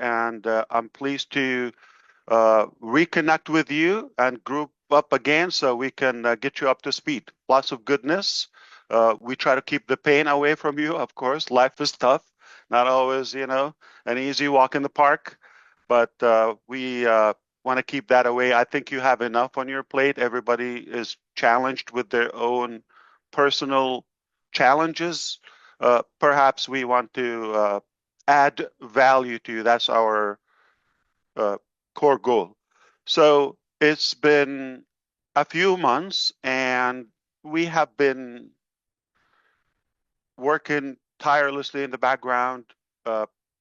and I'm pleased to reconnect with you and group up again so we can get you up to speed. Lots of goodness. We try to keep the pain away from you, of course. Life is tough, not always, an easy walk in the park, but we want to keep that away. I think you have enough on your plate. Everybody is challenged with their own personal challenges. Perhaps we want to add value to you. That's our uh, core goal. So it's been a few months, and we have been working tirelessly in the background.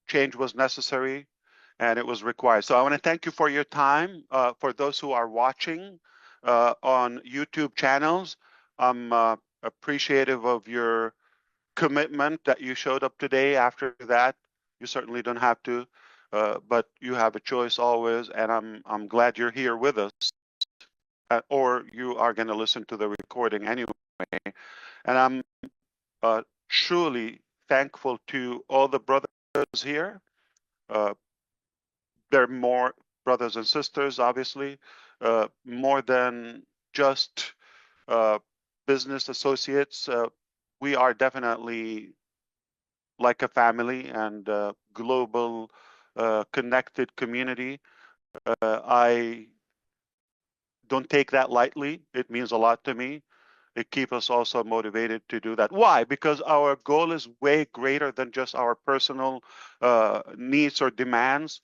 Change was necessary, and it was required. So I want to thank you for your time. For those who are watching on YouTube channels, I'm appreciative of your commitment that you showed up today. After that, you certainly don't have to, but you have a choice always, and I'm glad you're here with us, or you are going to listen to the recording anyway. And I'm truly thankful to all the brothers here. They're more brothers and sisters, obviously, more than just business associates. We are definitely like a family and a global connected community. I don't take that lightly. It means a lot to me. It keeps us also motivated to do that. Why? Because our goal is way greater than just our personal needs or demands.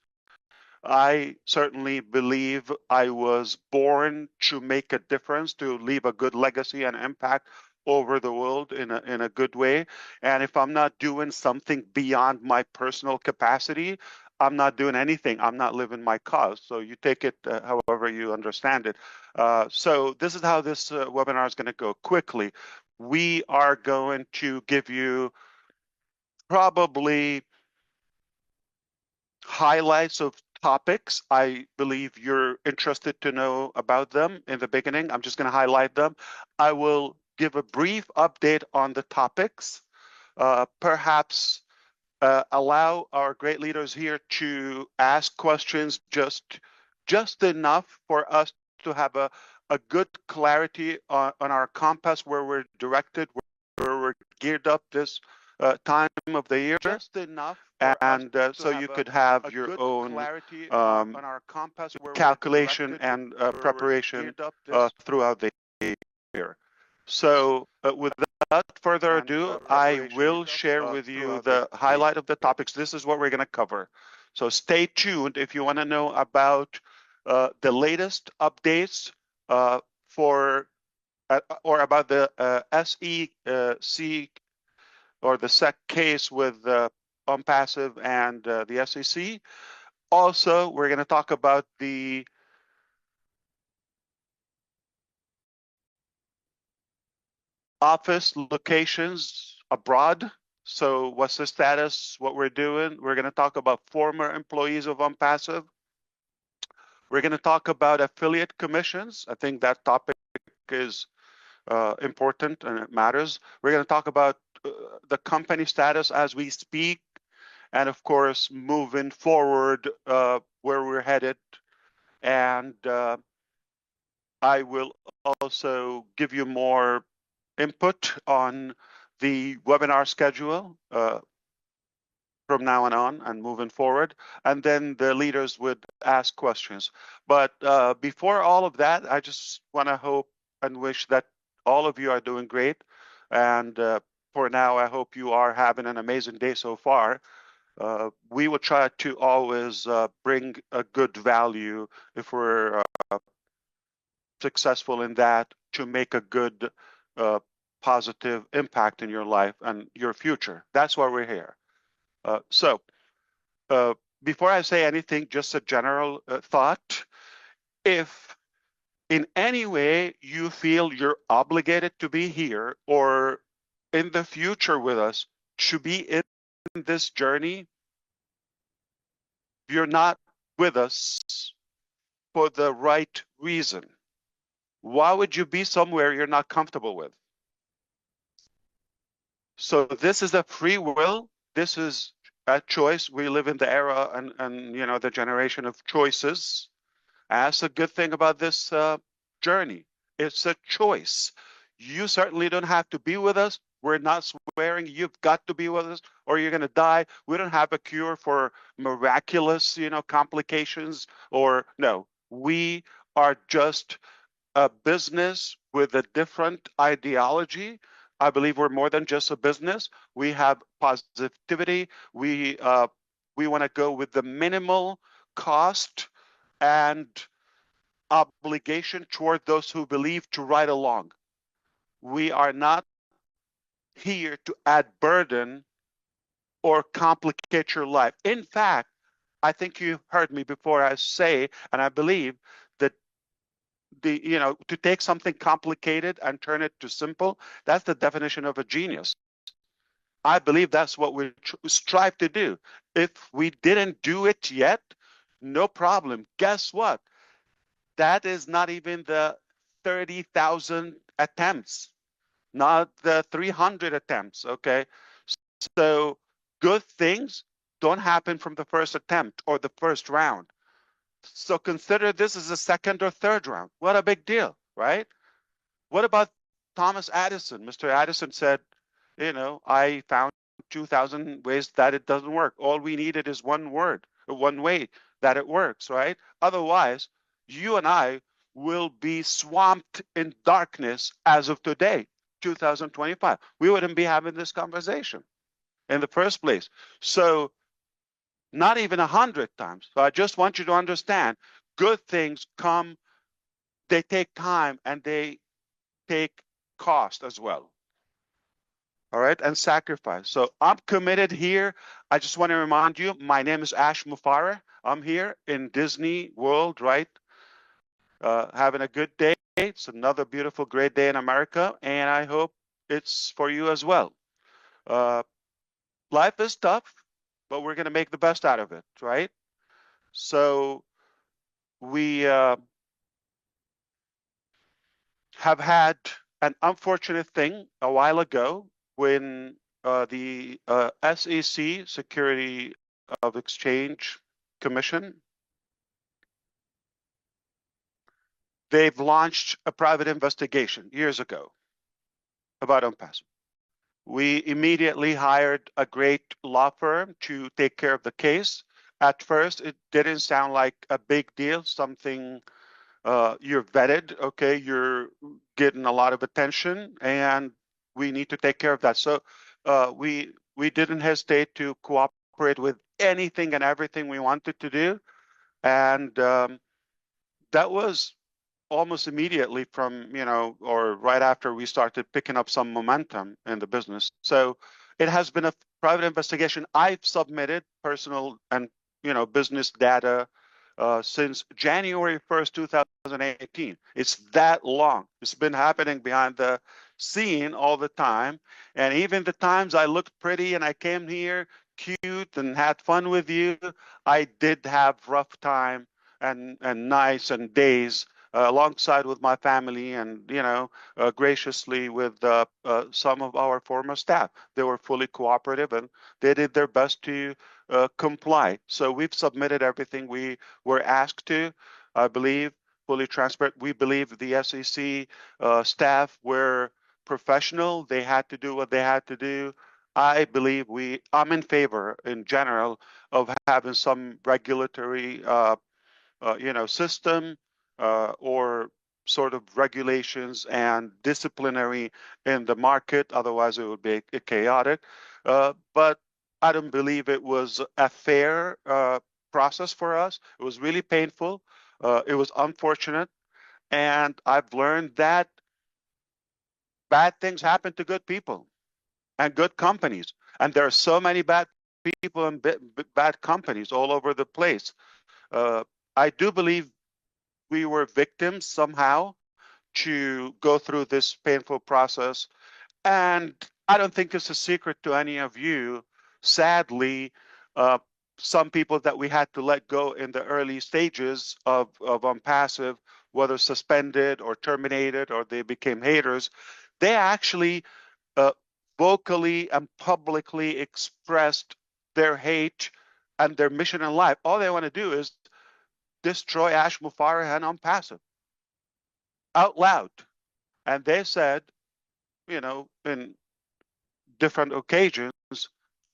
I certainly believe I was born to make a difference, to leave a good legacy and impact over the world in a good way. And if I'm not doing something beyond my personal capacity, I'm not doing anything. I'm not living my cause. So you take it however you understand it. So this is how this webinar is going to go quickly. We are going to give you probably highlights of topics I believe you're interested to know about them in the beginning. I'm just going to highlight them. I will give a brief update on the topics, perhaps allow our great leaders here to ask questions just enough for us to have a good clarity on our compass, where we're directed, where we're geared up this time of the year, just enough, and so you could have your own on our compass, calculation and preparation throughout the year. So without further ado, I will share with you the highlight of the topics. This is what we're going to cover. So stay tuned if you want to know about the latest updates for or about the SEC or the SEC case with Onpassive and the SEC. Also, we're going to talk about the office locations abroad. So what's the status, what we're doing? We're going to talk about former employees of Onpassive. We're going to talk about affiliate commissions. I think that topic is important and it matters. We're going to talk about the company status as we speak, and of course, moving forward, where we're headed. And I will also give you more input on the webinar schedule from now on and moving forward. And then the leaders would ask questions. But before all of that, I just want to hope and wish that all of you are doing great. And for now, I hope you are having an amazing day so far. We will try to always bring a good value if we're successful in that, to make a good positive impact in your life and your future. That's why we're here. So before I say anything, just a general thought. If in any way you feel you're obligated to be here or in the future with us, to be in this journey, you're not with us for the right reason. Why would you be somewhere you're not comfortable with? So this is a free will. This is at choice. We live in the era and the generation of choices. That's a good thing about this journey. It's a choice. You certainly don't have to be with us. We're not swearing you've got to be with us or you're going to die. We don't have a cure for miraculous, complications or no. We are just a business with a different ideology. I believe we're more than just a business. We have positivity. We want to go with the minimal cost and obligation toward those who believe to ride along. We are not here to add burden or complicate your life. In fact, I think you heard me before I say, and I believe that to take something complicated and turn it to simple, that's the definition of a genius. I believe that's what we strive to do. If we didn't do it yet, no problem. Guess what? That is not even the 30,000 attempts, not the 300 attempts, okay? So good things don't happen from the first attempt or the first round. So consider this as a second or third round. What a big deal, right? What about Thomas Edison? Mr. Edison said, I found 2,000 ways that it doesn't work. All we needed is one way that it works, right? Otherwise, you and I will be swamped in darkness as of today, 2025. We wouldn't be having this conversation in the first place. So not even 100 times. So I just want you to understand, good things come, they take time and they take cost as well. All right, and sacrifice. So I'm committed here. I just want to remind you, my name is Ash Mufareh. I'm here in Disney World, right? Having a good day. It's another beautiful, great day in America, and I hope it's for you as well. Life is tough, but we're going to make the best out of it, right? So we have had an unfortunate thing a while ago when the SEC, Security of Exchange Commission, they've launched a private investigation years ago about Onpassive. We immediately hired a great law firm to take care of the case. At first, it didn't sound like a big deal, something you're vetted, okay, you're getting a lot of attention, and we need to take care of that. So we didn't hesitate to cooperate with anything and everything we wanted to do, and that was almost immediately from or right after we started picking up some momentum in the business. So it has been a private investigation. I've submitted personal and business data since January 1st, 2018. It's that long. It's been happening behind the scene all the time. And even the times I looked pretty and I came here cute and had fun with you, I did have rough time and nights and days alongside with my family and graciously with some of our former staff. They were fully cooperative and they did their best to comply. So we've submitted everything we were asked to, I believe, fully transparent. We believe the SEC staff were professional. They had to do what they had to do. I believe I'm in favor in general of having some regulatory system or sort of regulations and disciplinary in the market. Otherwise, it would be chaotic. But I don't believe it was a fair process for us. It was really painful. It was unfortunate. And I've learned that bad things happen to good people and good companies. And there are so many bad people and bad companies all over the place. I do believe we were victims somehow to go through this painful process. And I don't think it's a secret to any of you. Sadly, some people that we had to let go in the early stages of Onpassive, whether suspended or terminated or they became haters, they actually vocally and publicly expressed their hate, and their mission in life. All they want to do is destroy Ash, Mufareh, and Onpassive out loud. And they said, in different occasions,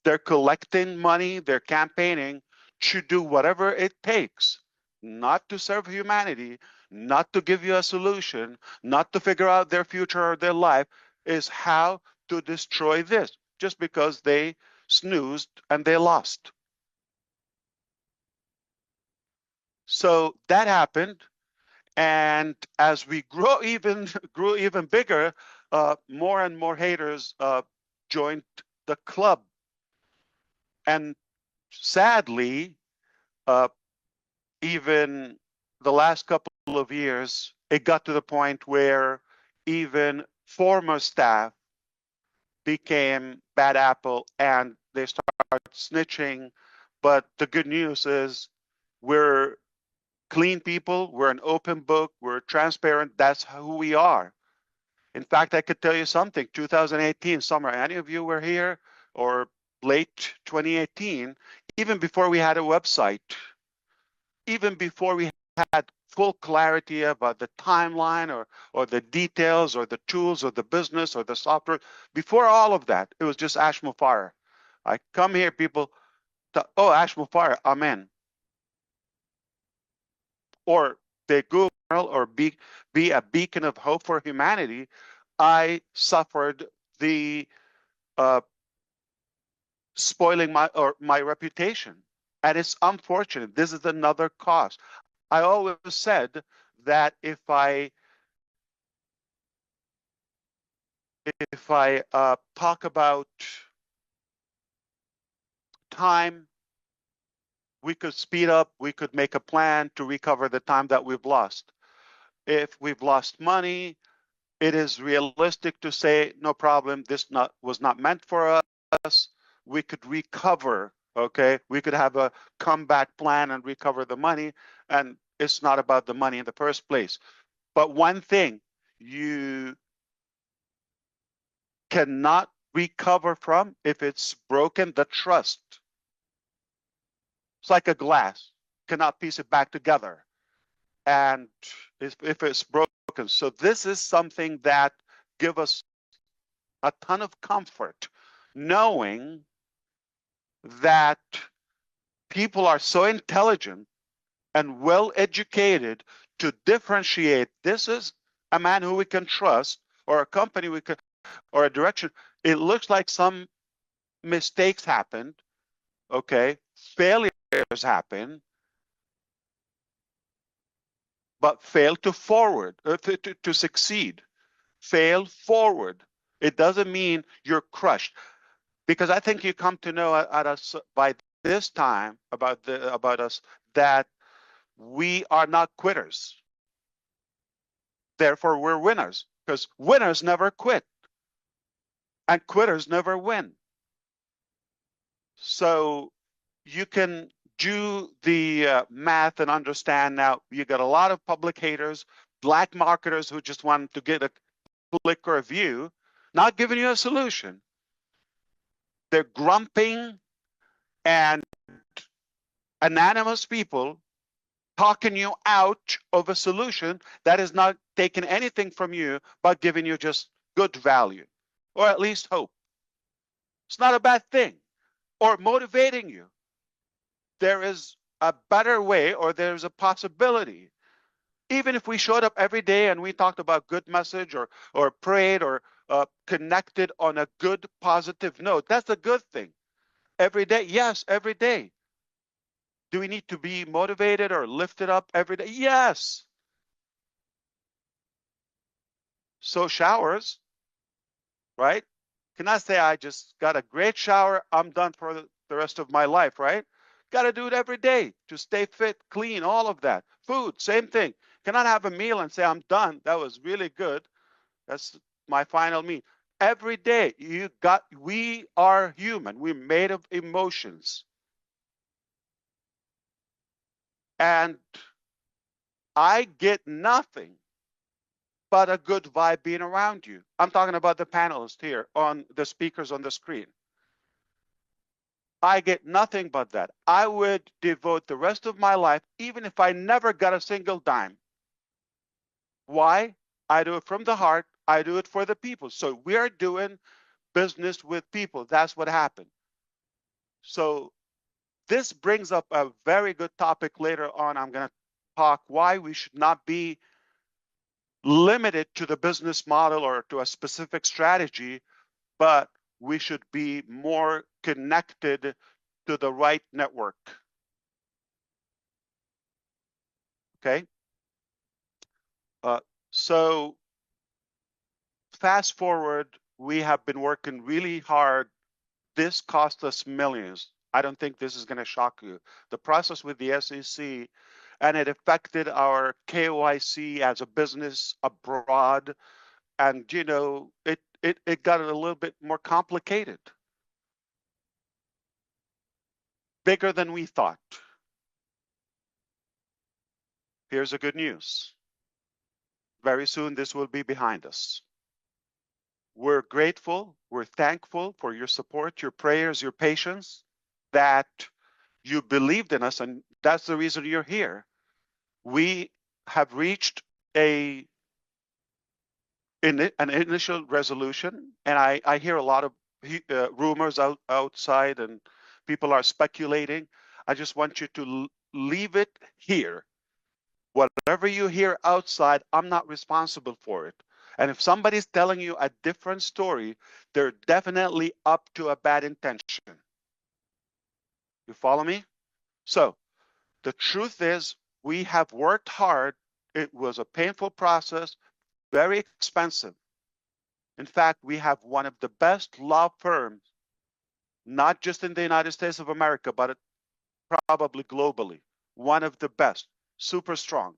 they're collecting money, they're campaigning to do whatever it takes, not to serve humanity, not to give you a solution, not to figure out their future or their life, is how to destroy this, just because they snoozed and they lost. So that happened. And as we grew even bigger, more and more haters joined the club. And sadly, uh, even the last couple of years, it got to the point where even former staff became bad apple and they started snitching. But the good news is we're clean people, we're an open book, we're transparent. That's who we are. In fact, I could tell you something. 2018 summer, any of you were here, or late 2018, even before we had a website, even before we had full clarity about the timeline or the details or the tools or the business or the software, before all of that, it was just Ash Mufareh. I come here, people, oh, Ash Mufareh, amen. Or they Google or be a beacon of hope for humanity. I suffered the spoiling my reputation, and it's unfortunate. This is another cost. I always said that if I talk about time, we could speed up, we could make a plan to recover the time that we've lost. If we've lost money, it is realistic to say, no problem, this was not meant for us. We could recover, okay? We could have a comeback plan and recover the money, and it's not about the money in the first place. But one thing you cannot recover from, if it's broken, the trust. It's like a glass, cannot piece it back together. And if it's broken. So this is something that gives us a ton of comfort, knowing that people are so intelligent and well educated to differentiate this is a man who we can trust, or a company we can, or a direction. It looks like some mistakes happened, okay, failures happen, but fail to forward, to succeed. Fail forward. It doesn't mean you're crushed, because I think you come to know at us by this time about us that we are not quitters. Therefore, we're winners, because winners never quit and quitters never win. So you can do the math and understand now. You got a lot of public haters, black marketers who just want to get a click or a view, not giving you a solution. They're grumping and anonymous people talking you out of a solution that is not taking anything from you, but giving you just good value, or at least hope. It's not a bad thing. Or motivating you. There is a better way, or there's a possibility. Even if we showed up every day and we talked about good message, or prayed, or connected on a good positive note, that's a good thing. Every day, yes, every day. Do we need to be motivated or lifted up every day? Yes. So showers, right? Can I say I just got a great shower, I'm done for the rest of my life, right? Got to do it every day to stay fit, clean, all of that. Food, same thing. Cannot have a meal and say I'm done. That was really good. That's my final meal. Every day we are human. We're made of emotions. And I get nothing but a good vibe being around you. I'm talking about the panelists here, on the speakers on the screen. I get nothing but that. I would devote the rest of my life, even if I never got a single dime. Why? I do it from the heart. I do it for the people. So we are doing business with people. That's what happened. So this brings up a very good topic later on. I'm going to talk why we should not be limited to the business model or to a specific strategy, but we should be more connected to the right network. Okay. So fast forward, we have been working really hard. This cost us millions. I don't think this is going to shock you. The process with the SEC, and it affected our KYC as a business abroad. And, you know, it got a little bit more complicated, bigger than we thought. Here's the good news. Very soon, this will be behind us. We're grateful, we're thankful for your support, your prayers, your patience, that you believed in us, and that's the reason you're here. We have reached an initial resolution, and I hear a lot of rumors outside, and people are speculating. I just want you to leave it here. Whatever you hear outside, I'm not responsible for it. And if somebody's telling you a different story, they're definitely up to a bad intention. You follow me? So the truth is, we have worked hard. It was a painful process, very expensive. In fact, we have one of the best law firms, not just in the United States of America, but probably globally. One of the best, super strong.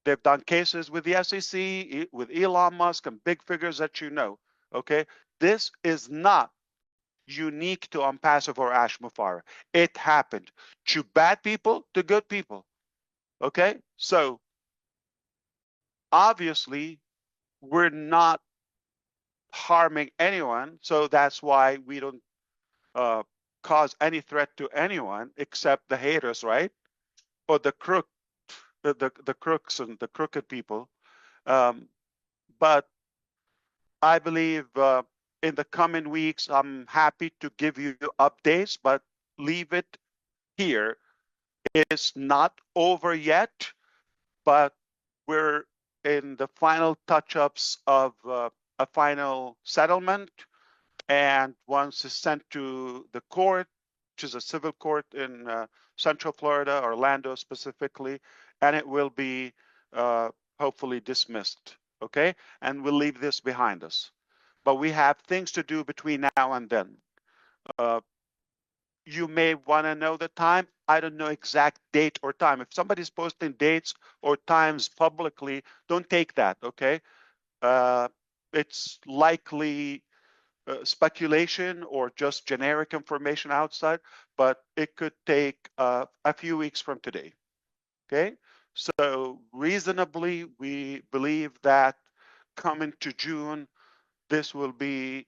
They've done cases with the SEC, with Elon Musk, and big figures that you know. Okay, this is not unique to Onpassive or Ash Mufareh. It happened to bad people, to good people. Okay, so obviously we're not harming anyone, so that's why we don't cause any threat to anyone except the haters, right? Or the crooks and the crooked people. But I believe in the coming weeks, I'm happy to give you updates, but leave it here. It's not over yet, but we're in the final touch-ups of a final settlement. And once it's sent to the court, which is a civil court in Central Florida, Orlando specifically, and it will be hopefully dismissed, okay? And we'll leave this behind us. But we have things to do between now and then. You may want to know the time. I don't know exact date or time. If somebody's posting dates or times publicly, don't take that, okay? It's likely speculation or just generic information outside, but it could take a few weeks from today. Okay, so reasonably, we believe that coming to June, this will be,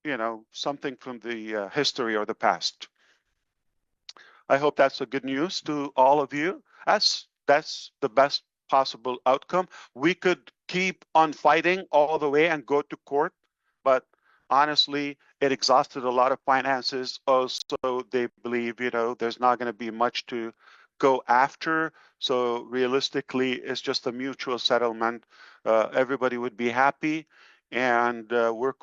you know, something from the history or the past. I hope that's a good news to all of you. That's the best possible outcome. We could keep on fighting all the way and go to court, but honestly, it exhausted a lot of finances. Also, they believe, you know, there's not going to be much to go after. So realistically, it's just a mutual settlement. Everybody would be happy, and we're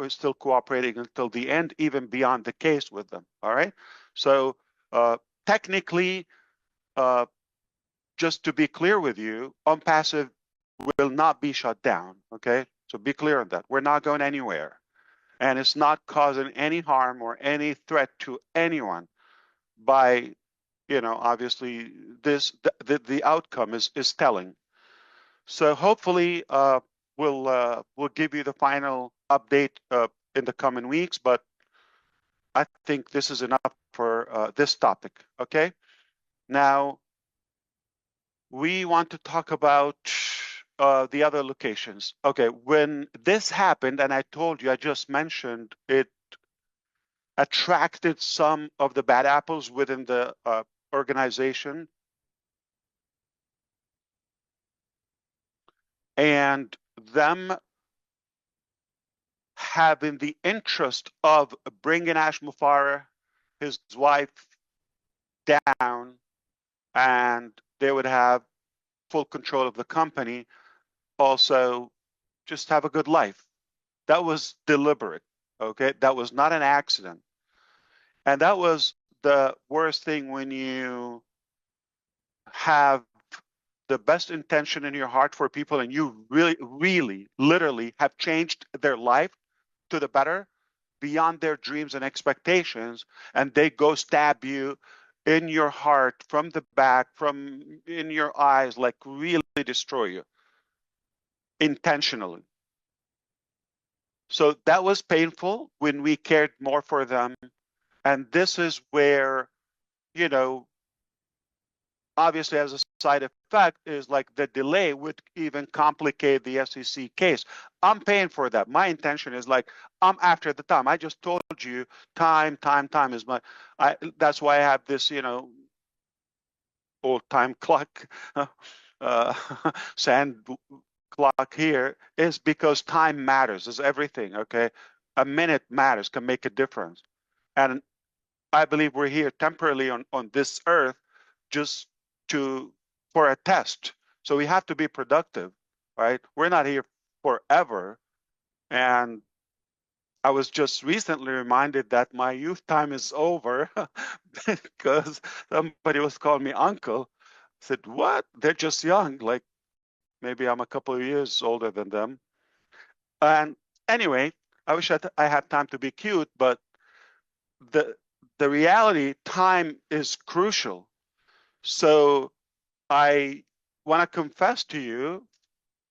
still cooperating until the end, even beyond the case with them. All right. So technically, just to be clear with you, Onpassive will not be shut down. Okay. So be clear on that. We're not going anywhere. And it's not causing any harm or any threat to anyone by, you know, obviously the outcome is telling. So hopefully we'll give you the final update in the coming weeks, but I think this is enough for this topic. Okay. Now we want to talk about the other locations. Okay, when this happened, and I told you, I just mentioned it, attracted some of the bad apples within the organization, and them having the interest of bringing Ash Mufareh, his wife, down, and they would have full control of the company, also just have a good life. That was deliberate, okay? That was not an accident. And that was the worst thing, when you have the best intention in your heart for people and you really, really, literally have changed their life to the better beyond their dreams and expectations, and they go stab you in your heart from the back, from in your eyes, like really destroy you intentionally. So that was painful when we cared more for them. And this is where, you know, obviously as a side effect is like the delay would even complicate the SEC case. I'm paying for that. My intention is like, I'm after the time. I just told you time is my, that's why I have this, you know, old time clock, uh, sand clock here, is because time matters, is everything, okay? A minute matters, can make a difference. And I believe we're here temporarily on this earth just to for a test. So we have to be productive, right? We're not here forever. And I was just recently reminded that my youth time is over because somebody was calling me uncle. I said, what? They're just young. Like maybe I'm a couple of years older than them. And anyway, I wish I had time to be cute, but the the reality, time is crucial. So I want to confess to you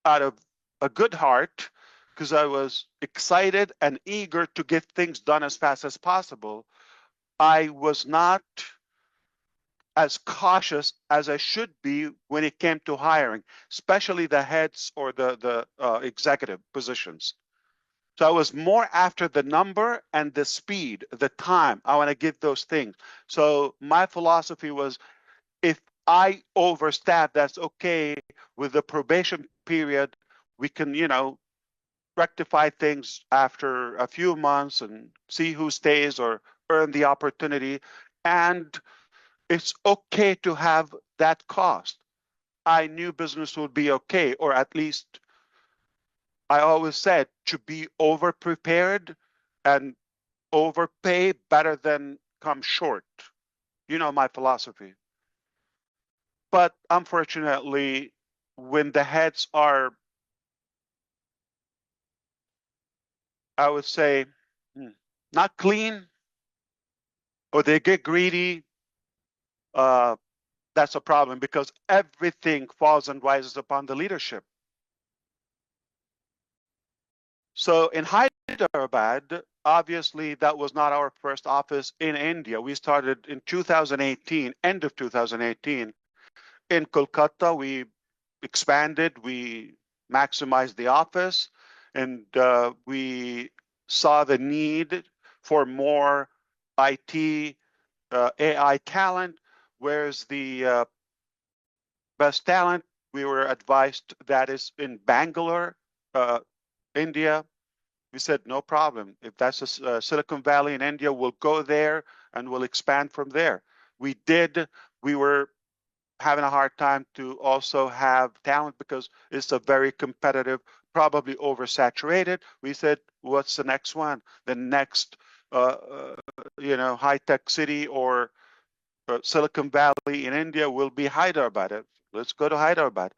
out of a good heart, because I was excited and eager to get things done as fast as possible. I was not as cautious as I should be when it came to hiring, especially the heads or the executive positions. So I was more after the number and the speed, the time. I want to get those things. So my philosophy was, if I overstaff, that's okay. With the probation period, we can, you know, rectify things after a few months and see who stays or earn the opportunity. And it's okay to have that cost. I knew business would be okay, or at least I always said to be over prepared and overpay better than come short. You know my philosophy. But unfortunately, when the heads are, I would say, hmm, not clean, or they get greedy, uh, that's a problem, because everything falls and rises upon the leadership. So in Hyderabad, obviously that was not our first office in India. We started in 2018, end of 2018. In Kolkata, we expanded, we maximized the office, and we saw the need for more IT, AI talent. Where's the best talent? We were advised that is in Bangalore, uh, India. We said, no problem. If that's a Silicon Valley in India, we'll go there and we'll expand from there. We did. We were having a hard time to also have talent because it's a very competitive, probably oversaturated. We said, what's the next one? The next, you know, high-tech city or Silicon Valley in India will be Hyderabad. Let's go to Hyderabad.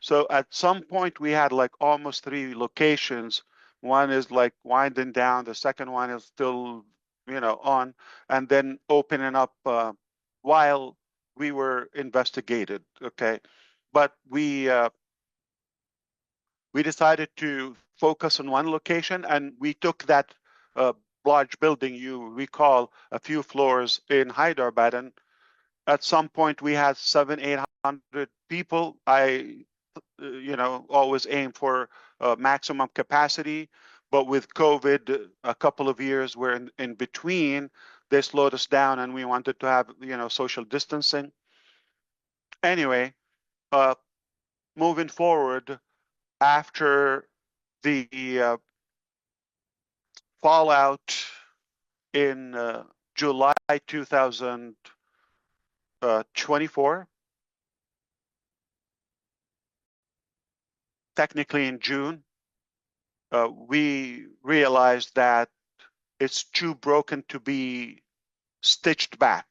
So at some point we had like almost 3 locations. One is like winding down. The second one is still, you know, on, and then opening up while we were investigated. Okay, but we decided to focus on one location, and we took that uh, large building you recall, a few floors in Hyderabad, and at some point we had 700-800 people. I you know, always aim for maximum capacity. But with COVID, a couple of years where in between, they slowed us down and we wanted to have, social distancing. Anyway, moving forward, after the fallout in July 2024, technically in June, we realized that it's too broken to be stitched back.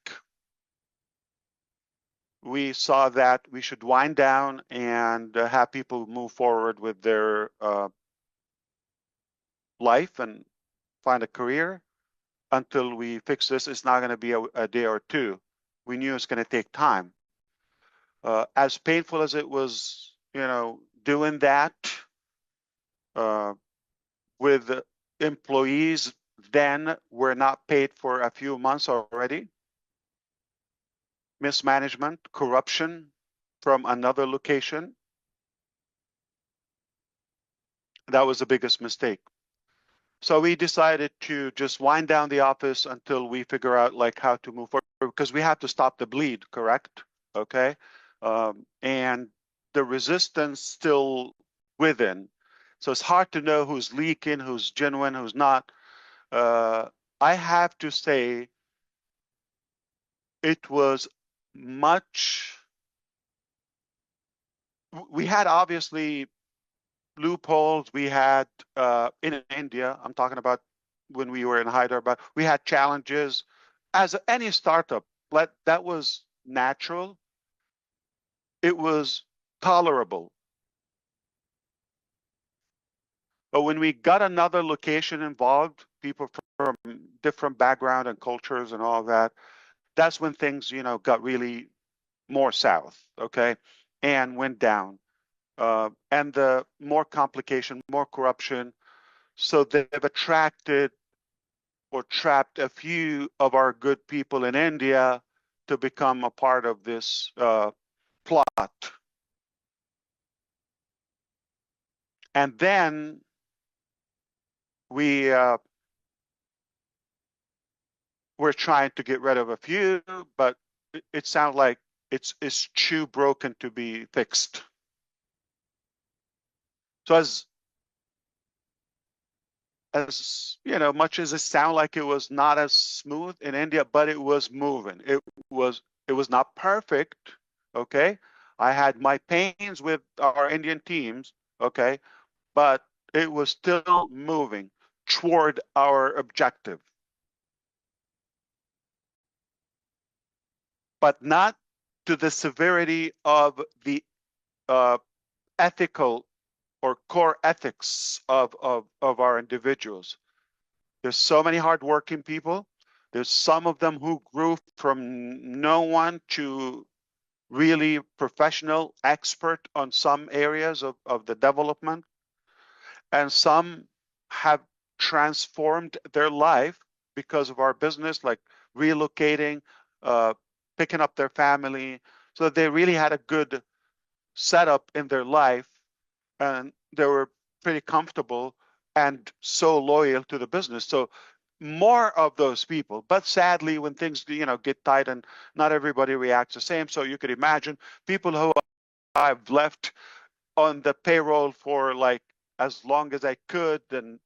We saw that we should wind down and have people move forward with their life and find a career until we fix this. It's not going to be a day or two. We knew it's going to take time. As painful as it was, doing that with employees then were not paid for a few months already. Mismanagement, corruption from another location. That was the biggest mistake. So we decided to just wind down the office until we figure out like how to move forward, because we have to stop the bleed, correct? Okay. And the resistance still within. So it's hard to know who's leaking, who's genuine, who's not. I have to say it was much, we had obviously loopholes. We had in India, I'm talking about when we were in Hyderabad, we had challenges. As any startup, that was natural. It was tolerable. But when we got another location involved, people from different background and cultures and all that, that's when things, got really more south, okay, and went down. And the more complication, more corruption. So they've attracted or trapped a few of our good people in India to become a part of this plot. And then we're trying to get rid of a few, but it sounds like it's too broken to be fixed. So as much as it sounded like it was not as smooth in India, but it was moving. It was not perfect, okay? I had my pains with our Indian teams, okay? But it was still moving toward our objective. But not to the severity of the ethical or core ethics of our individuals. There's so many hardworking people. There's some of them who grew from no one to really professional expert on some areas of the development. And some have transformed their life because of our business, like relocating, picking up their family. So they really had a good setup in their life and they were pretty comfortable and so loyal to the business. So more of those people, but sadly, when things get tight and not everybody reacts the same. So you could imagine people who I've left on the payroll for like as long as I could, and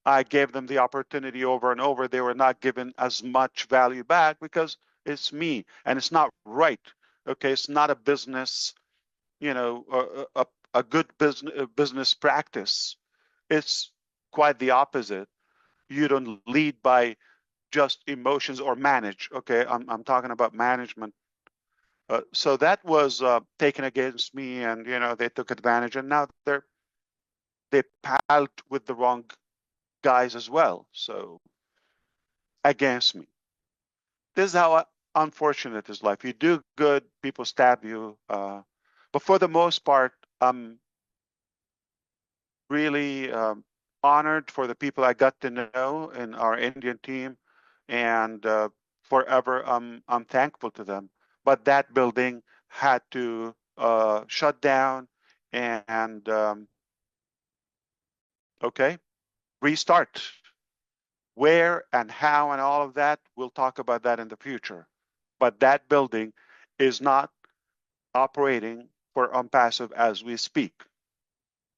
I gave them the opportunity over and over. They were not given as much value back because it's me and it's not right. Okay, it's not a business, a good business practice. It's quite the opposite. You don't lead by just emotions or manage. Okay, I'm talking about management. So that was taken against me, and they took advantage, and now they palled with the wrong guys as well. So against me. This is how unfortunate is life. You do good, people stab you. But for the most part, I'm really honored for the people I got to know in our Indian team, and forever I'm thankful to them. But that building had to shut down, and okay, restart. Where and how and all of that, we'll talk about that in the future. But that building is not operating for Onpassive as we speak.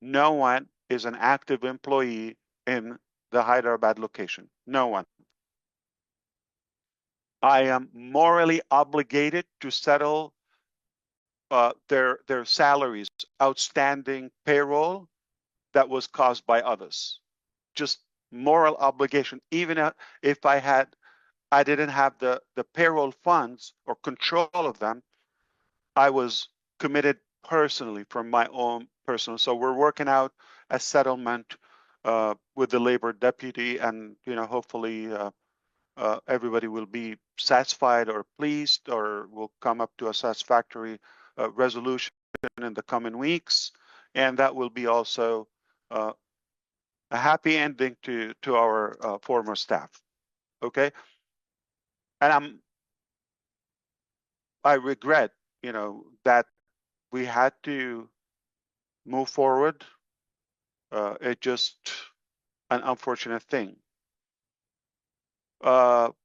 No one is an active employee in the Hyderabad location. No one. I am morally obligated to settle their salaries, outstanding payroll that was caused by others. Just moral obligation. Even if I didn't have the payroll funds or control of them, I was committed personally from my own personal. So we're working out a settlement with the labor deputy, and hopefully everybody will be satisfied or pleased, or will come up to a satisfactory resolution in the coming weeks, and that will be also a happy ending to our former staff. Okay, and I regret, that we had to move forward. It just an unfortunate thing.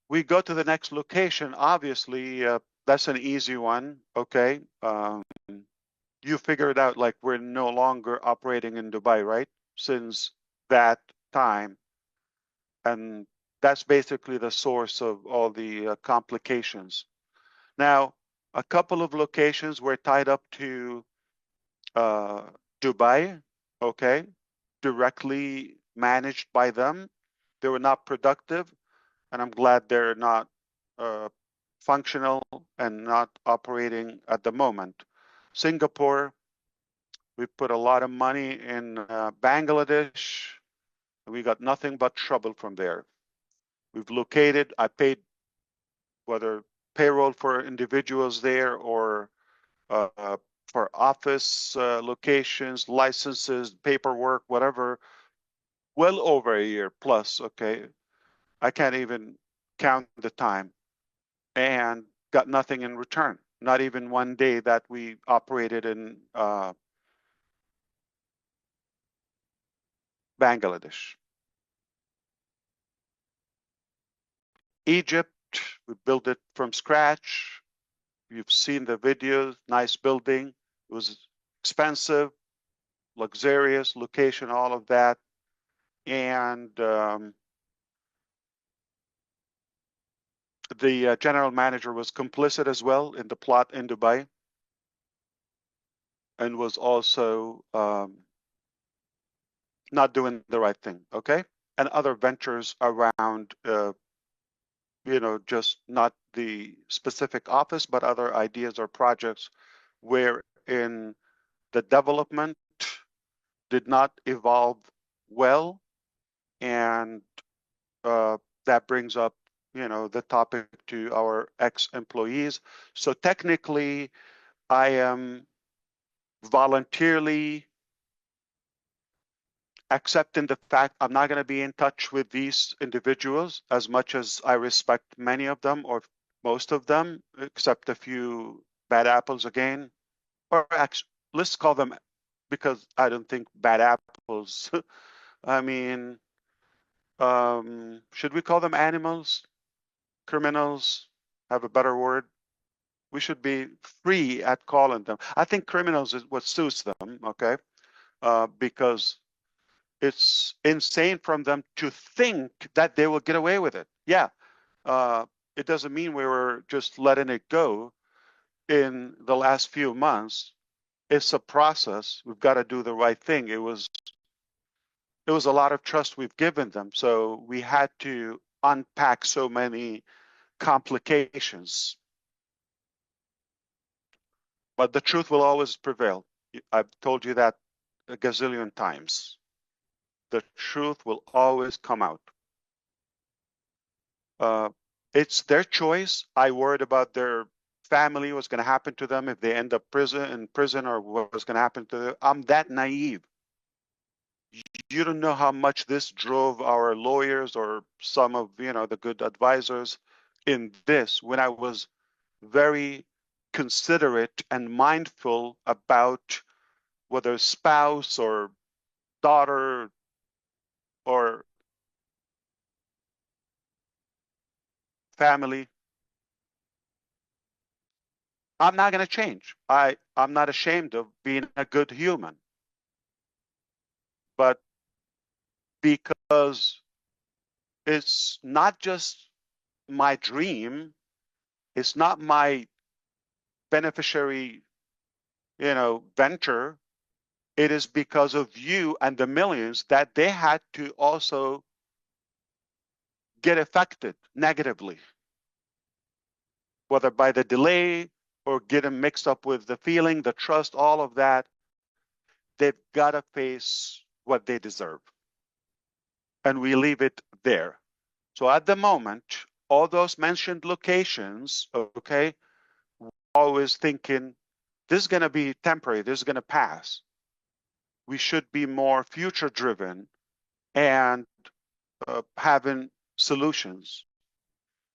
We go to the next location. Obviously, that's an easy one. Okay. You figured out, like, we're no longer operating in Dubai, right? Since that time. And that's basically the source of all the complications. Now, a couple of locations were tied up to Dubai, okay, directly managed by them. They were not productive, and I'm glad they're not functional and not operating at the moment. Singapore, we put a lot of money in Bangladesh. We got nothing but trouble from there. We've located, I paid whether payroll for individuals there or for office locations, licenses, paperwork, whatever, well over a year plus, okay? I can't even count the time, and got nothing in return. Not even one day that we operated in Bangladesh. Egypt, we built it from scratch. You've seen the videos, nice building. It was expensive, luxurious location, all of that. And the general manager was complicit as well in the plot in Dubai, and was also not doing the right thing, okay? And other ventures around, just not the specific office, but other ideas or projects wherein the development did not evolve well. And that brings up, the topic to our ex-employees. So technically, I am voluntarily accepting the fact I'm not going to be in touch with these individuals, as much as I respect many of them, or most of them, except a few bad apples again. Or actually, let's call them, because I don't think bad apples. I mean, should we call them animals? Criminals? Have a better word? We should be free at calling them. I think criminals is what suits them, okay? Because it's insane from them to think that they will get away with it. Yeah, it doesn't mean we were just letting it go in the last few months. It's a process. We've got to do the right thing. It was a lot of trust we've given them, so we had to unpack so many complications. But the truth will always prevail. I've told you that a gazillion times. The truth will always come out. It's their choice. I worried about their family, what's going to happen to them if they end up in prison, or what's going to happen to them. I'm that naive. You don't know how much this drove our lawyers or some of the good advisors in this, when I was very considerate and mindful about whether spouse or daughter or family. I'm not going to change. I'm not ashamed of being a good human. But because it's not just my dream, it's not my beneficiary, venture. It is because of you and the millions that they had to also get affected negatively, whether by the delay or getting mixed up with the feeling, the trust, all of that. They've got to face what they deserve. And we leave it there. So at the moment, all those mentioned locations, okay, always thinking this is going to be temporary, this is going to pass. We should be more future driven and having solutions.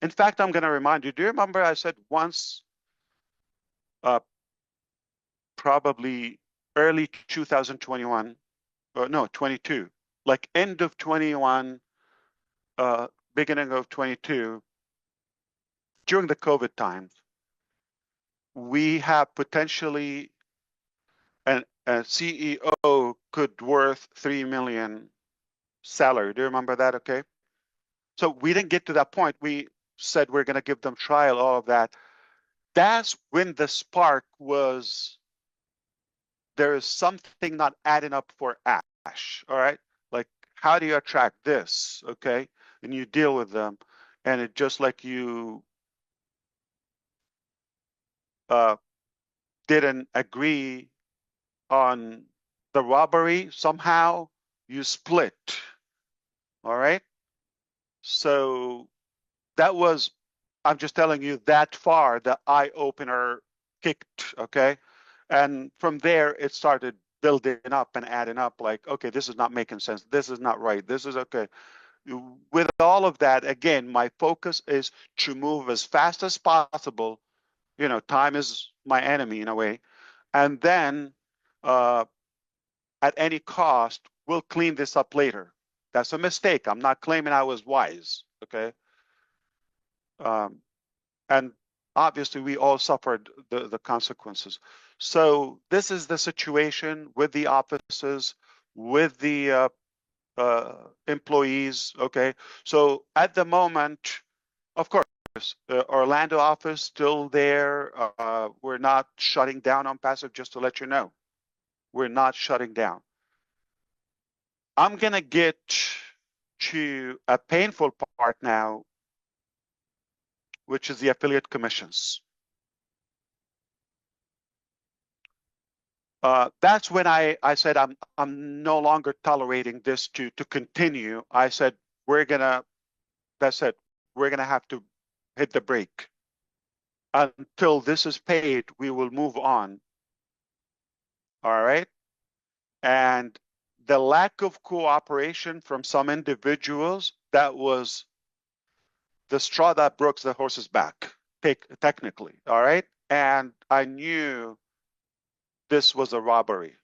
In fact, I'm going to remind you, do you remember I said once, probably early 2021, or no, 22, like end of 21, beginning of 22, during the COVID times, we have potentially a CEO could worth 3 million salary. Do you remember that? Okay. So we didn't get to that point. We said we're going to give them trial, all of that. That's when the spark was, there is something not adding up for Ash. All right. Like, how do you attract this? Okay. And you deal with them. And it just like you didn't agree on the robbery, somehow you split. All right. So that was, I'm just telling you that far, the eye opener kicked. Okay. And from there, it started building up and adding up like, okay, this is not making sense. This is not right. This is okay. With all of that, again, my focus is to move as fast as possible. Time is my enemy in a way. And then at any cost, we'll clean this up later. That's a mistake. I'm not claiming I was wise, okay? And obviously, we all suffered the consequences. So this is the situation with the offices, with the employees, okay? So at the moment, of course, Orlando office still there. We're not shutting down Onpassive, just to let you know. We're not shutting down. I'm going to get to a painful part now, which is the affiliate commissions. That's when I said I'm no longer tolerating this to continue. I said that's it. We're gonna have to hit the brake. Until this is paid, we will move on. All right. And the lack of cooperation from some individuals, that was the straw that broke the horse's back, technically. All right. And I knew this was a robbery.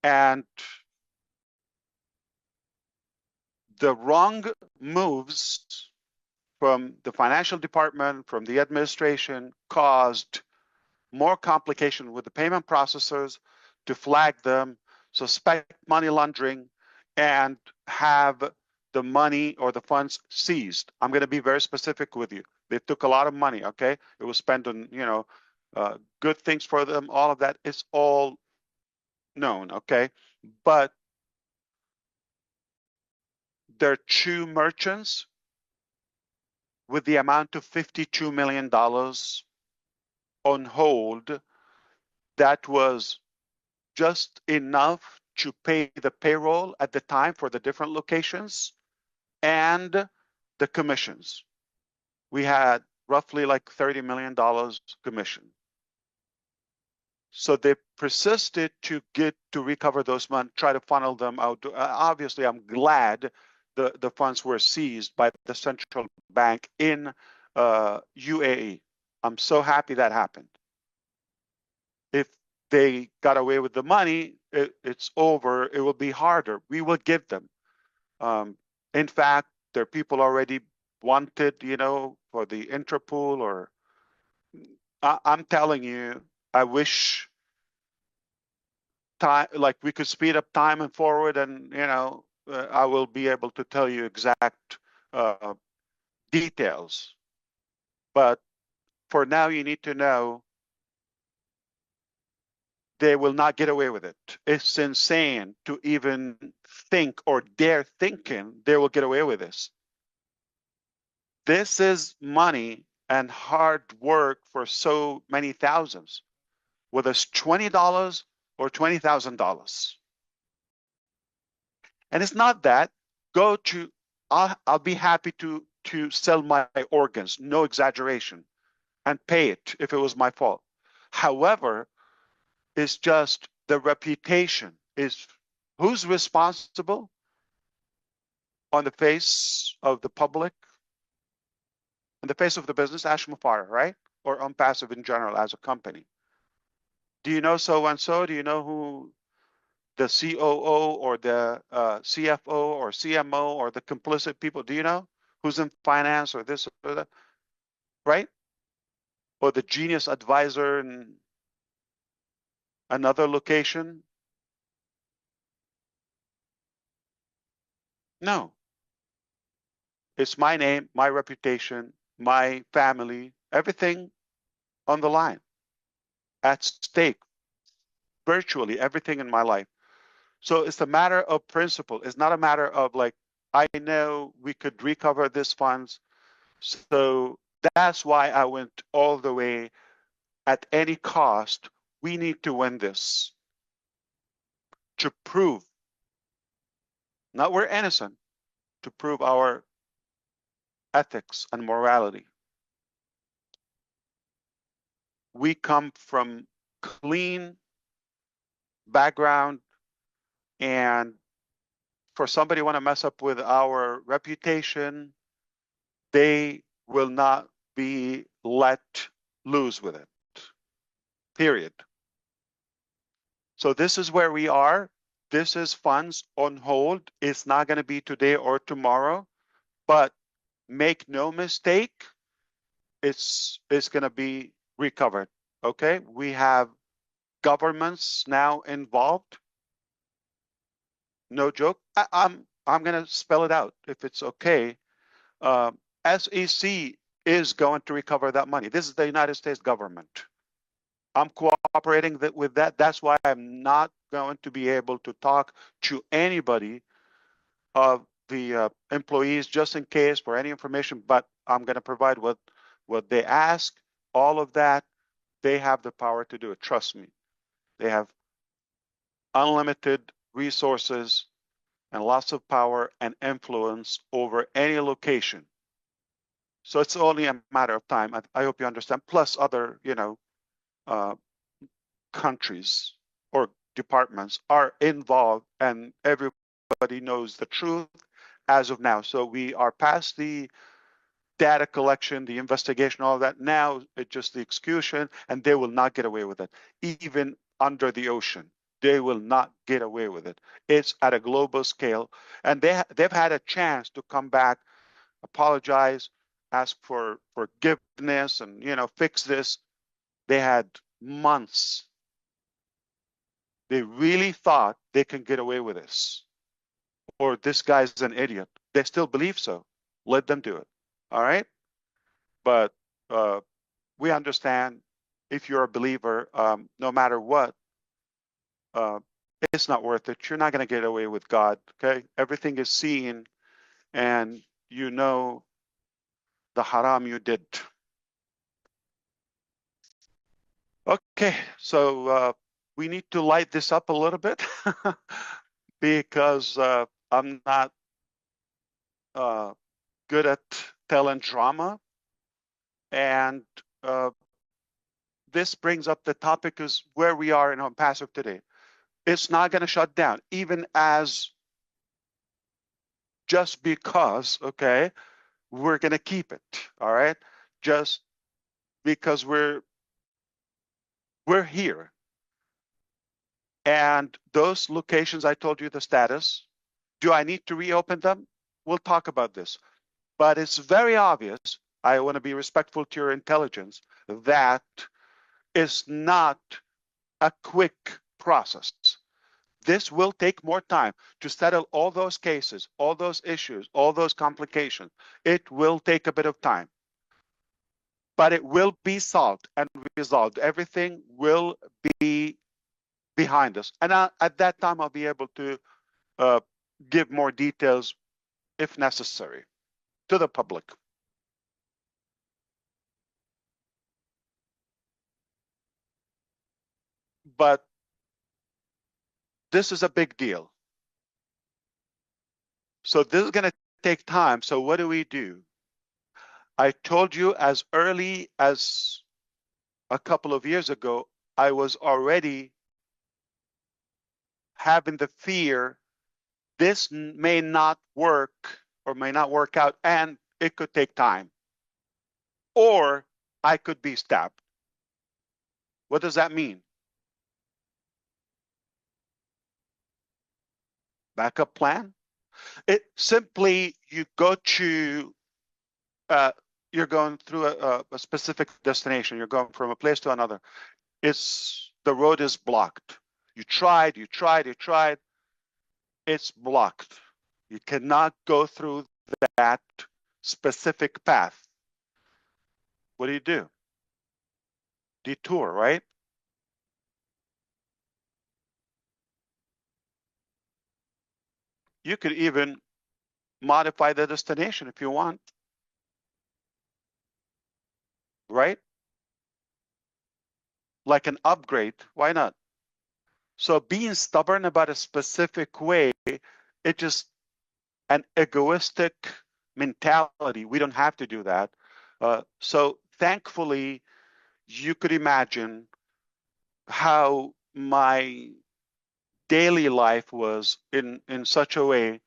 And the wrong moves from the financial department, from the administration, caused more complication with the payment processors to flag them, suspect money laundering, and have the money or the funds seized. I'm going to be very specific with you. They took a lot of money, okay? It was spent on, good things for them. All of that is all known, okay? But there are two merchants with the amount of $52 million on hold. That was just enough to pay the payroll at the time for the different locations and the commissions. We had roughly like $30 million commission. So they persisted to recover those money, try to funnel them out. Obviously, I'm glad the funds were seized by the central bank in UAE. I'm so happy that happened. If they got away with the money, it's over, it will be harder. We will give them. In fact, there are people already wanted, for the Interpol, or I'm telling you, I wish time, like we could speed up time and forward, and I will be able to tell you exact uh, details. But for now, you need to know they will not get away with it. It's insane to even think or dare thinking they will get away with this. This is money and hard work for so many thousands, whether it's $20 or $20,000. And it's not that. Go to, I'll be happy to sell my organs, no exaggeration, and pay it if it was my fault. However, it's just the reputation is who's responsible on the face of the public, on the face of the business, Ash Mufareh, right? Or Onpassive in general as a company. Do you know so and so? Do you know who the COO or the CFO or CMO or the complicit people? Do you know who's in finance or this or that, right? Or the genius advisor in another location? No. It's my name, my reputation, my family, everything on the line, at stake, virtually everything in my life. So it's a matter of principle. It's not a matter of like, I know we could recover this funds. So that's why I went all the way at any cost. We need to win this to prove, not we're innocent, to prove our ethics and morality. We come from clean background, and for somebody want to mess up with our reputation, they will not be let loose with it. Period. So this is where we are. This is funds on hold. It's not going to be today or tomorrow, but make no mistake, it's going to be recovered. Okay, we have governments now involved. No joke. I'm going to spell it out if it's okay. SEC is going to recover that money. This is the United States government. I'm cooperating with that. That's why I'm not going to be able to talk to anybody of the employees just in case for any information, but I'm going to provide what they ask, all of that. They have the power to do it. Trust me. They have unlimited resources and lots of power and influence over any location. So it's only a matter of time. I hope you understand. Plus other, uh, countries or departments are involved, and everybody knows the truth as of now. So we are past the data collection, the investigation, all of that. Now it's just the execution, and they will not get away with it. Even under the ocean, they will not get away with it. It's at a global scale, and they've had a chance to come back, apologize, ask for forgiveness, and fix this. They had months. They really thought they can get away with this, or this guy's an idiot. They still believe so. Let them do it. All right. But we understand if you're a believer, no matter what, uh, it's not worth it. You're not going to get away with God. Okay. Everything is seen, and you know the haram you did. Okay. So we need to light this up a little bit because I'm not good at telling drama. And this brings up the topic is where we are in Onpassive today. It's not going to shut down, even as just because, okay, we're going to keep it, all right? Just because we're here. And those locations, I told you the status. Do I need to reopen them? We'll talk about this. But it's very obvious, I want to be respectful to your intelligence, that is not a quick process. This will take more time to settle all those cases, all those issues, all those complications. It will take a bit of time, but it will be solved and resolved. Everything will be behind us. And at that time, I'll be able to uh, give more details if necessary to the public. But this is a big deal. So this is going to take time. So what do? I told you as early as a couple of years ago, I was already having the fear this may not work or may not work out, and it could take time. Or I could be stabbed. What does that mean? Backup plan? It simply, you go to, you're going through a specific destination. You're going from a place to another. The road is blocked. You tried. It's blocked. You cannot go through that specific path. What do? Detour, right? You could even modify the destination if you want, right? Like an upgrade, why not? So being stubborn about a specific way, it just an egoistic mentality. We don't have to do that. So thankfully, you could imagine how my daily life was in such a way,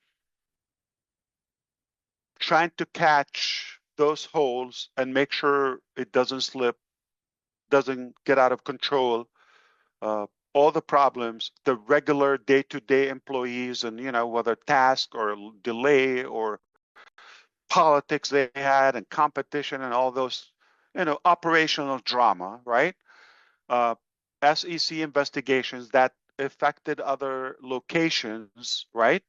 trying to catch those holes and make sure it doesn't slip, doesn't get out of control. All the problems, the regular day-to-day employees, and whether task or delay or politics they had and competition and all those, operational drama, right? SEC investigations that affected other locations, right?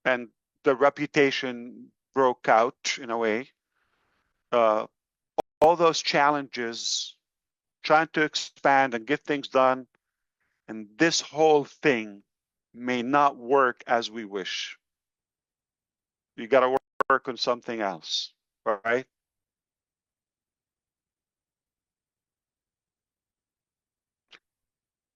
And the reputation broke out in a way. Uh, all those challenges, trying to expand and get things done, and this whole thing may not work as we wish. You got to work on something else, right?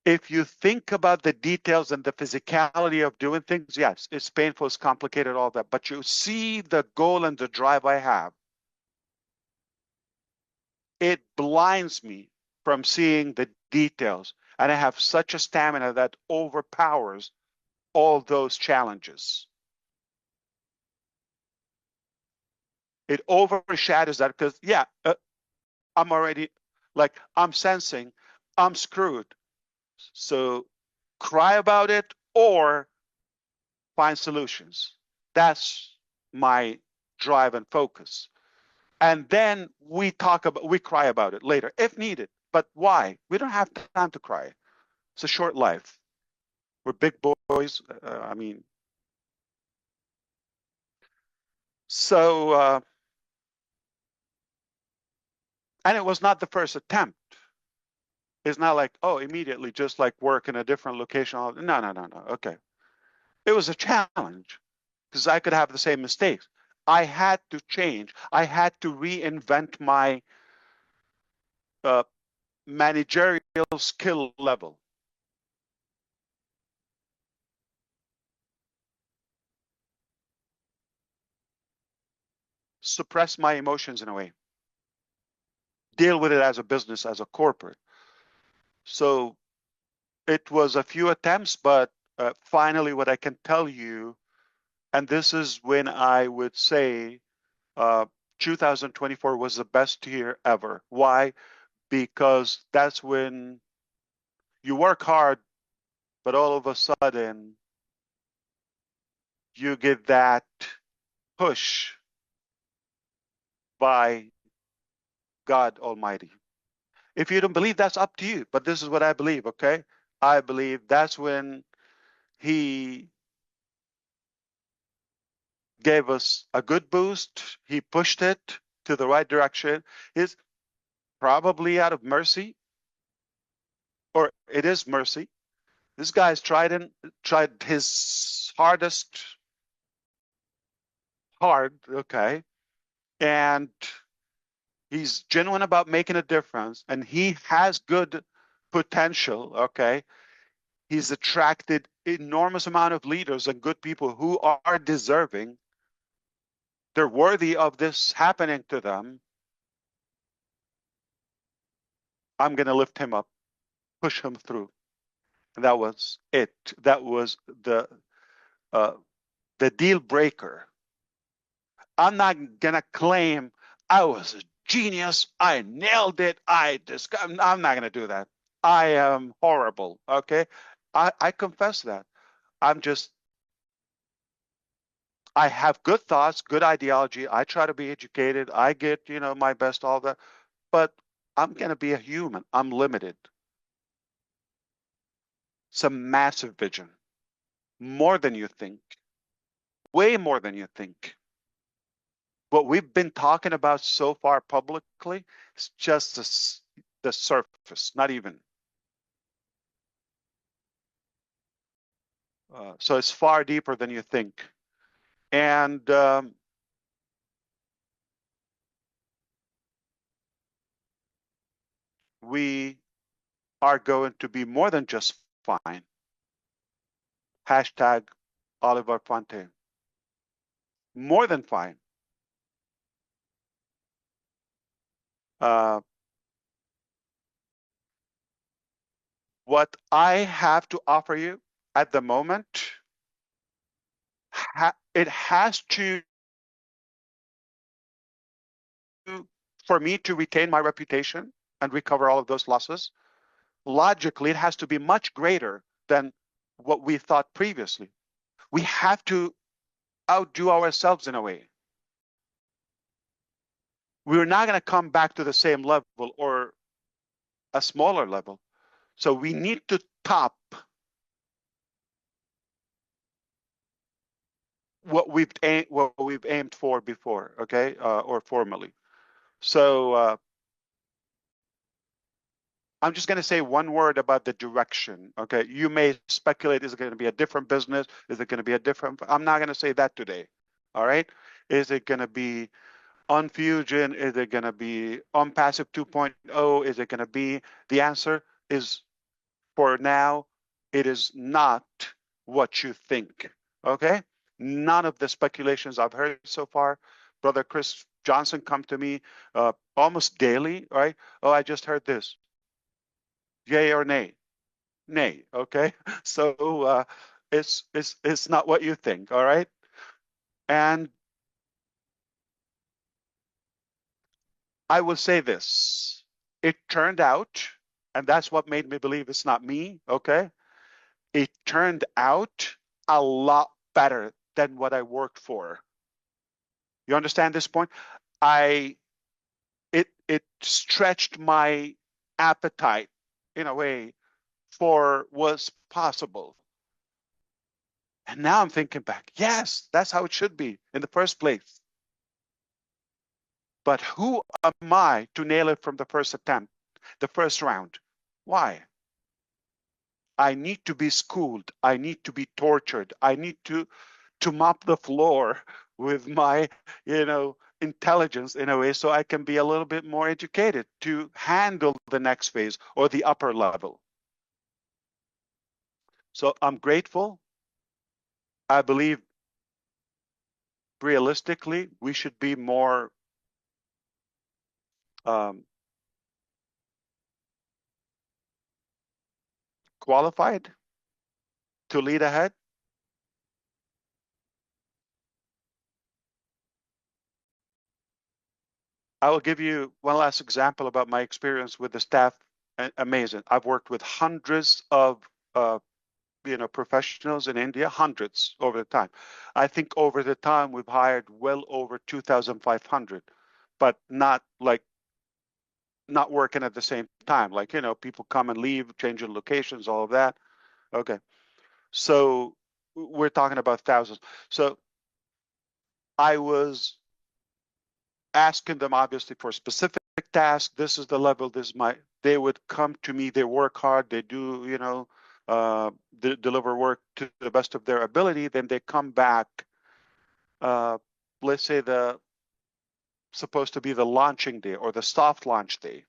If you think about the details and the physicality of doing things, yes, it's painful, it's complicated, all that. But you see the goal and the drive I have. It blinds me from seeing the details. And I have such a stamina that overpowers all those challenges. It overshadows that because, I'm already, like, I'm sensing I'm screwed. So cry about it or find solutions. That's my drive and focus. And then we cry about it later if needed. But why? We don't have time to cry. It's a short life. We're big boys. So, and it was not the first attempt. It's not like, oh, immediately just like work in a different location. No. Okay. It was a challenge because I could have the same mistakes. I had to change. I had to reinvent my managerial skill level. Suppress my emotions in a way. Deal with it as a business, as a corporate. So it was a few attempts, but finally what I can tell you, and this is when I would say 2024 was the best year ever. Why? Because that's when you work hard but all of a sudden you get that push by God Almighty. If you don't believe, that's up to you. But this is what I believe, okay? I believe that's when he gave us a good boost. He pushed it to the right direction. Is probably out of mercy, or it is mercy. This guy's tried his hard, okay, and he's genuine about making a difference, and he has good potential, okay. He's attracted enormous amount of leaders and good people who are deserving. They're worthy of this happening to them. I'm going to lift him up, push him through. And that was it. That was uh, the deal breaker. I'm not going to claim I was a genius. I nailed it. I'm not going to do that. I am horrible. Okay. I confess that. I'm just, I have good thoughts, good ideology. I try to be educated. I get, my best, all that. But I'm going to be a human. I'm limited. Some massive vision, more than you think, way more than you think. What we've been talking about so far publicly is just the surface, not even. So it's far deeper than you think. And we are going to be more than just fine. Hashtag Oliver Fonte. More than fine. Uh, what I have to offer you at the moment, it has to, for me to retain my reputation and recover all of those losses, logically, it has to be much greater than what we thought previously. We have to outdo ourselves in a way. We're not going to come back to the same level or a smaller level. So we need to top what we've aimed for before, okay, or formally. So I'm just going to say one word about the direction. Okay, you may speculate: is it going to be a different business? Is it going to be a different? I'm not going to say that today. All right, is it going to be on Fusion? Is it going to be Onpassive 2.0? Is it going to be? The answer is, for now, it is not what you think. Okay, none of the speculations I've heard so far. Brother Chris Johnson come to me almost daily, right? Oh, I just heard this. Yay or nay? Nay. Okay, so it's not what you think. All right, and I will say this: it turned out, and that's what made me believe it's not me. Okay, it turned out a lot better than what I worked for. You understand this point? I it stretched my appetite in a way for what's possible. And now I'm thinking back, yes, that's how it should be in the first place. But who am I to nail it from the first attempt, the first round? Why? I need to be schooled. I need to be tortured. I need to mop the floor with my, intelligence in a way so I can be a little bit more educated to handle the next phase or the upper level. So I'm grateful. I believe realistically we should be more um, qualified to lead ahead. I will give you one last example about my experience with the staff. Amazing. I've worked with hundreds of professionals in India, hundreds over the time. I think over the time we've hired well over 2,500, but not working at the same time. Like, people come and leave, changing locations, all of that. Okay. So we're talking about thousands. So I was asking them obviously for specific tasks. This is the level. They would come to me. They work hard. They do, deliver work to the best of their ability. Then they come back. Let's say supposed to be the launching day or the soft launch day,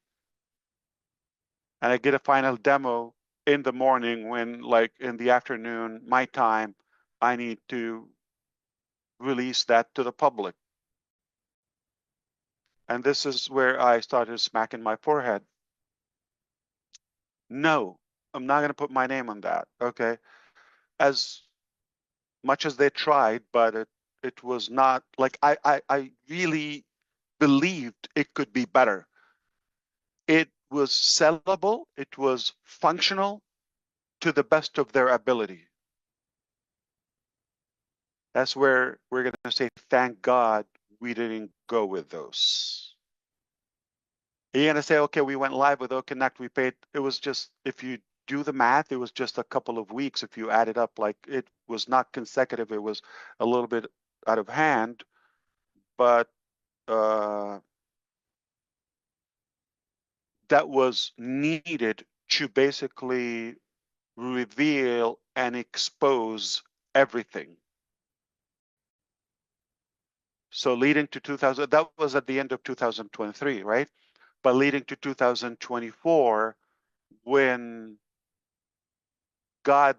and I get a final demo in the morning when, like, in the afternoon, my time, I need to release that to the public. And this is where I started smacking my forehead. No, I'm not going to put my name on that. Okay. As much as they tried, but it was not like I really believed it could be better. It was sellable. It was functional to the best of their ability. That's where we're going to say, thank God we didn't go with those. You're going to say, okay, we went live with Connect. We paid. It was just, if you do the math, it was just a couple of weeks. If you add it up, like, it was not consecutive. It was a little bit out of hand, but that was needed to basically reveal and expose everything. So leading to 2000, that was at the end of 2023, right? But leading to 2024, when God,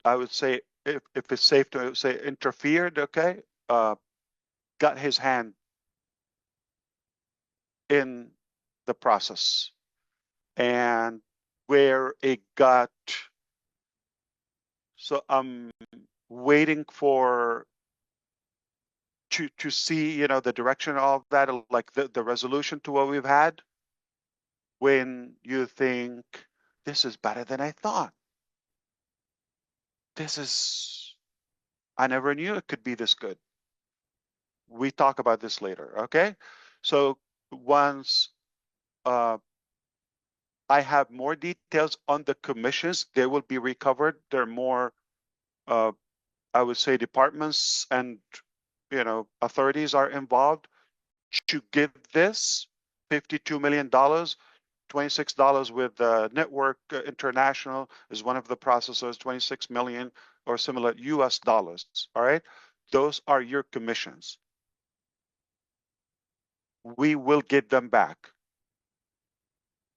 I would say, if it's safe to say, interfered, okay, got his hand in the process. And where it got, so I'm waiting for to see, the direction of that, like the resolution to what we've had. When you think, this is better than I thought. I never knew it could be this good. We talk about this later, okay? So once I have more details on the commissions, they will be recovered. There are more, I would say, departments and authorities are involved to give this $52 million. $26 with Network International is one of the processors, 26 million or similar US dollars. All right. Those are your commissions. We will get them back.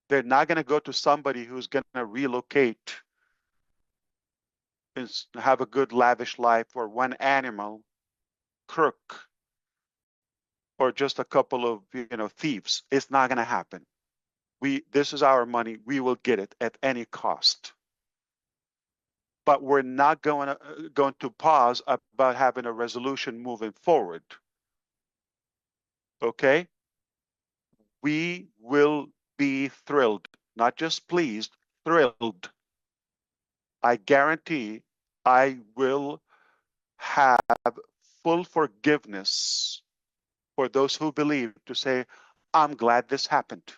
They're not going to go to somebody who's going to relocate and have a good lavish life, or one animal crook, or just a couple of thieves. It's not going to happen. This is our money. We will get it at any cost. But we're not going to pause about having a resolution moving forward. Okay? We will be thrilled, not just pleased, thrilled. I guarantee I will have full forgiveness for those who believe, to say, I'm glad this happened.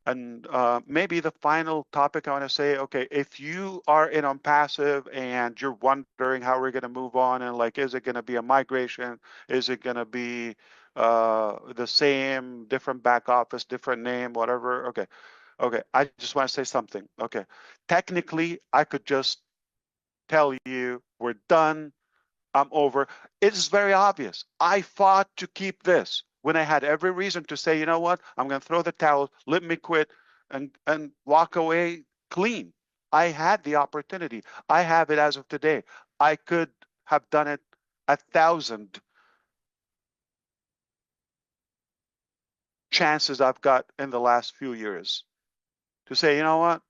And maybe the final topic I want to say, okay, if you are in Onpassive and you're wondering how we're going to move on, and like, is it going to be a migration? Is it going to be the same, different back office, different name, whatever? Okay. I just want to say something. Okay. Technically, I could just tell you we're done. I'm over. It's very obvious. I fought to keep this when I had every reason to say, you know what, I'm going to throw the towel, let me quit, and walk away clean. I had the opportunity. I have it as of today. I could have done it 1,000 chances I've got in the last few years to say, you know what,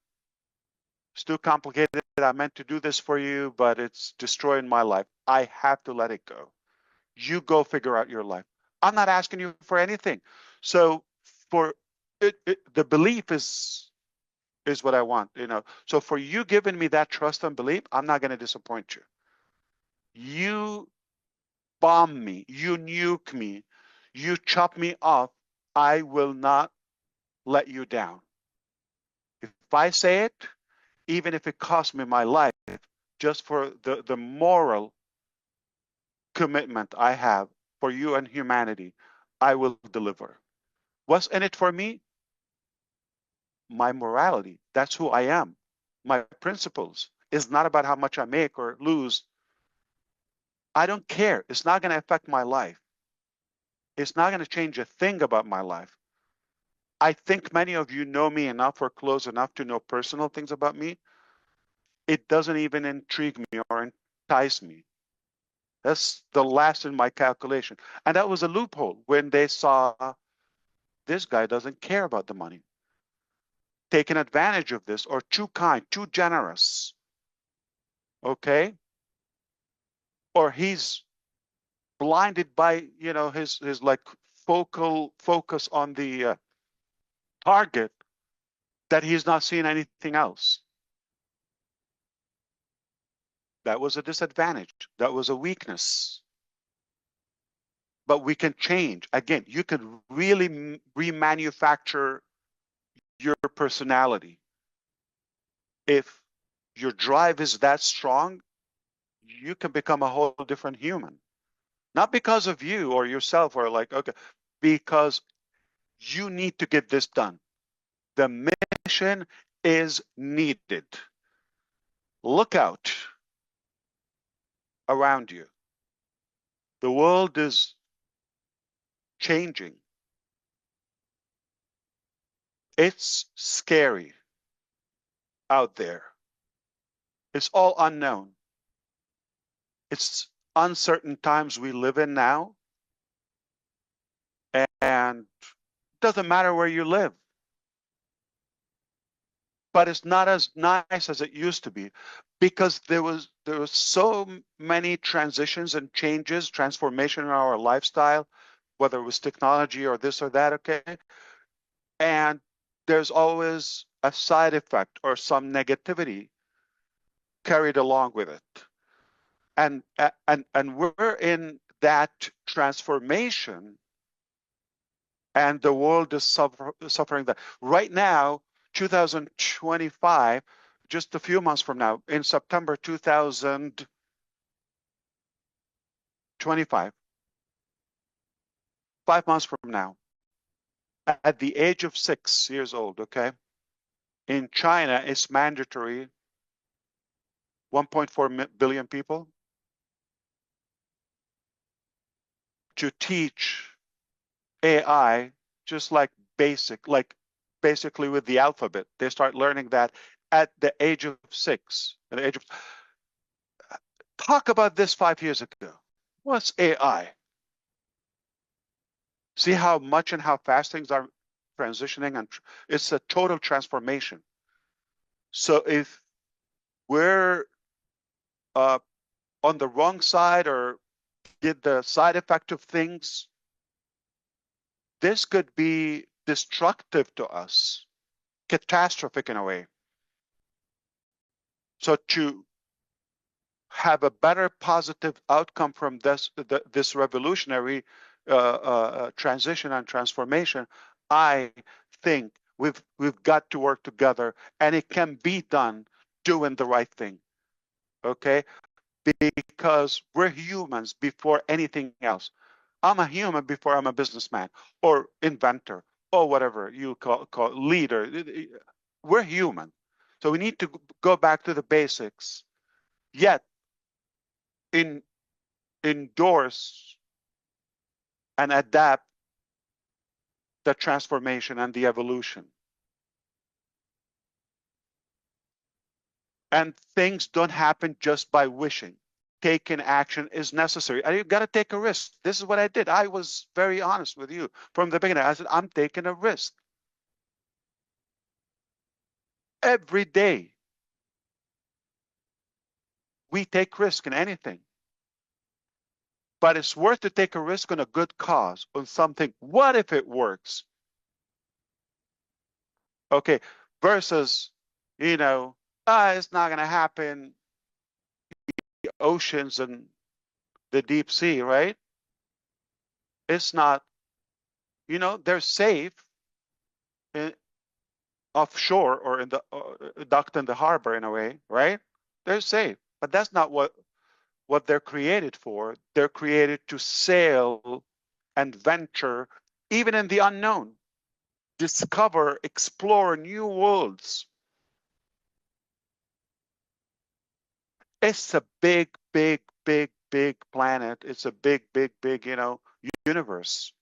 it's too complicated. I meant to do this for you, but it's destroying my life. I have to let it go. You go figure out your life. I'm not asking you for anything. So for the belief is is what I want, you know. So for you giving me that trust and belief, I'm not going to disappoint you. You bomb me, you nuke me, you chop me off, I will not let you down. If I say it, even if it costs me my life, just for the moral commitment I have for you and humanity, I will deliver. What's in it for me? My morality. That's who I am. My principles. It's not about how much I make or lose. I don't care. It's not going to affect my life. It's not going to change a thing about my life. I think many of you know me enough or close enough to know personal things about me. It doesn't even intrigue me or entice me. That's the last in my calculation. And that was a loophole when they saw this guy doesn't care about the money, taking advantage of this, or too kind, too generous. Okay? Or he's blinded by, you know, his like focal focus on the target, that he's not seeing anything else. That was a disadvantage. That was a weakness. But we can change. Again, you can really remanufacture your personality. If your drive is that strong, you can become a whole different human. Not because of you or yourself or like, okay, because you need to get this done. The mission is needed. Look out around you. The world is changing. It's scary out there. It's all unknown. It's uncertain times we live in now. And it doesn't matter where you live. But it's not as nice as it used to be, because there was so many transitions and changes, transformation in our lifestyle, whether it was technology or this or that, okay? And there's always a side effect or some negativity carried along with it. And we're in that transformation, and the world is suffering that. Right now, 2025, just a few months from now, in September 2025, 5 months from now, at the age of 6 years old, okay, in China, it's mandatory, 1.4 billion people, to teach AI just like basically with the alphabet. They start learning that at the age of 6. At the age of, talk about this 5 years ago. What's AI? See how much and how fast things are transitioning, and it's a total transformation. So if we're on the wrong side or get the side effect of things, this could be destructive to us, catastrophic in a way. So to have a better positive outcome from this revolutionary transition and transformation, I think we've got to work together, and it can be done doing the right thing. Okay? Because we're humans before anything else. I'm a human before I'm a businessman or inventor or whatever you call leader. We're human. So we need to go back to the basics, yet in endorse and adapt the transformation and the evolution. And things don't happen just by wishing. Taking action is necessary. And you've got to take a risk. This is what I did. I was very honest with you from the beginning. I said, I'm taking a risk. Every day, we take risk in anything. But it's worth to take a risk on a good cause, on something. What if it works? Okay, versus you know, it's not going to happen. The oceans and the deep sea, right? It's not, they're safe in, offshore or in the docked in the harbor in a way, right? They're safe, but that's not what they're created for. They're created to sail and venture, even in the unknown, discover, explore new worlds. It's a big, big, big, big planet. It's a big, big, big, universe.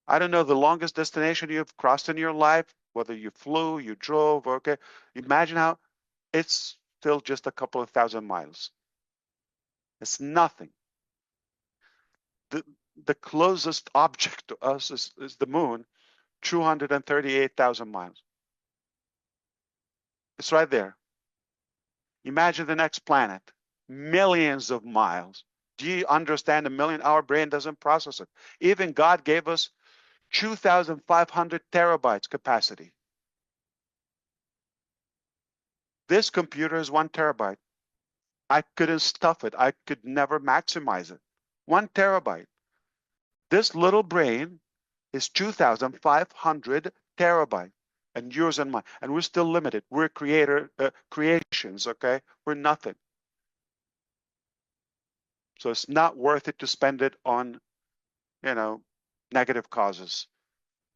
I don't know the longest destination you've crossed in your life, whether you flew, you drove, okay. Imagine how it's still just a couple of thousand miles. It's nothing. The, the closest object to us is the moon, 238,000 miles. It's right there. Imagine the next planet, millions of miles. Do you understand a million? Our brain doesn't process it. Even God gave us 2,500 terabytes capacity. This computer is 1 terabyte. I couldn't stuff it. I could never maximize it. 1 terabyte. This little brain is 2,500 terabyte, and yours and mine. And we're still limited. We're creations, okay? We're nothing. So it's not worth it to spend it on, negative causes.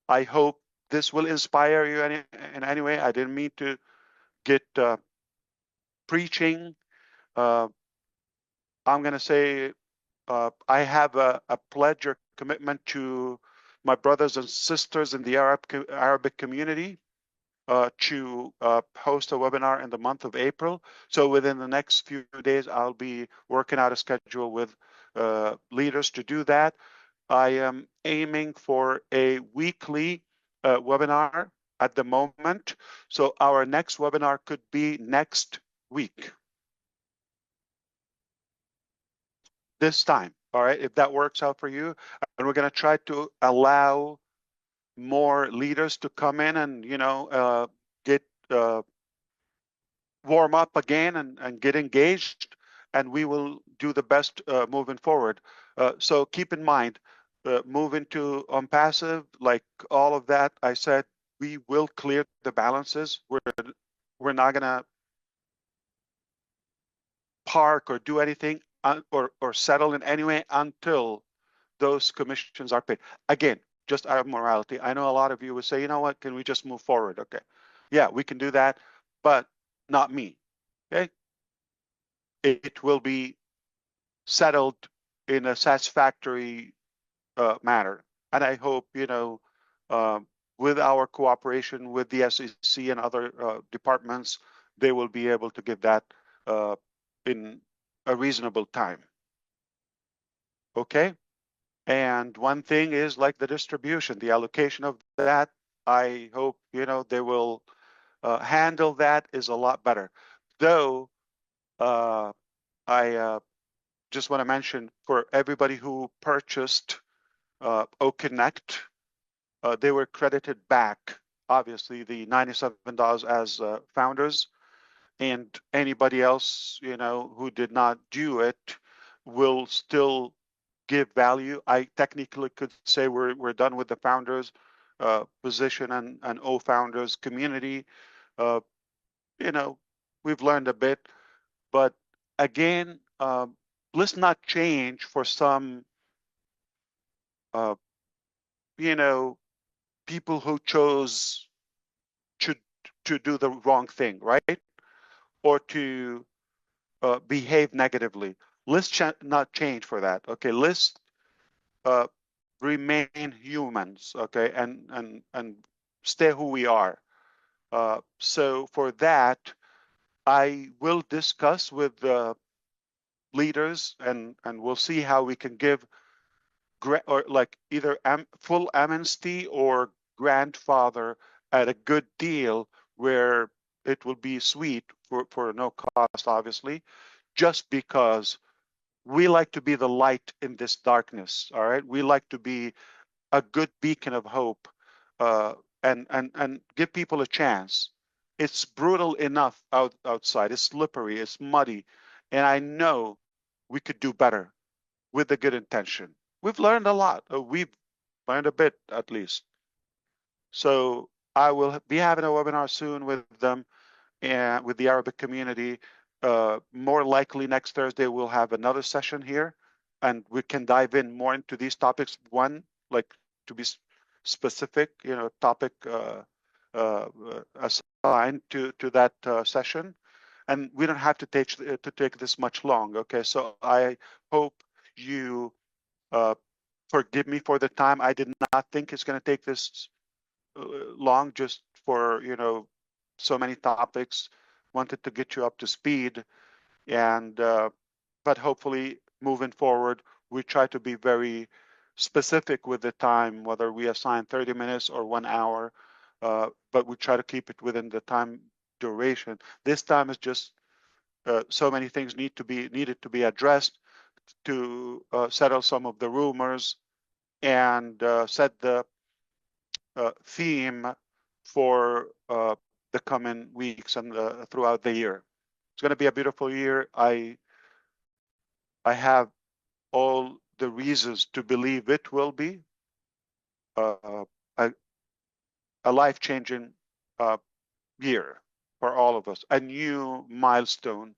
I hope this will inspire you in any way. I didn't mean to get preaching. Uh, I'm going to say I have a pledge or commitment to my brothers and sisters in the Arabic community to host a webinar in the month of April. So within the next few days, I'll be working out a schedule with leaders to do that. I am aiming for a weekly webinar at the moment. So our next webinar could be next week, this time. All right, if that works out for you. And we're going to try to allow more leaders to come in and, get warm up again and get engaged. And we will do the best moving forward. So keep in mind, moving to Onpassive, like all of that, I said, we will clear the balances. We're not going to park or do anything or settle in any way until those commissions are paid. Again, just out of morality. I know a lot of you would say, you know what, can we just move forward? Okay. Yeah, we can do that, but not me. Okay. It will be settled in a satisfactory manner. And I hope, with our cooperation with the SEC and other departments, they will be able to give that in a reasonable time. Okay. And one thing is like the distribution, the allocation of that. I hope, they will handle that is a lot better. Though I just want to mention for everybody who purchased OConnect, they were credited back, obviously, the $97 as founders. And anybody else, who did not do it will still give value. I technically could say we're done with the founders position and O founders community. Uh, we've learned a bit, but again, let's not change for some, uh, you know, people who chose to to do the wrong thing, right? Or to behave negatively. Let's not change for that. Okay, let's uh, remain humans. Okay, and stay who we are. So for that, I will discuss with the leaders and we'll see how we can give or like either full amnesty or grandfather at a good deal where it will be sweet for no cost, obviously, just because we like to be the light in this darkness. All right, we like to be a good beacon of hope, and give people a chance. It's brutal enough outside. It's slippery. It's muddy. And I know we could do better with the good intention. We've learned a lot. We've learned a bit, at least. So I will be having a webinar soon with them and with the Arabic community. More likely next Thursday, we'll have another session here and we can dive in more into these topics. One, like to be specific, topic assigned to that session. And we don't have to take this much long. Okay, so I hope you forgive me for the time. I did not think it's going to take this long, just for so many topics. Wanted to get you up to speed, and but hopefully moving forward, we try to be very specific with the time, whether we assign 30 minutes or 1 hour, but we try to keep it within the time duration. This time is just so many things needed to be addressed to settle some of the rumors and set the theme for the coming weeks and throughout the year. It's going to be a beautiful year. I have all the reasons to believe it will be a, a life-changing year for all of us, a new milestone,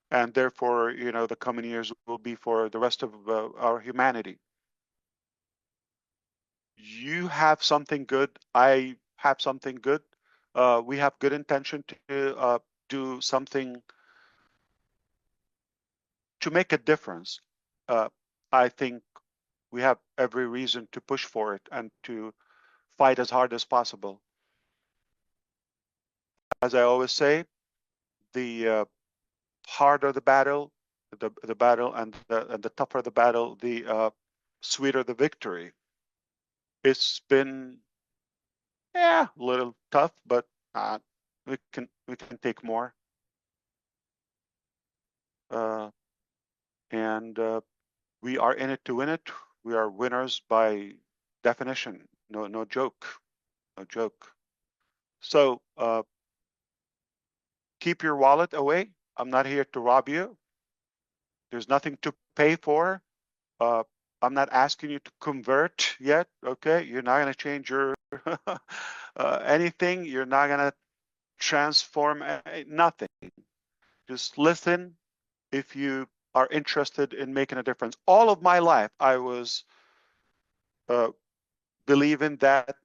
and therefore, the coming years will be for the rest of our humanity. You have something good. I have something good. We have good intention to do something to make a difference. I think we have every reason to push for it and to fight as hard as possible. As I always say, the harder the battle, the battle, and the tougher the battle, the sweeter the victory. It's been a little tough, but we can take more. And we are in it to win it. We are winners by definition. No joke. No joke. So keep your wallet away. I'm not here to rob you. There's nothing to pay for. I'm not asking you to convert yet. Okay, you're not going to change your anything. You're not going to transform nothing. Just listen if you are interested in making a difference. All of my life, I was believing that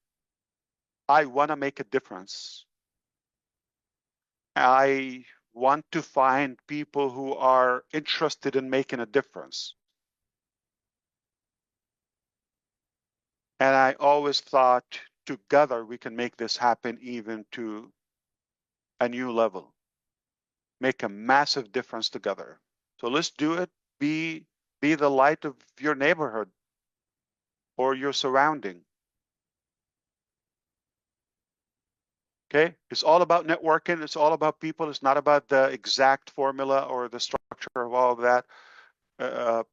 I want to make a difference. I want to find people who are interested in making a difference. And I always thought together we can make this happen even to a new level, make a massive difference together. So let's do it. Be the light of your neighborhood or your surrounding. Okay, it's all about networking. It's all about people. It's not about the exact formula or the structure of all of that.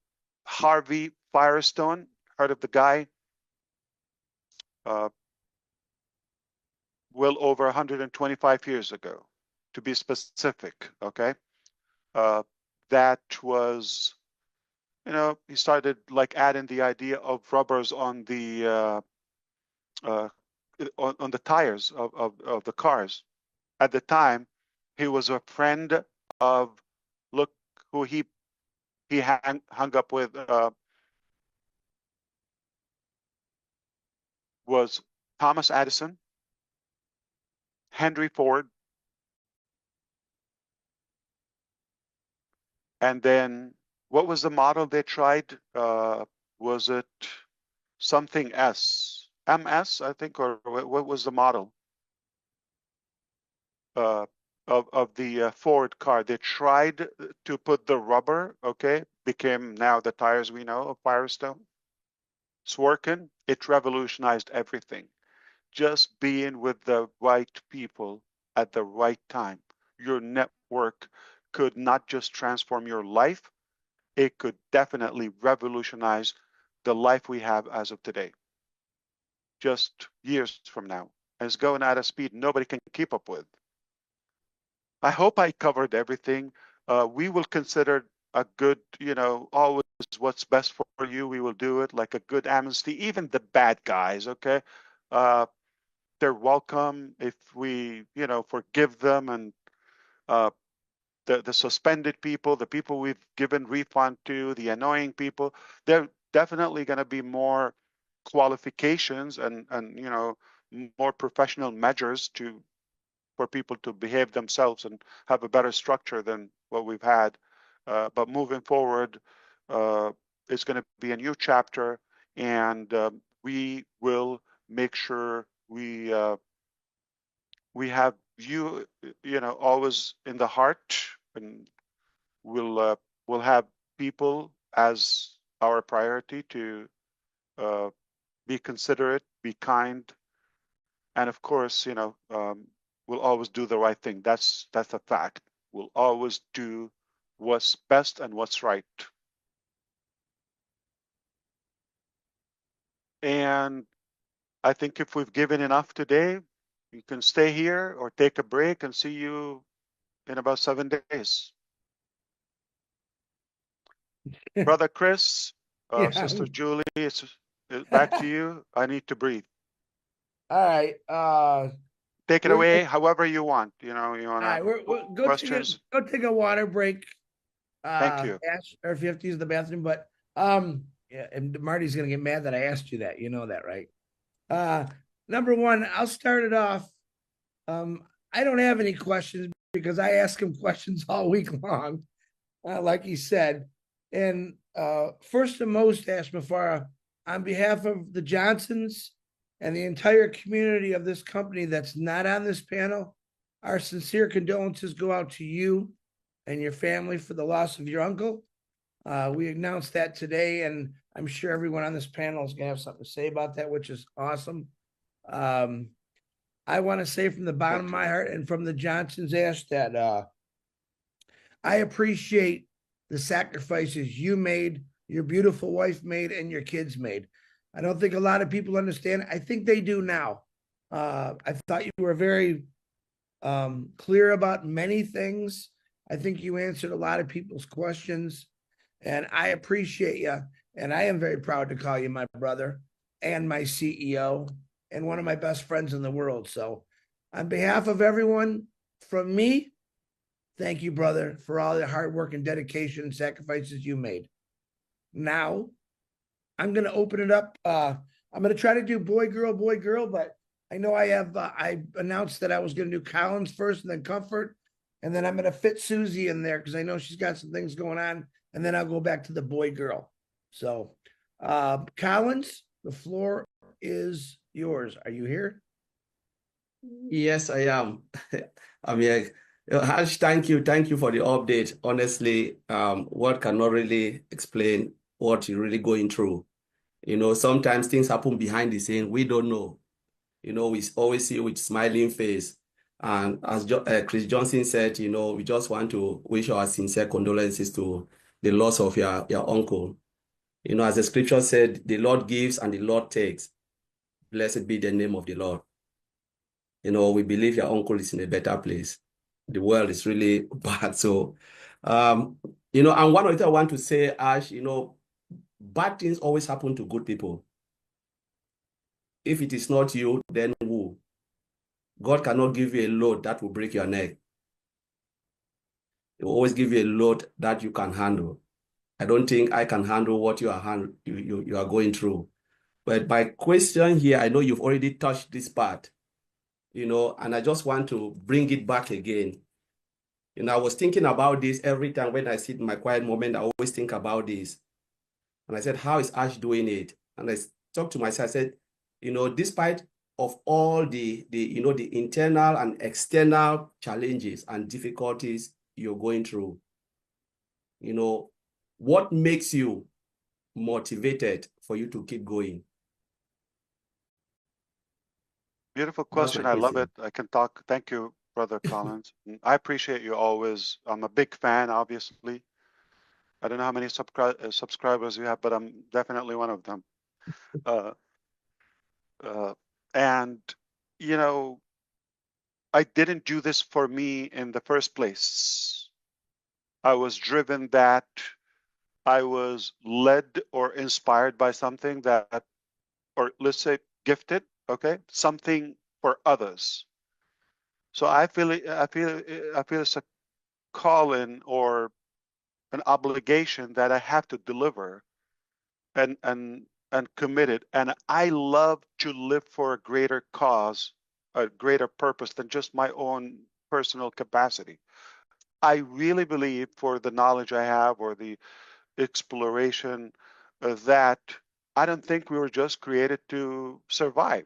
Harvey Firestone, heard of the guy? Well over 125 years ago, to be specific. Okay, that was, he started like adding the idea of rubbers on the on the tires of the cars. At the time, he was a friend of, look who he hung up with, was Thomas Edison, Henry Ford, and then what was the model they tried? Was it something S? MS, I think, or what was the model of the Ford car? They tried to put the rubber, okay, became now the tires we know of Firestone. It's working. It revolutionized everything. Just being with the right people at the right time. Your network could not just transform your life, it could definitely revolutionize the life we have as of today, just years from now. And it's going at a speed nobody can keep up with. I hope I covered everything. We will consider a good, always what's best for you. We will do it like a good amnesty, even the bad guys, okay? Uh, they're welcome if we, forgive them, and uh, the suspended people, the people we've given refund to, the annoying people, they're definitely going to be more qualifications and more professional measures for people to behave themselves and have a better structure than what we've had. But moving forward, uh, it's going to be a new chapter, and we will make sure we have you, always in the heart, and we'll have people as our priority to uh, be considerate, be kind, and of course, we'll always do the right thing. That's a fact. We'll always do what's best and what's right. And I think if we've given enough today, you can stay here or take a break, and see you in about 7 days. Brother Chris, Yeah. Sister Julie, it's back to you. I need to breathe. All right. Take it We're away however you want. You all want to right. We're questions. go take a water break. Thank you. Ask, or if you have to use the bathroom, but yeah, and Marty's gonna get mad that I asked you that. You know that, right? Uh, Number one, I'll start it off. Um, I don't have any questions because I ask him questions all week long, like he said. And first and most, Ash Mufareh, on behalf of the Johnsons and the entire community of this company that's not on this panel, our sincere condolences go out to you and your family for the loss of your uncle. We announced that today, and I'm sure everyone on this panel is going to have something to say about that, which is awesome. Um, I want to say from the bottom of my heart and from the Johnsons, Ash, that I appreciate the sacrifices you made, your beautiful wife made, and your kids made. I don't think a lot of people understand. I think they do now. I thought you were very clear about many things. I think you answered a lot of people's questions, and I appreciate you. And I am very proud to call you my brother and my CEO and one of my best friends in the world. So, on behalf of everyone, from me, thank you, brother, for all the hard work and dedication and sacrifices you made. Now, I'm going to open it up. I'm going to try to do boy, girl, but I know I announced that I was going to do Collins first and then Comfort. And then I'm going to fit Susie in there because I know she's got some things going on. And then I'll go back to the boy, girl. So, Collins, the floor is yours. Are you here? Yes, I am. I'm here. Harsh, thank you. Thank you for the update. Honestly, word cannot really explain what you're really going through. Sometimes things happen behind the scene. We don't know. We always see you with smiling face. And as Chris Johnson said, we just want to wish our sincere condolences to the loss of your uncle. As the scripture said, the Lord gives and the Lord takes. Blessed be the name of the Lord. We believe your uncle is in a better place. The world is really bad. So, and one of the things I want to say, Ash, bad things always happen to good people. If it is not you, then who? God cannot give you a load that will break your neck. He will always give you a load that you can handle. I don't think I can handle what you are going through. But my question here, I know you've already touched this part, and I just want to bring it back again. I was thinking about this every time when I sit in my quiet moment. I always think about this. And I said, how is Ash doing it? And I talked to myself, I said, despite of all the internal and external challenges and difficulties you're going through, what makes you motivated for you to keep going? Beautiful That's my question. I love question. it. I can talk. Thank you, Brother Collins. I appreciate you always. I'm a big fan, obviously. I don't know how many subscribers you have, but I'm definitely one of them. Uh, uh, and, you know, I didn't do this for me in the first place. I was driven that I was led or inspired by something that, or let's say gifted, okay, something for others. So I feel it's a calling or an obligation that I have to deliver and commit it. And I love to live for a greater cause, a greater purpose than just my own personal capacity. I really believe for the knowledge I have or the exploration that I don't think we were just created to survive.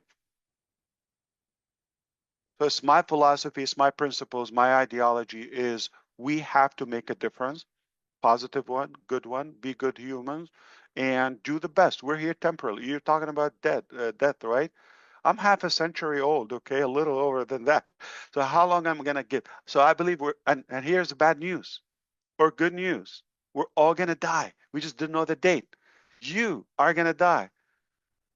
So it's my philosophy, it's my principles, my ideology is we have to make a difference, positive one, good one, be good humans, and do the best. We're here temporarily. You're talking about death, right? I'm half a century old, okay, a little over than that. So how long am I gonna give? So I believe and here's the bad news or good news. We're all gonna die. We just didn't know the date. You are gonna die.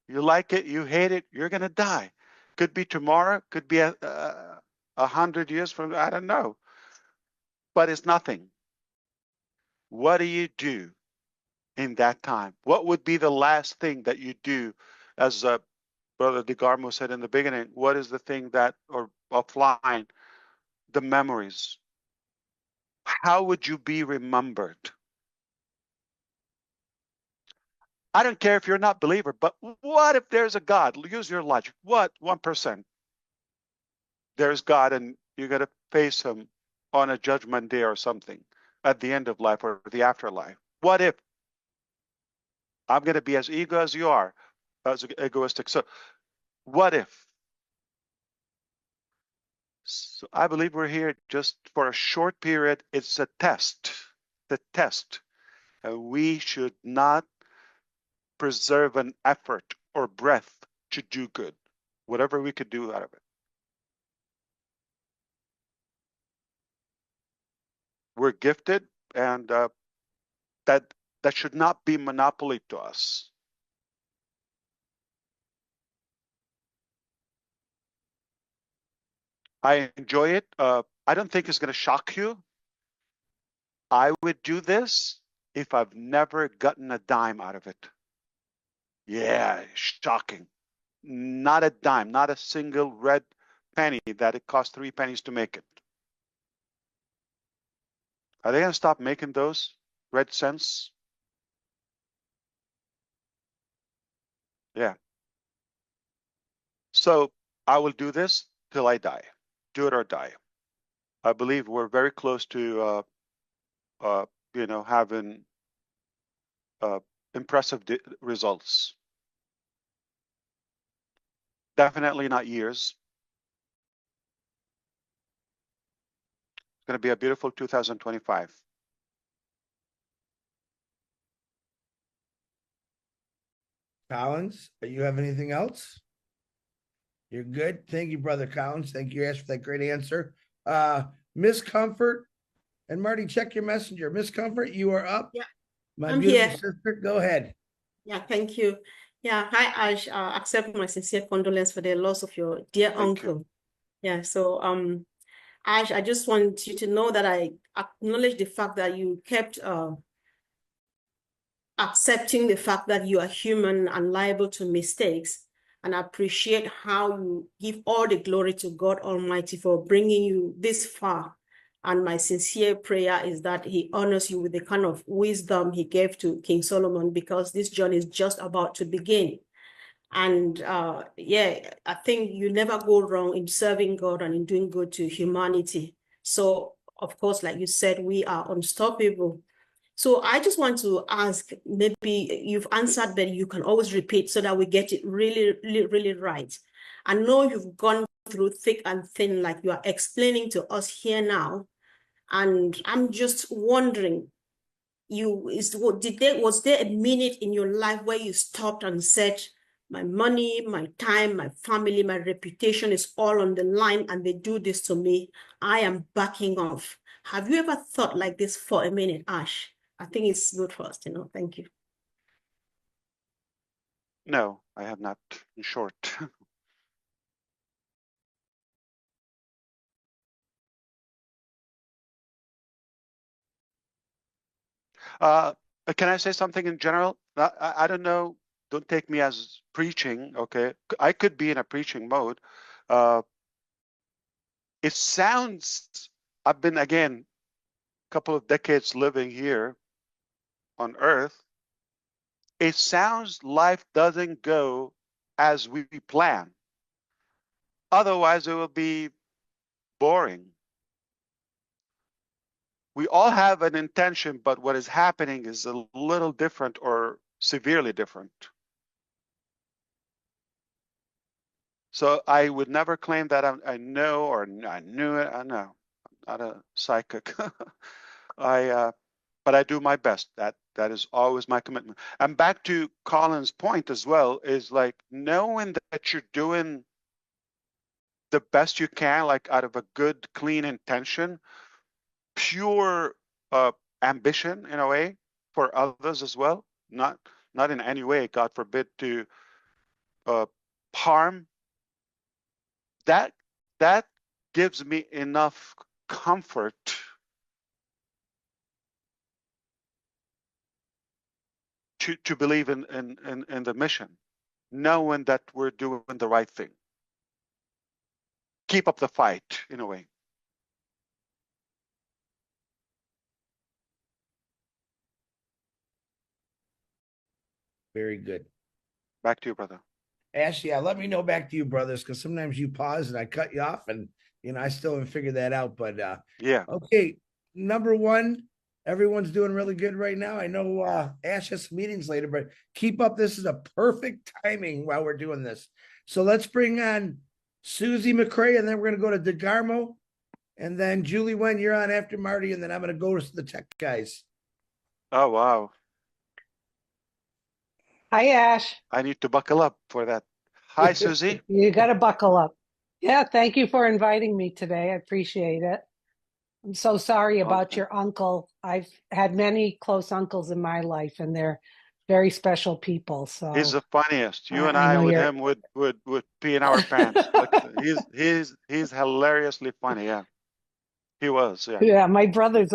You like it, you hate it, you're gonna die. Could be tomorrow, could be 100 years from, I don't know. But it's nothing. What do you do in that time? What would be the last thing that you do? As Brother DeGarmo said in the beginning, what is the thing that, or offline, the memories? How would you be remembered? I don't care if you're not a believer, but what if there's a God? Use your logic. What? 1%. There's God and you're going to face him on a judgment day or something at the end of life or the afterlife. What if? I'm going to be as ego as you are, as egoistic. So what if? So I believe we're here just for a short period. It's a test, the test. And we should not preserve an effort or breath to do good, whatever we could do out of it. We're gifted, and that should not be monopoly to us. I enjoy it. I don't think it's going to shock you. I would do this if I've never gotten a dime out of it. Yeah, shocking. Not a dime, not a single red penny that it cost 3 pennies to make it. Are they going to stop making those red cents? Yeah. So I will do this till I die. Do it or die. I believe we're very close to, having impressive results. Definitely not years. It's going to be a beautiful 2025. Collins, do you have anything else? You're good. Thank you, Brother Collins. Thank you, Ash, for that great answer. Miss Comfort and Marty, check your messenger. Miss Comfort, you are up. Yeah, My I'm beautiful here. sister, go ahead. Yeah, thank you. Yeah, hi Ash. Accept my sincere condolence for the loss of your dear Thank you. uncle. Yeah, so Ash, I just want you to know that I acknowledge the fact that you kept accepting the fact that you are human and liable to mistakes, and I appreciate how you give all the glory to God Almighty for bringing you this far. And my sincere prayer is that he honors you with the kind of wisdom he gave to King Solomon, because this journey is just about to begin. And yeah, I think you never go wrong in serving God and in doing good to humanity. So, of course, like you said, we are unstoppable. So I just want to ask, maybe you've answered, but you can always repeat so that we get it really, really, really right. I know you've gone through thick and thin, like you are explaining to us here now. And I'm just wondering, was there a minute in your life where you stopped and said, my money, my time, my family, my reputation is all on the line and they do this to me, I am backing off? Have you ever thought like this for a minute, Ash? I think it's good for us to know. Thank you. No, I have not, in short. Can I say something in general? I don't know. Don't take me as preaching, okay? I could be in a preaching mode. It sounds, I've been, again, a couple of decades living here on Earth. It sounds life doesn't go as we plan. Otherwise, it will be boring. We all have an intention, but what is happening is a little different or severely different. So I would never claim that I know or I knew it. I know, I'm not a psychic. But I do my best. That is always my commitment. And back to Colin's point as well is like knowing that you're doing the best you can, like out of a good, clean intention, pure ambition in a way for others as well. Not in any way, God forbid, to harm. That gives me enough comfort to believe in the mission, knowing that we're doing the right thing. Keep up the fight in a way. Very good. Back to you, brother. Ash, yeah, let me know back to you, brothers, because sometimes you pause and I cut you off, and I still haven't figured that out. But yeah. Okay, number one, everyone's doing really good right now. I know Ash has some meetings later, but keep up. This is a perfect timing while we're doing this. So let's bring on Susie McCrae, and then we're gonna go to DeGarmo, and then Julie Wen, you're on after Marty, and then I'm gonna go to the tech guys. Oh wow. Hi, Ash. I need to buckle up for that. Hi, Susie. You got to buckle up. Yeah, thank you for inviting me today. I appreciate it. I'm so sorry about Okay. your uncle. I've had many close uncles in my life, and they're very special people. So He's the funniest. You and I I know with you're. him would pee in our pants. Like he's hilariously funny. Yeah, he was. Yeah. Yeah, my father's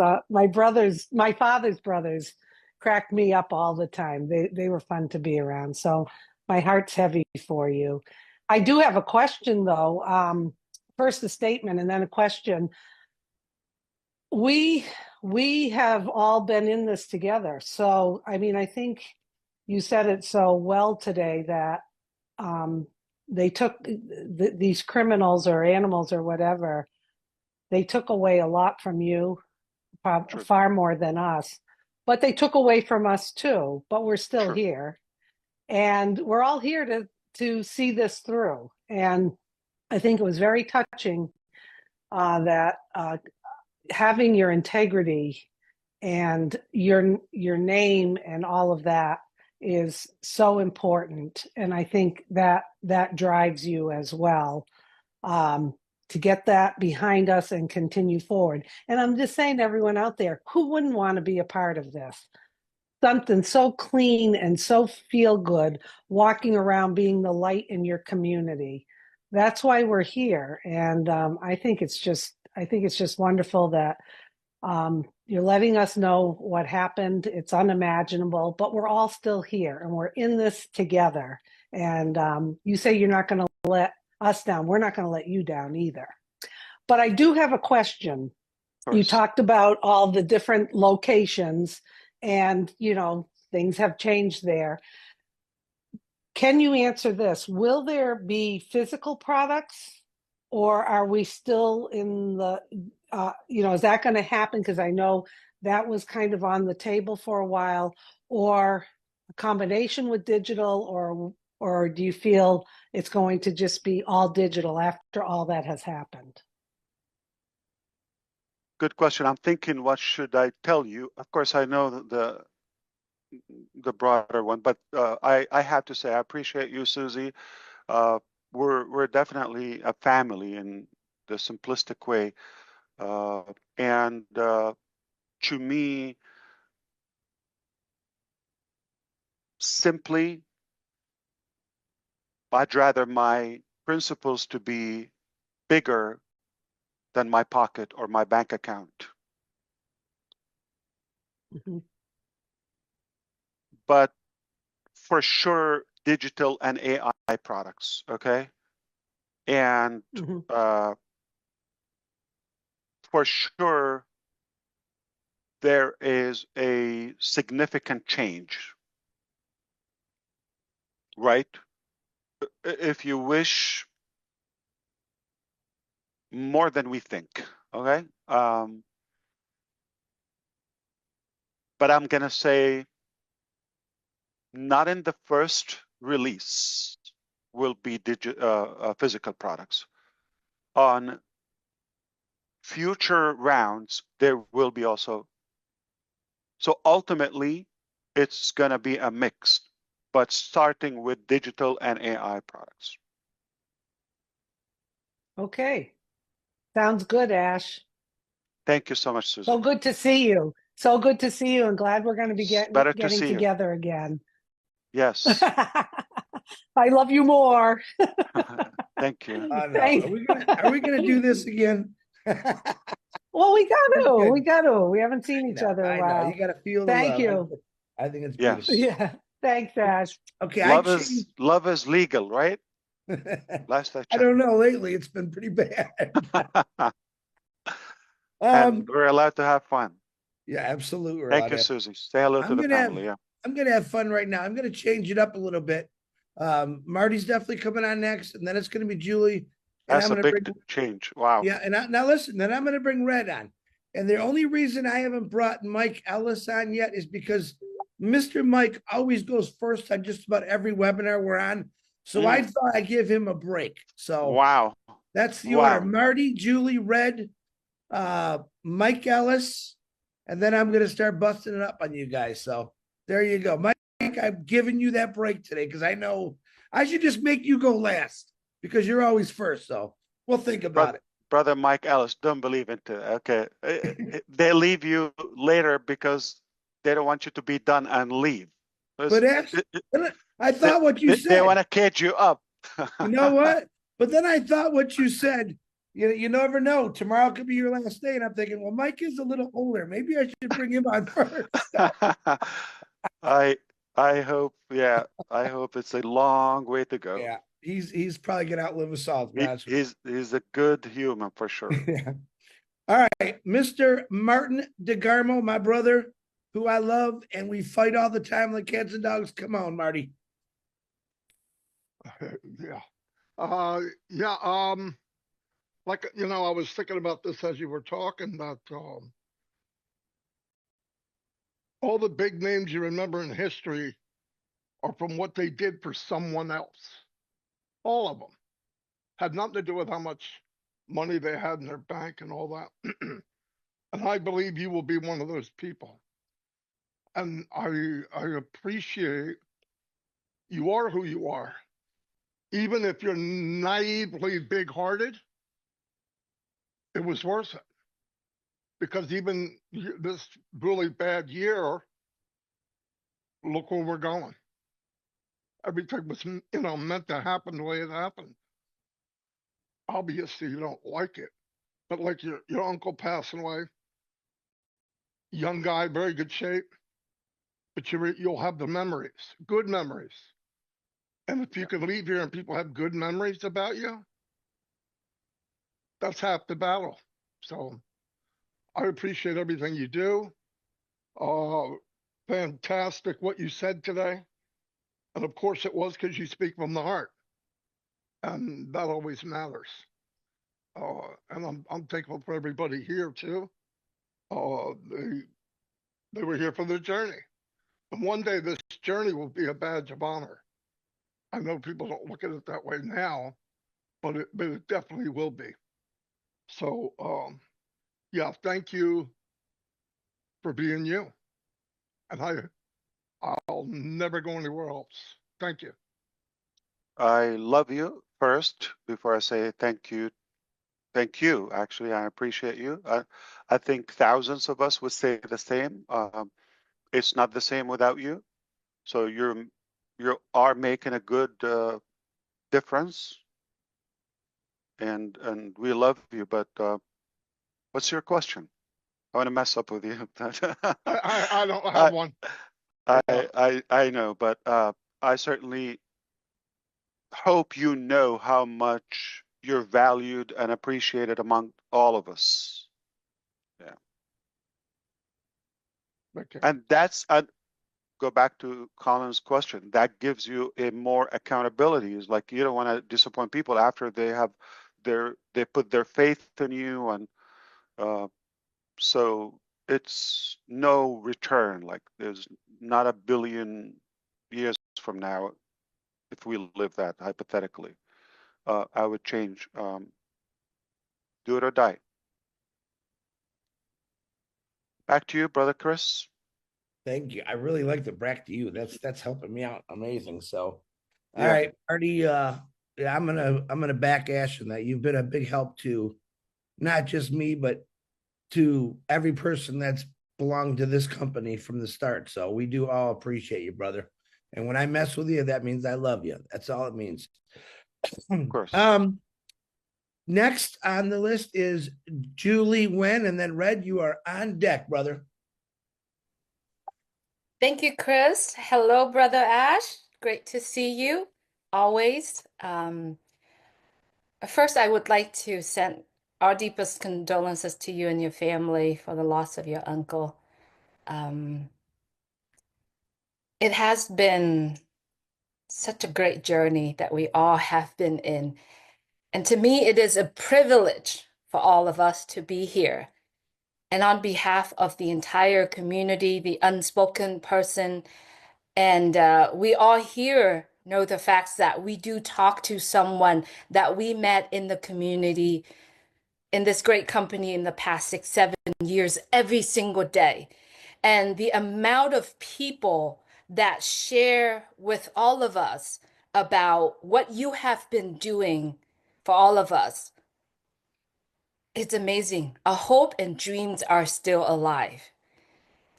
brothers cracked me up all the time. They were fun to be around. So my heart's heavy for you. I do have a question though. First a statement and then a question. We have all been in this together. So I mean, I think you said it so well today that they took these criminals or animals or whatever. They took away a lot from you, True. far more than us, but they took away from us too, but we're still True. here, and we're all here to see this through. And I think it was very touching that having your integrity and your name and all of that is so important, and I think that drives you as well, to get that behind us and continue forward. And I'm just saying to everyone out there, who wouldn't want to be a part of this? Something so clean and so feel good, walking around being the light in your community. That's why we're here. And I think it's just wonderful that you're letting us know what happened. It's unimaginable, but we're all still here and we're in this together. And you say you're not going to let us down. We're not going to let you down either. But I do have a question. You talked about all the different locations and, things have changed there. Can you answer this? Will there be physical products, or are we still in the, is that going to happen? Because I know that was kind of on the table for a while, or a combination with digital, or do you feel it's going to just be all digital after all that has happened? Good question. I'm thinking, what should I tell you? Of course, I know the broader one, but I have to say I appreciate you, Susie. We're definitely a family in the simplistic way, and to me, simply, I'd rather my principles to be bigger than my pocket or my bank account. Mm-hmm. but for sure, digital and AI products. Okay, and for sure, there is a significant change, right? If you wish, more than we think. Okay, but I'm gonna say, not in the first release will be physical products. On future rounds, there will be also. So ultimately, it's going to be a mix, but starting with digital and AI products. Okay. Sounds good, Ash. Thank you so much, Susan. So good to see you. So good to see you, and glad we're going to be Better to getting see you. together again. Yes. I love you more. Thank you. No. Are we gonna do this again? Well, we got to. Good. We got to. We haven't seen each other in a I know. while. You got to feel the Thank love. you. I think it's Yes. beautiful. Yeah. Thanks, Ash. Okay, Love is legal, right? Last I I checked. don't know. Lately, it's been pretty bad. And we're allowed to have fun. Yeah, absolutely. Thank you, Susie. Say hello to the family. Yeah. I'm gonna have fun right now. I'm gonna change it up a little bit. Marty's definitely coming on next, and then it's gonna be Julie. And That's I'm a gonna big change. Wow. Yeah, and now listen, then I'm gonna bring Red on. And the only reason I haven't brought Mike Ellis on yet is because Mr. Mike always goes first on just about every webinar we're on. So I thought I'd give him a break. So wow. That's the order. Marty, Julie, Red, Mike Ellis, and then I'm gonna start busting it up on you guys. So there you go. Mike, I'm giving you that break today because I know I should just make you go last because you're always first. So we'll think about it. Brother Mike Ellis, don't believe into it. Okay. They leave you later because they don't want you to be done and leave. But I thought what you said. They want to catch you up. You know what? But then I thought what you said. You never know. Tomorrow could be your last day. And I'm thinking, well, Mike is a little older. Maybe I should bring him on first. I hope, yeah. I hope it's a long way to go. Yeah. He's probably gonna outlive us all. He's a good human for sure. Yeah. All right, Mr. Martin DeGarmo, my brother, who I love, and we fight all the time like cats and dogs. Come on, Marty. Yeah. Like, I was thinking about this as you were talking, that all the big names you remember in history are from what they did for someone else. All of them had nothing to do with how much money they had in their bank and all that. And I believe you will be one of those people. And I appreciate you are who you are. Even if you're naively big-hearted, it was worth it. Because even this really bad year, look where we're going. Everything was, meant to happen the way it happened. Obviously, you don't like it. But like your uncle passing away, young guy, very good shape, but you'll have the memories, good memories. And if you can leave here and people have good memories about you, that's half the battle. So I appreciate everything you do. Fantastic what you said today. And of course it was because you speak from the heart. And that always matters. And I'm thankful for everybody here too. They were here for their journey. And one day this journey will be a badge of honor. I know people don't look at it that way now, but it definitely will be. So, yeah, thank you for being you. And I'll never go anywhere else. Thank you. I love you first before I say thank you. Thank you. Actually, I appreciate you. I think thousands of us would say the same. It's not the same without you. So you are making a good difference, and we love you. But what's your question? I want to mess up with you. I don't have one. I know, but I certainly hope you know how much you're valued and appreciated among all of us. Yeah. Okay. And that's go back to Colin's question. That gives you a more accountability. Is like you don't want to disappoint people after they put their faith in you, and so it's no return. Like there's not a billion years from now, if we live that hypothetically, I would change. Do it or die. Back to you, brother Chris. Thank you. I really like the back to you. That's helping me out. Amazing. So, all Yeah. right, Marty. Yeah, I'm gonna back Ash in that. You've been a big help to not just me, but to every person that's belonged to this company from the start. So we do all appreciate you, brother. And when I mess with you, that means I love you. That's all it means. Of course. Next on the list is Julie Wen, and then Red, you are on deck, brother. Thank you, Chris. Hello, Brother Ash. Great to see you always. First, I would like to send our deepest condolences to you and your family for the loss of your uncle. It has been such a great journey that we all have been in. And to me, it is a privilege for all of us to be here. And on behalf of the entire community, the unspoken person, and we all here know the facts that we do talk to someone that we met in the community, in this great company in the past 6, 7 years, every single day. And the amount of people that share with all of us about what you have been doing for all of us, it's amazing. Our hope and dreams are still alive.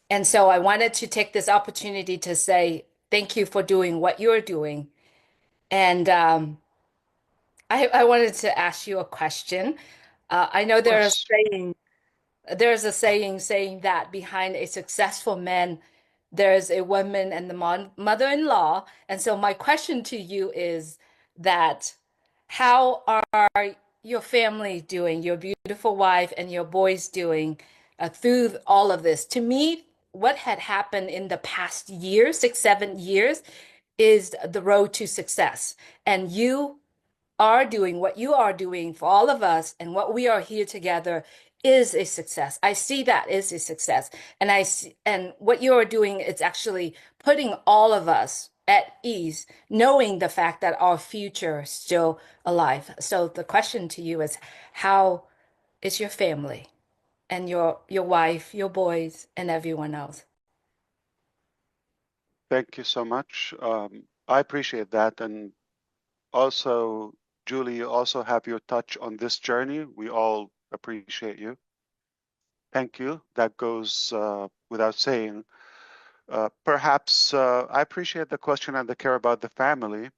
And so I wanted to take this opportunity to say thank you for doing what you're doing. And I wanted to ask you a question. I know Of course. there's a saying saying that behind a successful man, there's a woman and the mother-in-law. And so my question to you is that how are your family doing, your beautiful wife and your boys doing through all of this? To me, what had happened in the past year, 6, 7 years, is the road to success. And you are doing what you are doing for all of us, and what we are here together is a success. I see that is a success. And I see, and what you are doing is actually putting all of us at ease, knowing the fact that our future is still alive. So the question to you is, how is your family and your wife, your boys, and everyone else? Thank you so much. I appreciate that. And also, Julie, you also have your touch on this journey. We all appreciate you. Thank you. That goes without saying. Perhaps I appreciate the question and the care about the family.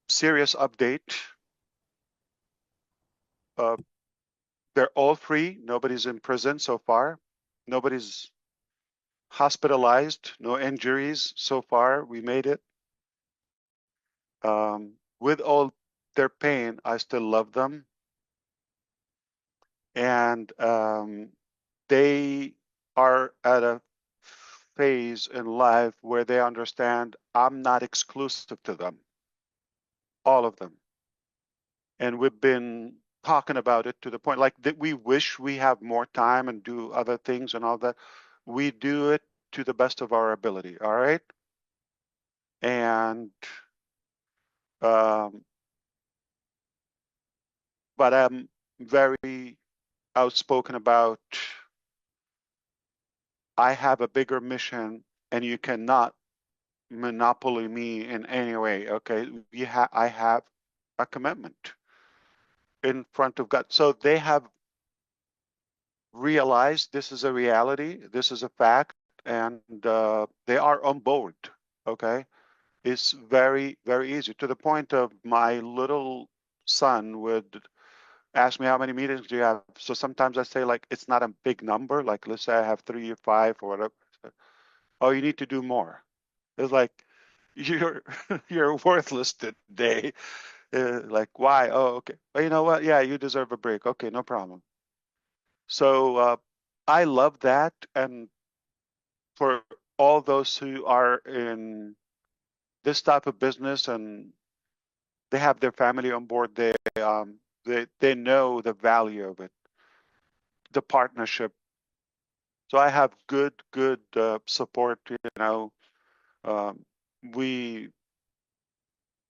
Serious update. They're all free. Nobody's in prison so far. Nobody's hospitalized. No injuries so far. We made it. With all their pain, I still love them. And they are at a phase in life where they understand I'm not exclusive to them, all of them. And we've been talking about it to the point like that we wish we have more time and do other things and all that. We do it to the best of our ability, all right? And but I'm very outspoken about I have a bigger mission and you cannot monopoly me in any way. Okay, I have a commitment in front of God. So they have realized this is a reality, this is a fact, and they are on board. Okay, it's very, very easy to the point of my little son would ask me how many meetings do you have. So sometimes I say like it's not a big number. Like let's say I have 3 or 5 or whatever. oh, you need to do more. It's like, you're you're worthless today. Like, why? Oh, okay. Well, you know what? Yeah, you deserve a break. Okay, no problem. So I love that. And for all those who are in this type of business and they have their family on board, they know the value of it, the partnership. So I have good support. Um, we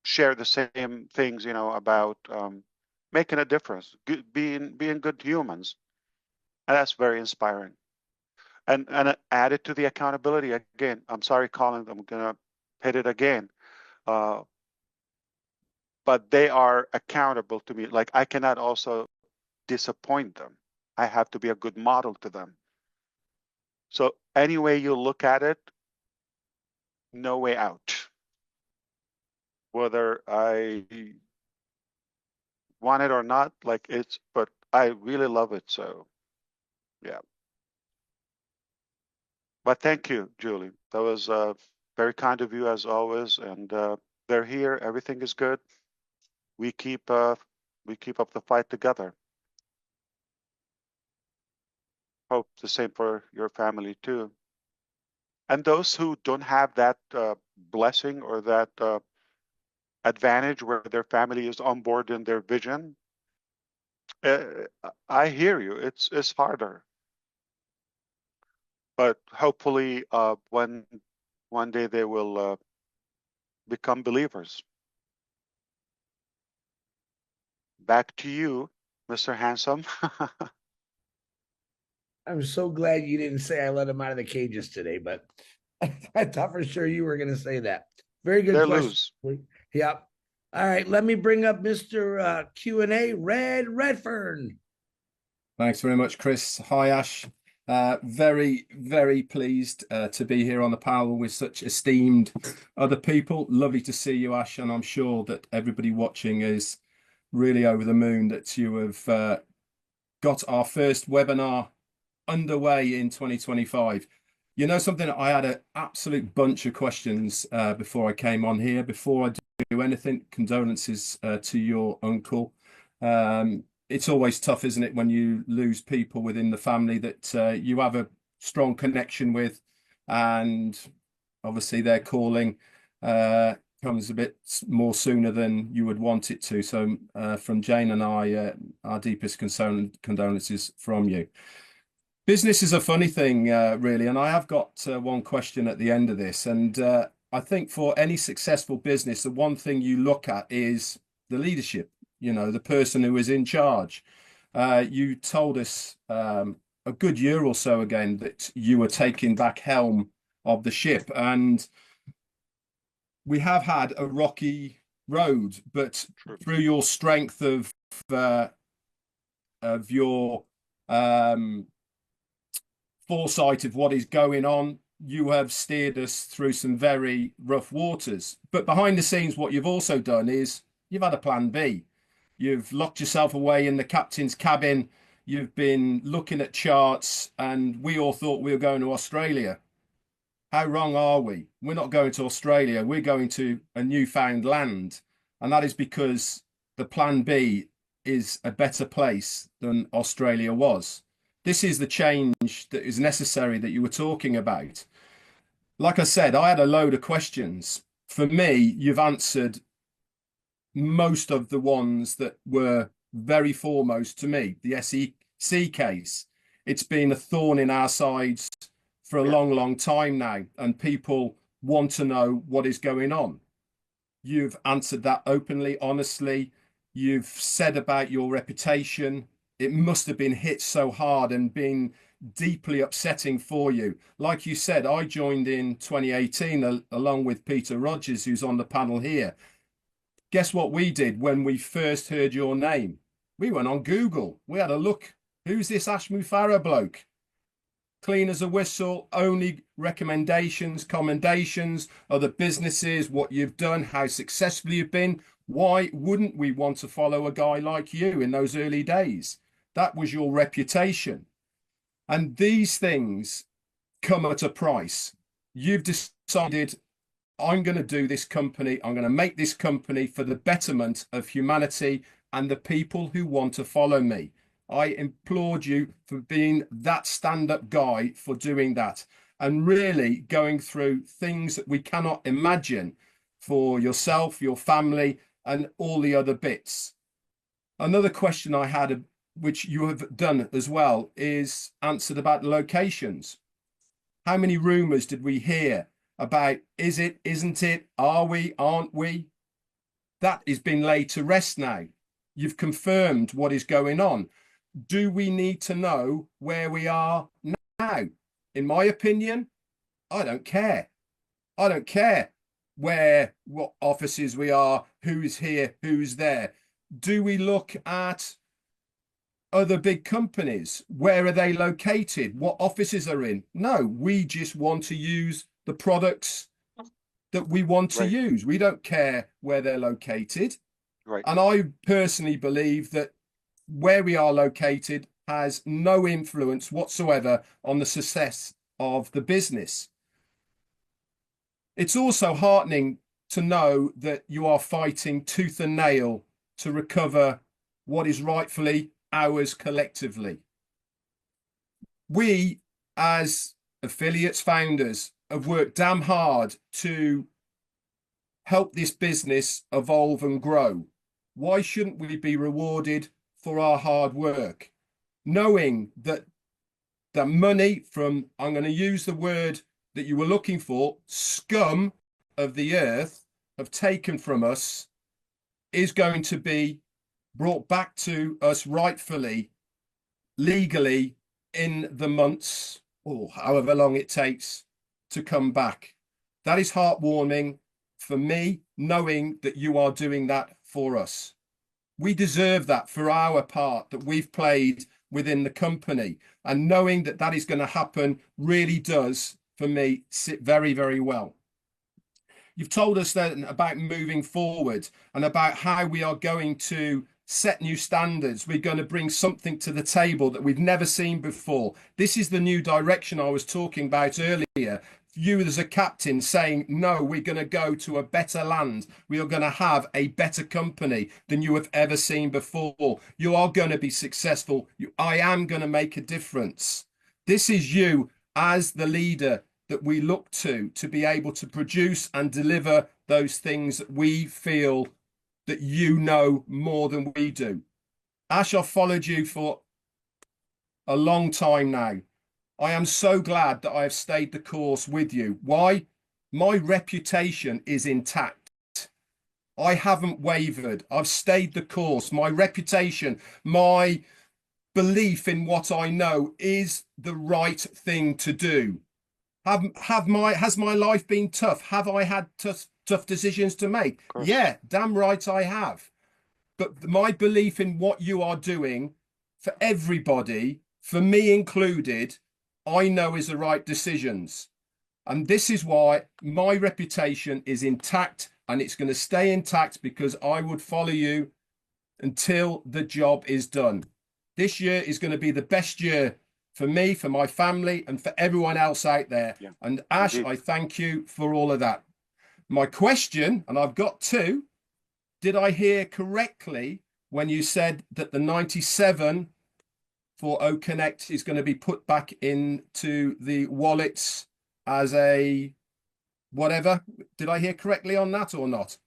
share the same things, about making a difference, being good humans, and that's very inspiring. And added to the accountability again. I'm sorry, Colin. I'm gonna hit it again. Uh, but they are accountable to me. Like, I cannot also disappoint them. I have to be a good model to them. So any way you look at it, no way out. Whether I want it or not, but I really love it. So yeah. But thank you, Julie. That was very kind of you as always. And they're here. Everything is good. We keep up the fight together. Hope the same for your family too. And those who don't have that blessing or that advantage where their family is on board in their vision, I hear you. It's harder, but hopefully, when one day they will become believers. Back to you, Mr. Handsome. I'm so glad you didn't say I let him out of the cages today, but I thought for sure you were going to say that. Very good They question. lose. Yep. All right, let me bring up Mr. Q&A, Redfern. Thanks very much, Chris. Hi, Ash. Very, very pleased to be here on the panel with such esteemed other people. Lovely to see you, Ash, and I'm sure that everybody watching is really over the moon that you have got our first webinar underway in 2025. You know something, I had an absolute bunch of questions before I came on here. Before I do anything, condolences to your uncle. It's always tough, isn't it, when you lose people within the family that you have a strong connection with, and obviously their calling comes a bit more sooner than you would want it to. So from Jane and I, our deepest condolences from you. Business is a funny thing, really, and I have got one question at the end of this. And I think for any successful business, the one thing you look at is the leadership, the person who is in charge. You told us a good year or so ago that you were taking back helm of the ship, and we have had a rocky road, but through your strength of your foresight of what is going on, you have steered us through some very rough waters. But behind the scenes, what you've also done is you've had a plan B. You've locked yourself away in the captain's cabin. You've been looking at charts, and we all thought we were going to Australia. How wrong are we? We're not going to Australia. We're going to a newfound land. And that is because the plan B is a better place than Australia was. This is the change that is necessary that you were talking about. Like I said, I had a load of questions. For me, you've answered most of the ones that were very foremost to me. The SEC case, it's been a thorn in our sides for a long, long time now, and people want to know what is going on. You've answered that openly, honestly. You've said about your reputation. It must have been hit so hard and been deeply upsetting for you. Like you said, I joined in 2018 along with Peter Rogers, who's on the panel here. Guess what we did when we first heard your name? We went on Google. We had a look. Who's this Ash Mufareh bloke? Clean as a whistle, only recommendations, commendations, other businesses, what you've done, how successful you've been. Why wouldn't we want to follow a guy like you in those early days? That was your reputation. And these things come at a price. you've decided, I'm going to do this company, I'm going to make this company for the betterment of humanity and the people who want to follow me. I applaud you for being that stand-up guy, for doing that, and really going through things that we cannot imagine for yourself, your family, and all the other bits. Another question I had, which you have done as well, is answered about locations. How many rumors did we hear about, is it, isn't it, are we, aren't we? That has been laid to rest now. You've confirmed what is going on. Do we need to know where we are now? In my opinion, I don't care. I don't care what offices we are, who's here, who's there. Do we look at other big companies? Where are they located? What offices are in? No, we just want to use the products that we want to use. We don't care where they're located. Right. And I personally believe that where we are located has no influence whatsoever on the success of the business. It's also heartening to know that you are fighting tooth and nail to recover what is rightfully ours collectively. We, as affiliates founders, have worked damn hard to help this business evolve and grow. Why shouldn't we be rewarded for our hard work, knowing that the money from, I'm going to use the word that you were looking for, scum of the earth have taken from us, is going to be brought back to us rightfully, legally, in the months or however long it takes to come back. That is heartwarming for me, knowing that you are doing that for us. We deserve that for our part that we've played within the company, and knowing that that is going to happen really does, for me, sit very, very well. You've told us then about moving forward and about how we are going to set new standards. We're going to bring something to the table that we've never seen before. This is the new direction I was talking about earlier. You as a captain saying, no, we're going to go to a better land. We are going to have a better company than you have ever seen before. You are going to be successful. I am going to make a difference. This is you as the leader that we look to be able to produce and deliver those things that we feel that you know more than we do. Ash, I've followed you for a long time now. I am so glad that I have stayed the course with you. Why? My reputation is intact. I haven't wavered. I've stayed the course. My reputation, my belief in what I know is the right thing to do. Has my life been tough? Have I had tough decisions to make? Yeah, damn right I have. But my belief in what you are doing for everybody, for me included, I know is the right decisions. And this is why my reputation is intact, and it's going to stay intact, because I would follow you until the job is done. This year is going to be the best year for me, for my family, and for everyone else out there. Yeah, and Ash, indeed, I thank you for all of that. My question, and I've got two, did I hear correctly when you said that the 97 for O Connect is going to be put back into the wallets as a whatever? Did I hear correctly on that or not?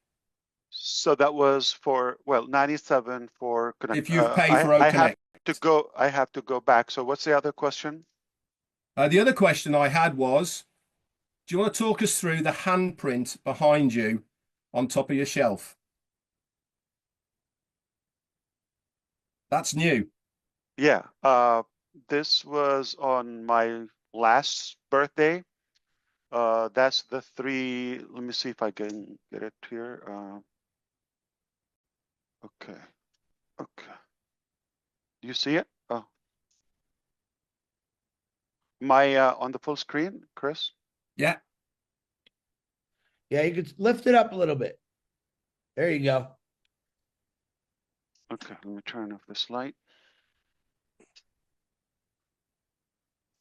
So that was for, well, 97 for Connect. If you've paid for O Connect. I have to go back. So what's the other question? The other question I had was, do you want to talk us through the handprint behind you on top of your shelf? That's new. Yeah. This was on my last birthday. That's the three. Let me see if I can get it here. Okay. Okay. Do you see it? Oh. My on the full screen, Chris? Yeah. Yeah, you could lift it up a little bit. There you go. Okay, let me turn off this light.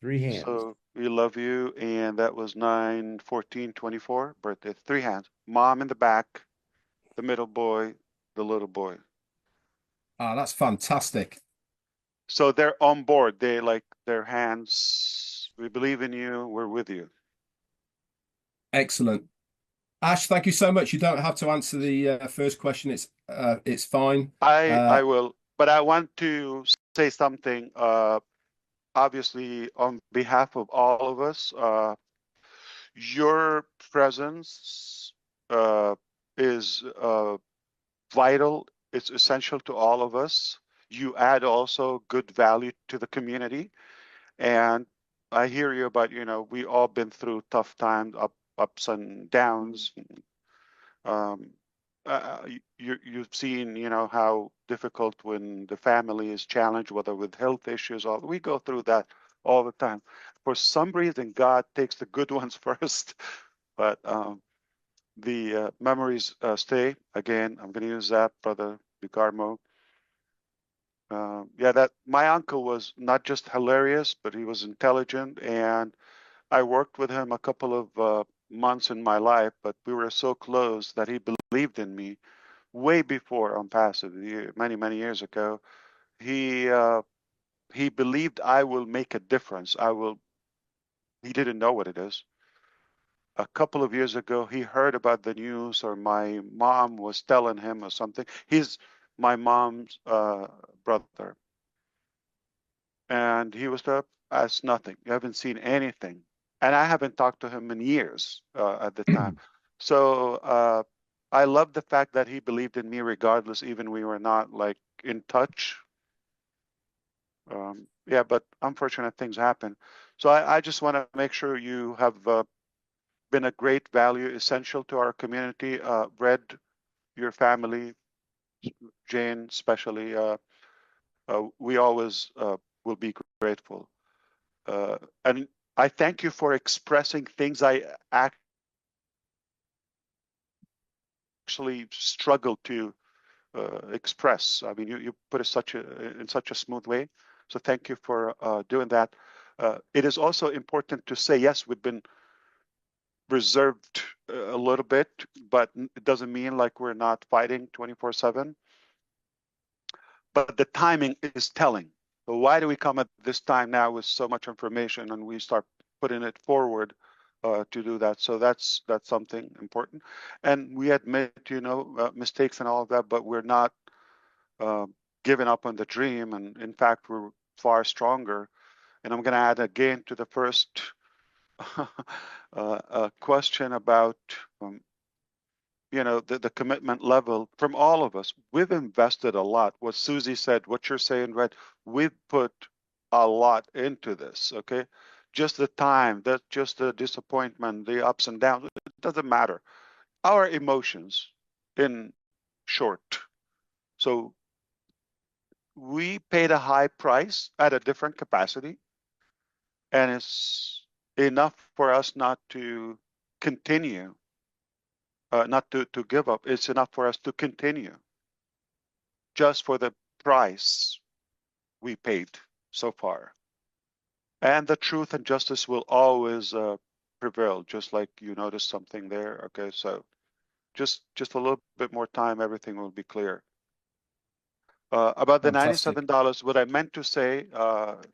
3 hands. So we love you. And that was 9/14/24 birthday. 3 hands. Mom in the back, the middle boy, the little boy. Ah, that's fantastic. So they're on board. They like their hands. We believe in you. We're with you. Excellent. Ash, thank you so much. You don't have to answer the first question. It's fine. I will, but I want to say something. Obviously, on behalf of all of us, your presence is vital. It's essential to all of us. You add also good value to the community. And I hear you about, we all been through tough times, ups and downs. You've seen, how difficult when the family is challenged, whether with health issues, or we go through that all the time. For some reason, God takes the good ones first, but the memories stay. Again, I'm going to use that, Brother Bigarmo. Yeah, that my uncle was not just hilarious, but he was intelligent, and I worked with him a couple of months in my life, but we were so close that he believed in me way before Onpassive, many years ago. He believed I will make a difference. He didn't know what it is. A couple of years ago, he heard about the news, or my mom was telling him or something. He's my mom's brother. And he was up as nothing. You haven't seen anything. And I haven't talked to him in years at the time. So I love the fact that he believed in me regardless, even we were not like in touch. Yeah, but unfortunate things happen. So I just want to make sure you have been a great value, essential to our community. Red, your family, Jane especially, we always will be grateful. And I thank you for expressing things I actually struggle to express. I mean, you put it in such a smooth way. So thank you for doing that. It is also important to say, yes, we've been reserved a little bit, but it doesn't mean like we're not fighting 24/7. But the timing is telling. So why do we come at this time now with so much information and we start putting it forward to do that? So that's something important. And we admit, mistakes and all of that, but we're not giving up on the dream. And in fact, we're far stronger. And I'm going to add again to the first question about the commitment level from all of us. We've invested a lot. What Susie said, what you're saying, right? We've put a lot into this, okay? Just the time, just the disappointment, the ups and downs, it doesn't matter. Our emotions, in short. So we paid a high price at a different capacity, and it's enough for us not to continue. Not to give up. It's enough for us to continue just for the price we paid so far. And the truth and justice will always prevail, just like you noticed something there. Okay, so just a little bit more time, everything will be clear. About the Fantastic. $97, what I meant to say,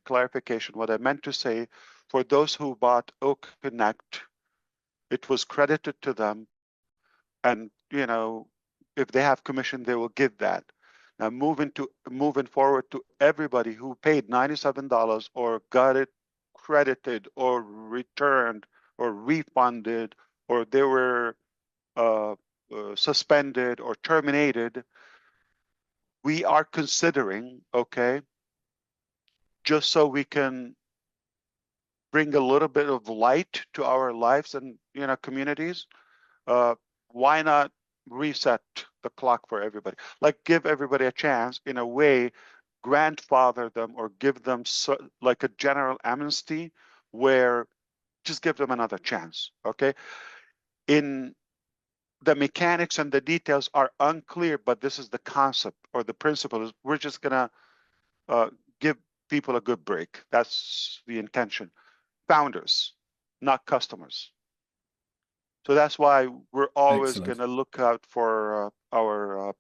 clarification, what I meant to say, for those who bought Oak Connect, it was credited to them. And, if they have commission, they will give that. Now, moving forward to everybody who paid $97 or got it credited or returned or refunded, or they were suspended or terminated, we are considering, okay, just so we can bring a little bit of light to our lives and communities, why not reset the clock for everybody? Like give everybody a chance in a way, grandfather them or give them like a general amnesty where just give them another chance, okay? In the mechanics and the details are unclear, but this is the concept or the principle is we're just gonna give people a good break. That's the intention. Founders, not customers. So that's why we're always going Excellent. to look out for our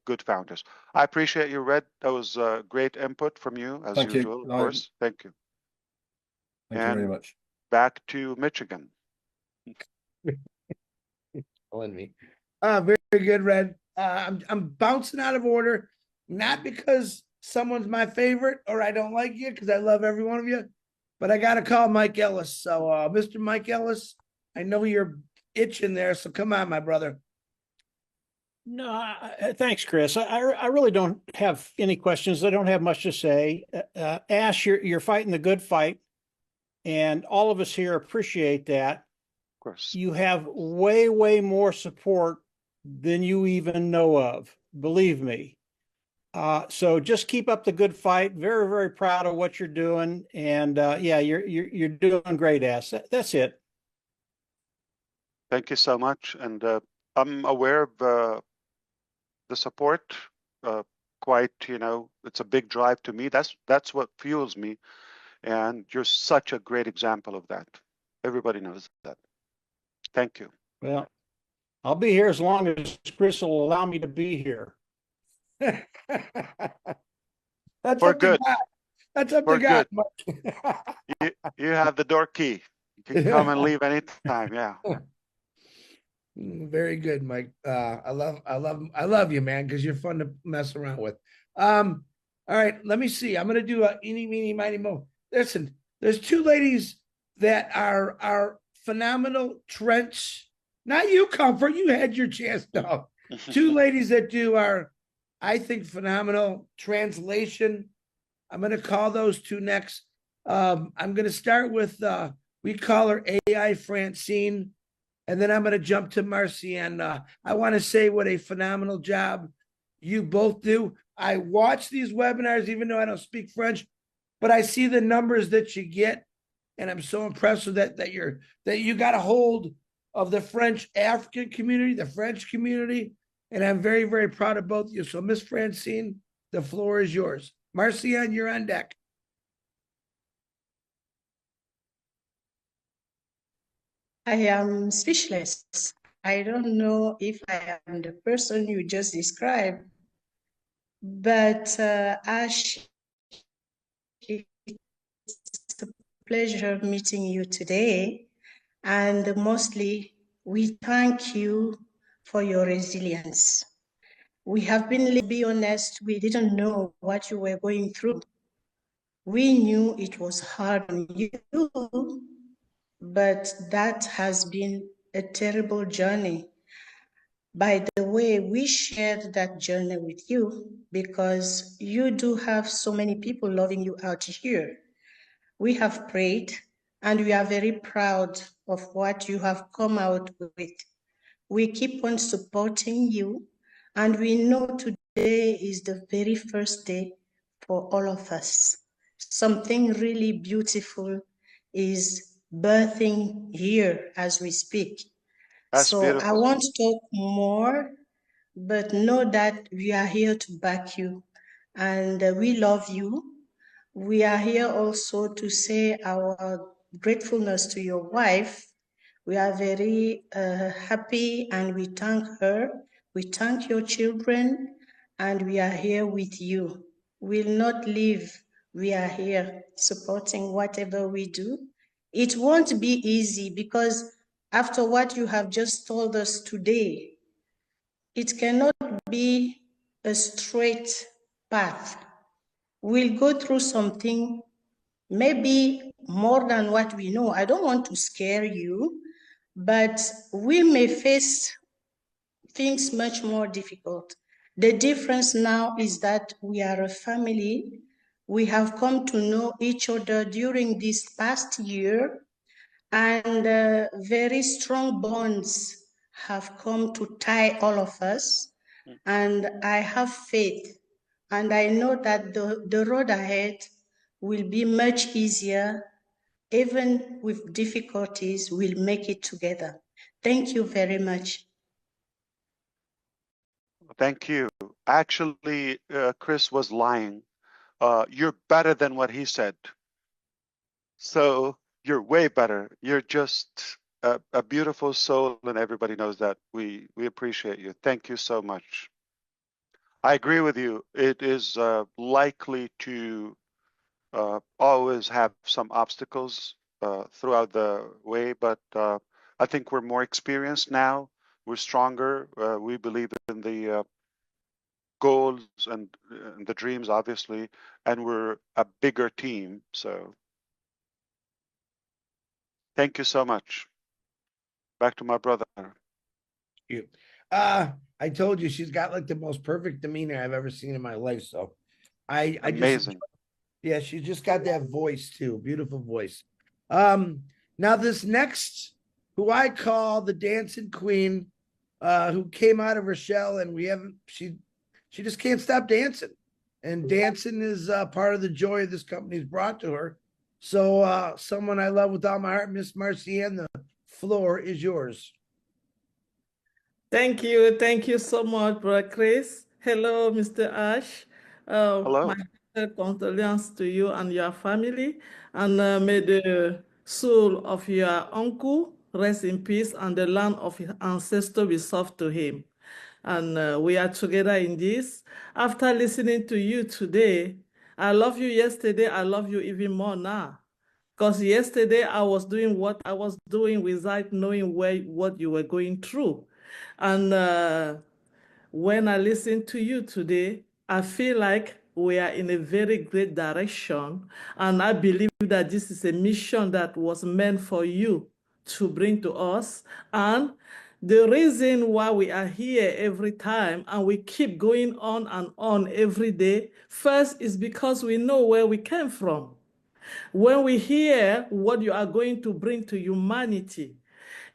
good founders. I appreciate you, Red. That was great input from you, as Thank you. usual, of course. Thank you. Thank you very much. Back to Michigan. Killing me. Very, very good, Red. I'm bouncing out of order, not because someone's my favorite or I don't like you, because I love every one of you, but I got to call Mike Ellis. So, Mr. Mike Ellis, I know you're itching there, so come on, my brother. No, thanks, Chris. I really don't have any questions. I don't have much to say. Ash, you're fighting the good fight, and all of us here appreciate that. Of course. You have way, way more support than you even know of. Believe me. So just keep up the good fight. Very, very proud of what you're doing, and yeah, you're doing great, Ash. That's it. Thank you so much, and I'm aware of the support. Quite, it's a big drive to me. That's what fuels me, and you're such a great example of that. Everybody knows that. Thank you. Well, I'll be here as long as Chris will allow me to be here. That's For up good. to God. That's up For to God. You have the door key. You can come and leave anytime. Yeah. Very good, Mike. I love you, man, because you're fun to mess around with. All right, let me see. I'm gonna do a eeny, meeny, miny, mo. Listen, there's two ladies that are phenomenal. Trench, not you, Comfort. You had your chance, dog. Two ladies that do I think, phenomenal translation. I'm gonna call those two next. I'm gonna start with we call her AI Francine. And then I'm going to jump to Marcy. And I want to say what a phenomenal job you both do. I watch these webinars, even though I don't speak French, but I see the numbers that you get. And I'm so impressed with that you got a hold of the French African community, the French community. And I'm very, very proud of both of you. So Miss Francine, the floor is yours. Marcian, you're on deck. I am speechless. I don't know if I am the person you just described, but Ash, it's a pleasure meeting you today. And mostly, we thank you for your resilience. We have been, to be honest, we didn't know what you were going through. We knew it was hard on you, but that has been a terrible journey. By the way, we shared that journey with you because you do have so many people loving you out here. We have prayed and we are very proud of what you have come out with. We keep on supporting you, and we know today is the very first day for all of us. Something really beautiful is birthing here as we speak. That's beautiful. I won't talk more, but know that we are here to back you, and we love you. We are here also to say our gratefulness to your wife. We are very happy and we thank her. We thank your children, and we are here with you. We'll not leave. We are here supporting whatever we do. It won't be easy because after what you have just told us today, it cannot be a straight path. We'll go through something, maybe more than what we know. I don't want to scare you, but we may face things much more difficult. The difference now is that we are a family. We have come to know each other during this past year, and very strong bonds have come to tie all of us. And I have faith, and I know that the road ahead will be much easier. Even with difficulties, we'll make it together. Thank you very much. Thank you. Actually, Chris was lying you're better than what he said. So you're way better. You're just a beautiful soul, and everybody knows that. We appreciate you. Thank you so much. I agree with you. It is likely to always have some obstacles throughout the way, but I think we're more experienced now. We're stronger. We believe in the goals and the dreams, obviously, and we're a bigger team. So thank you so much. Back to my brother. You. I told you she's got like the most perfect demeanor I've ever seen in my life. So I just Amazing. yeah, she's just got that voice too. Beautiful voice. Now this next, who I call the dancing queen, who came out of her shell, and she just can't stop dancing. And dancing is part of the joy this company's brought to her. So someone I love with all my heart, Miss Marcianne, the floor is yours. Thank you. Thank you so much, Brother Chris. Hello, Mr. Ash. Hello. My condolences to you and your family. And may the soul of your uncle rest in peace and the land of his ancestor be soft to him. And we are together in this. After listening to you today, I love you yesterday. I love you even more now. Because yesterday I was doing what I was doing without knowing what you were going through. And when I listen to you today, I feel like we are in a very great direction. And I believe that this is a mission that was meant for you to bring to us. And the reason why we are here every time and we keep going on and on every day, first is because we know where we came from. When we hear what you are going to bring to humanity,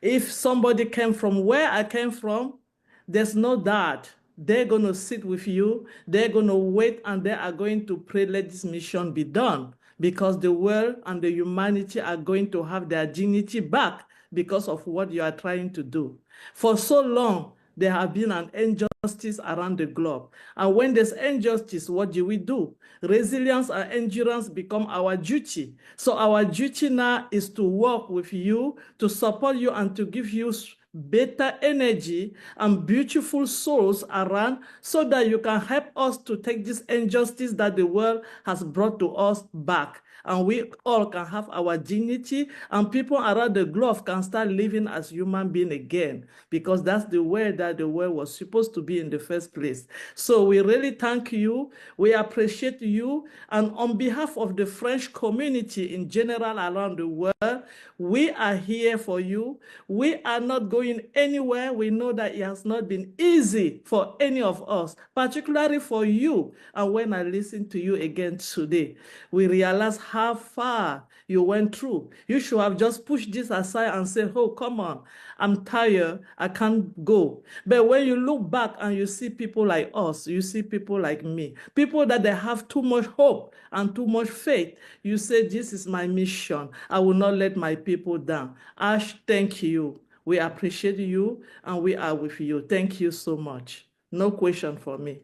if somebody came from where I came from, there's no doubt they're going to sit with you, they're going to wait, and they are going to pray, let this mission be done, because the world and the humanity are going to have their dignity back because of what you are trying to do. For so long, there have been an injustice around the globe. And when there's injustice, what do? Resilience and endurance become our duty. So our duty now is to work with you, to support you, and to give you better energy and beautiful souls around so that you can help us to take this injustice that the world has brought to us back. And we all can have our dignity, and people around the globe can start living as human beings again, because that's the way that the world was supposed to be in the first place. So we really thank you. We appreciate you. And on behalf of the French community in general around the world, we are here for you. We are not going anywhere. We know that it has not been easy for any of us, particularly for you. And when I listen to you again today, we realize how far you went through. You should have just pushed this aside and said, oh, come on, I'm tired, I can't go. But when you look back and you see people like us, you see people like me, people that they have too much hope and too much faith, you say, this is my mission. I will not let my people down. Ash, thank you. We appreciate you and we are with you. Thank you so much. No question for me.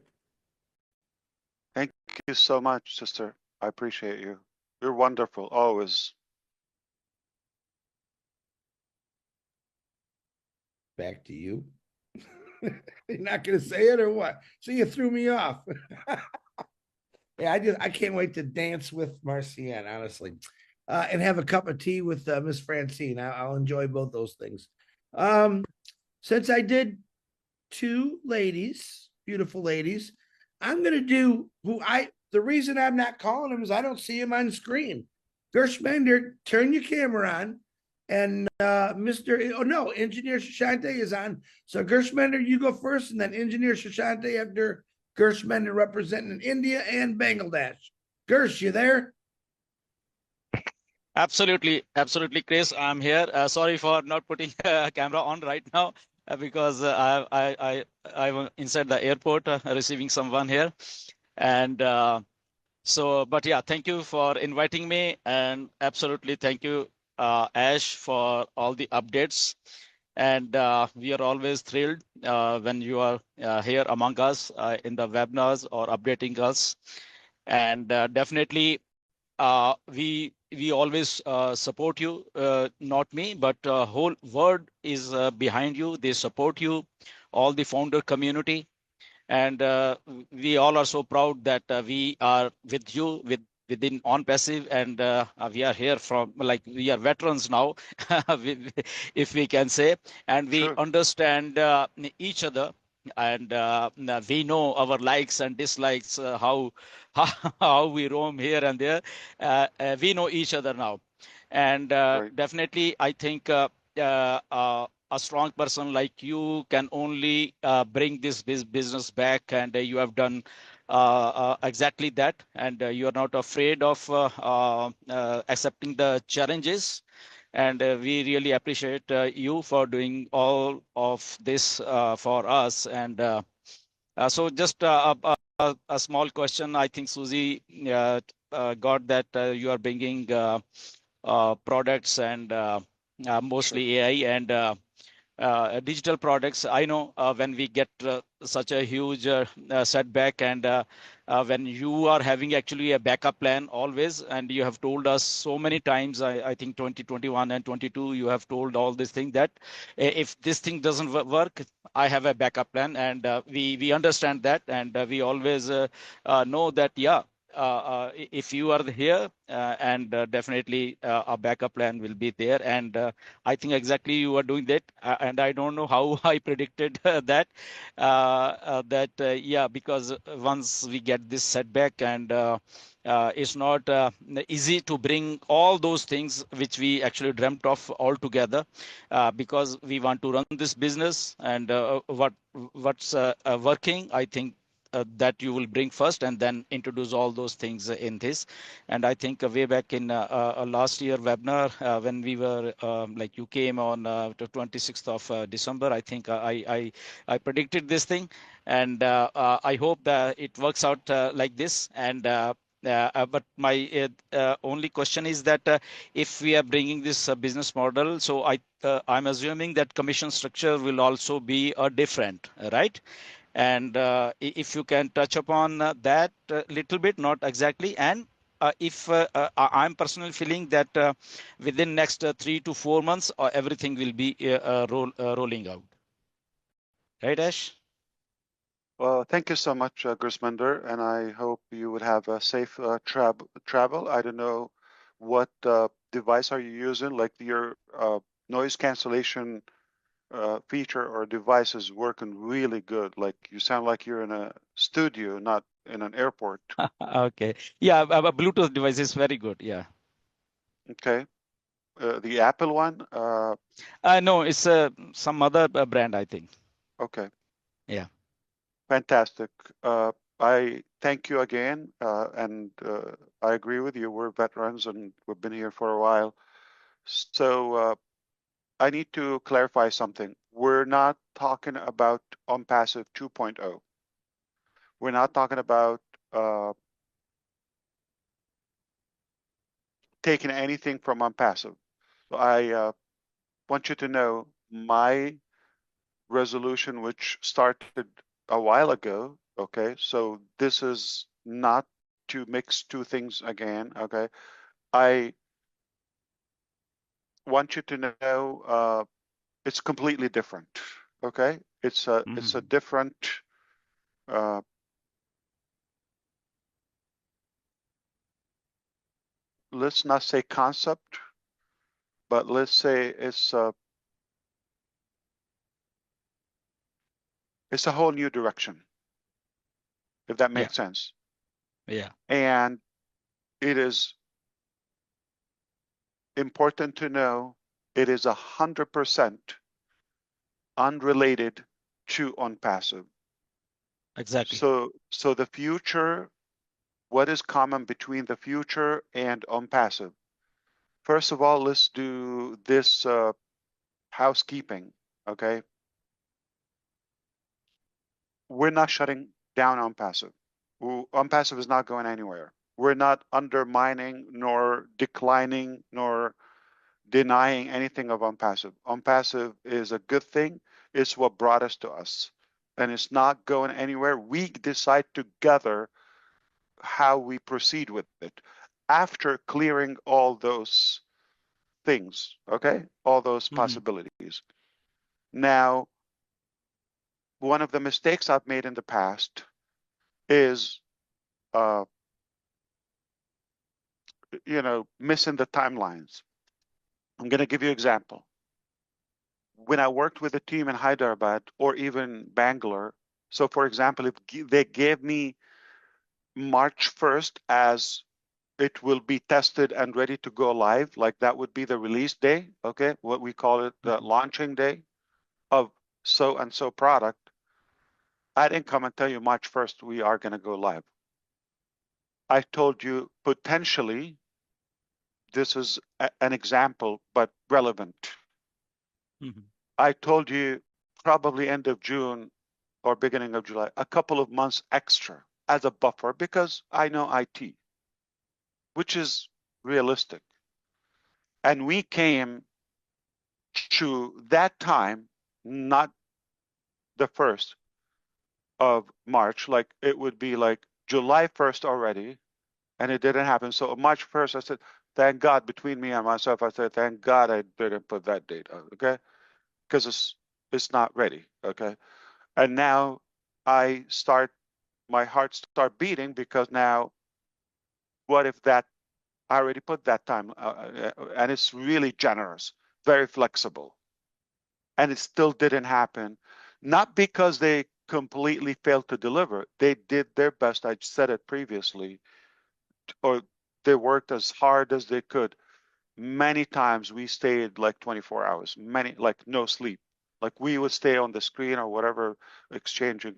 Thank you so much, sister. I appreciate you. You're wonderful, always. Back to you. You're not going to say it or what? So you threw me off. Yeah, I can't wait to dance with Marcianne, honestly, and have a cup of tea with Miss Francine. I'll enjoy both those things. Since I did two ladies, beautiful ladies, I'm going to do the reason I'm not calling him is I don't see him on the screen. Gershmender, turn your camera on. And Engineer Shashante is on. So Gershmender, you go first, and then Engineer Shashante after Gershmender, representing India and Bangladesh. Gersh, you there? Absolutely, Chris. I'm here. Sorry for not putting a camera on right now because I'm inside the airport receiving someone here, and but yeah, thank you for inviting me, and absolutely thank you, Ash, for all the updates. And we are always thrilled when you are here among us in the webinars or updating us. And definitely we always support you, not me, but whole world is behind you. They support you, all the founder community. And we all are so proud that we are with you within Onpassive, and we are here from, like, we are veterans now, if we can say, and we Sure. understand each other, and we know our likes and dislikes, how we roam here and there. We know each other now, and Great. definitely I think a strong person like you can only bring this business back, and you have done exactly that, and you are not afraid of accepting the challenges, and we really appreciate you for doing all of this for us. And so just a small question. I think Susie got that you are bringing products and mostly AI and digital products. I know when we get such a huge setback, and when you are having actually a backup plan always, and you have told us so many times, I think 2021 and 22, you have told all this thing that if this thing doesn't work, I have a backup plan, and we understand that, and we always know that, yeah, if you are here, and definitely a backup plan will be there. And I think exactly you are doing that, and I don't know how I predicted that. Yeah, because once we get this setback, and it's not easy to bring all those things which we actually dreamt of all together, because we want to run this business, and what's working, I think that you will bring first, and then introduce all those things in this. And I think way back in last year webinar, when we were like, you came on the 26th of December, I think I predicted this thing, and I hope that it works out like this. And but my only question is that if we are bringing this business model, so I'm assuming that commission structure will also be different, right? And if you can touch upon that a little bit, not exactly, and if I'm personally feeling that within next 3 to 4 months, everything will be rolling out. Right, Ash? Well, thank you so much, Grisminder, and I hope you would have a safe travel. I don't know what device are you using, like your noise cancellation feature or device is working really good. Like you sound like you're in a studio, not in an airport. Okay. Yeah, a Bluetooth device is very good. Yeah. Okay. The Apple one? No, it's some other brand, I think. Okay. Yeah. Fantastic. I thank you again, and I agree with you. We're veterans and we've been here for a while. So I need to clarify something. We're not talking about Onpassive 2.0. We're not talking about taking anything from Onpassive. So I want you to know my resolution, which started a while ago. Okay, so this is not to mix two things again. Okay, I want you to know it's completely different. Okay, it's a different. Let's not say concept, but let's say it's a whole new direction, if that makes sense. Yeah. And it is important to know it is 100% unrelated to Onpassive. Exactly. So the future, what is common between the future and Onpassive? First of all, let's do this housekeeping, okay? We're not shutting down Onpassive. Onpassive is not going anywhere. We're not undermining nor declining nor denying anything of Onpassive. Onpassive is a good thing. It's what brought us to us. And it's not going anywhere. We decide together how we proceed with it after clearing all those things, okay? All those possibilities. Now, one of the mistakes I've made in the past is, missing the timelines. I'm going to give you an example. When I worked with a team in Hyderabad or even Bangalore, so for example, if they gave me March 1st as it will be tested and ready to go live, like that would be the release day, okay? What we call it, the launching day of so and so product. I didn't come and tell you March 1st we are going to go live. I told you potentially this is an example, but relevant. I told you probably end of June or beginning of July, a couple of months extra as a buffer because I know IT, which is realistic. And we came to that time, not the 1st of March, like it would be like July 1st already, and it didn't happen. So March 1st, I said, thank God, between me and myself, I said, thank God I didn't put that date out, okay? Because it's not ready, okay? And now my heart start beating because now, what if that, I already put that time, and it's really generous, very flexible. And it still didn't happen, not because they completely failed to deliver. They did their best. I said it previously, or they worked as hard as they could. Many times we stayed like 24 hours, like no sleep. Like we would stay on the screen or whatever, exchanging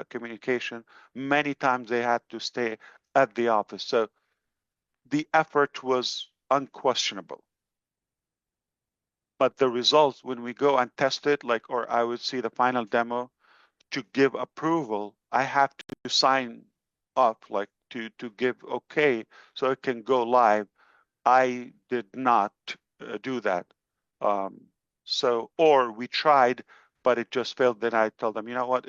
communication. Many times they had to stay at the office. So the effort was unquestionable. But the results, when we go and test it, or I would see the final demo, to give approval, I have to sign up, to give okay, so it can go live. I did not do that. Or we tried, but it just failed. Then I told them, you know what,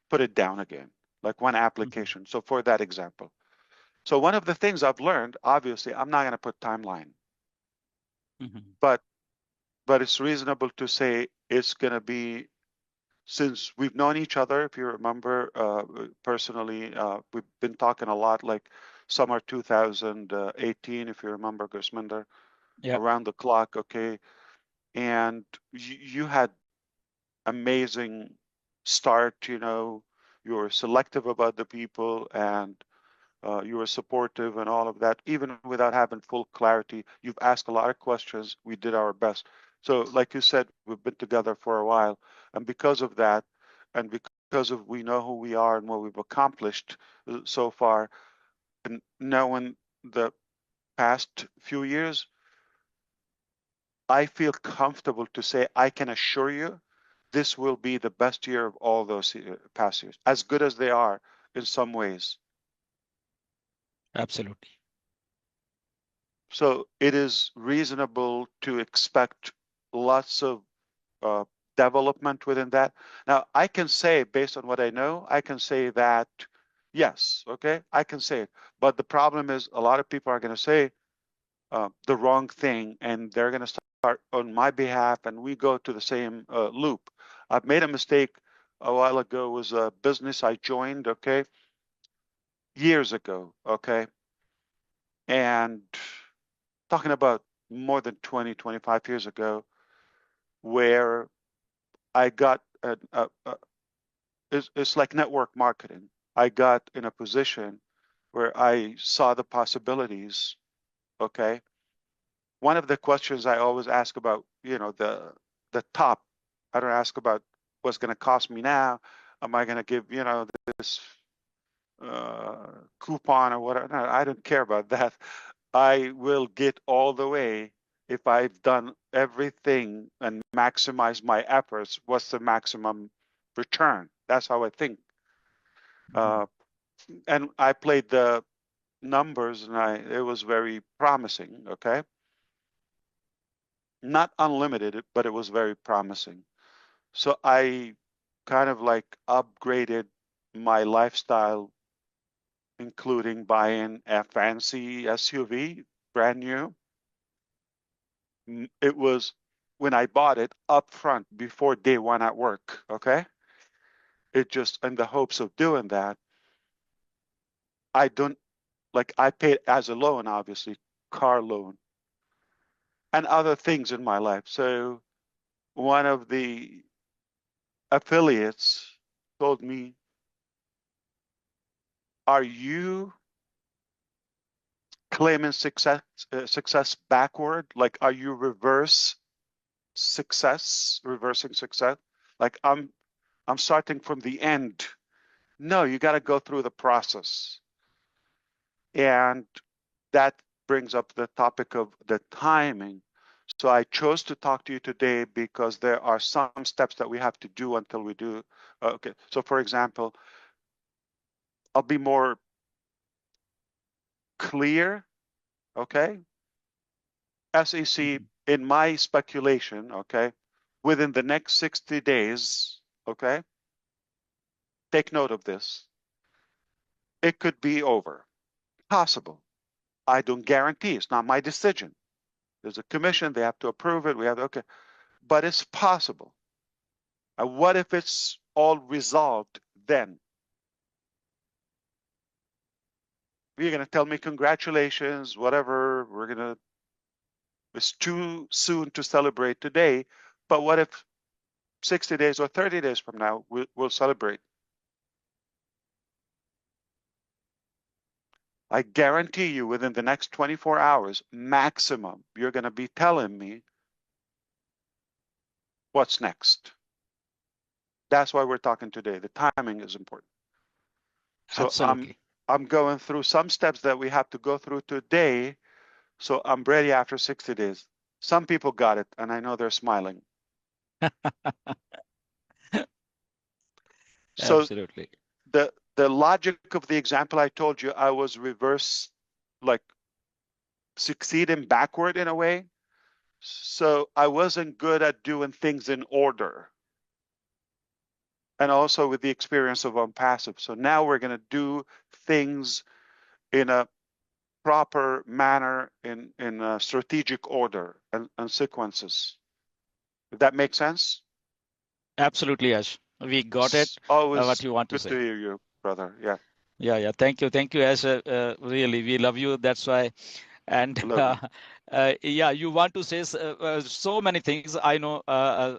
put it down again, like one application. So for that example. So one of the things I've learned, obviously, I'm not going to put timeline, but it's reasonable to say it's going to be, since we've known each other, if you remember, personally, we've been talking a lot, like summer 2018, if you remember, Gusminder, around the clock, okay? And you had amazing start, you were selective about the people, and you were supportive and all of that, even without having full clarity. You've asked a lot of questions. We did our best. So like you said, we've been together for a while. And because of that, and because of we know who we are and what we've accomplished so far, and knowing the past few years, I feel comfortable to say I can assure you this will be the best year of all those past years, as good as they are in some ways. Absolutely. So it is reasonable to expect lots of development within that. Now, I can say, based on what I know, I can say that, yes, okay, I can say it. But the problem is a lot of people are going to say the wrong thing, and they're going to start on my behalf, and we go to the same loop. I've made a mistake a while ago. It was a business I joined, okay, years ago, okay, and talking about more than 20, 25 years ago, where I got, it's like network marketing. I got in a position where I saw the possibilities, okay? One of the questions I always ask about, the top, I don't ask about what's going to cost me now. Am I going to give, this coupon or whatever? No, I don't care about that. I will get all the way if I've done everything and maximize my efforts. What's the maximum return? That's how I think. And I played the numbers, and it was very promising. Okay, not unlimited, but it was very promising. So I kind of like upgraded my lifestyle including buying a fancy SUV, brand new. It was when I bought it up front before day one at work, okay? It just, in the hopes of doing that, I don't, like I paid as a loan, obviously, car loan, and other things in my life. So one of the affiliates told me, are you claiming success backward? Like, are you reversing success? Like, I'm starting from the end. No, you got to go through the process. And that brings up the topic of the timing. So I chose to talk to you today because there are some steps that we have to do until we do. Okay. So for example, I'll be more clear. Okay. SEC, in my speculation, okay, within the next 60 days, okay, take note of this. It could be over. Possible. I don't guarantee. It's not my decision. There's a commission. They have to approve it. We have, okay. But it's possible. What if it's all resolved then? You're going to tell me congratulations, whatever. We're going to, it's too soon to celebrate today. But what if 60 days or 30 days from now, we'll celebrate? I guarantee you within the next 24 hours, maximum, you're going to be telling me what's next. That's why we're talking today. The timing is important. So Absolutely. I'm going through some steps that we have to go through today. So I'm ready after 60 days. Some people got it, and I know they're smiling. So Absolutely. the logic of the example I told you, I was reverse, like succeeding backward in a way. So I wasn't good at doing things in order. And also with the experience of Onpassive. So now we're going to do things in a proper manner, in a strategic order and sequences. If that makes sense? Absolutely, Ash. We got it. It's always What you want to good say. to hear you, brother. Yeah. Yeah. Thank you, Ash. Really, we love you. That's why. And Love you. yeah, you want to say so many things. I know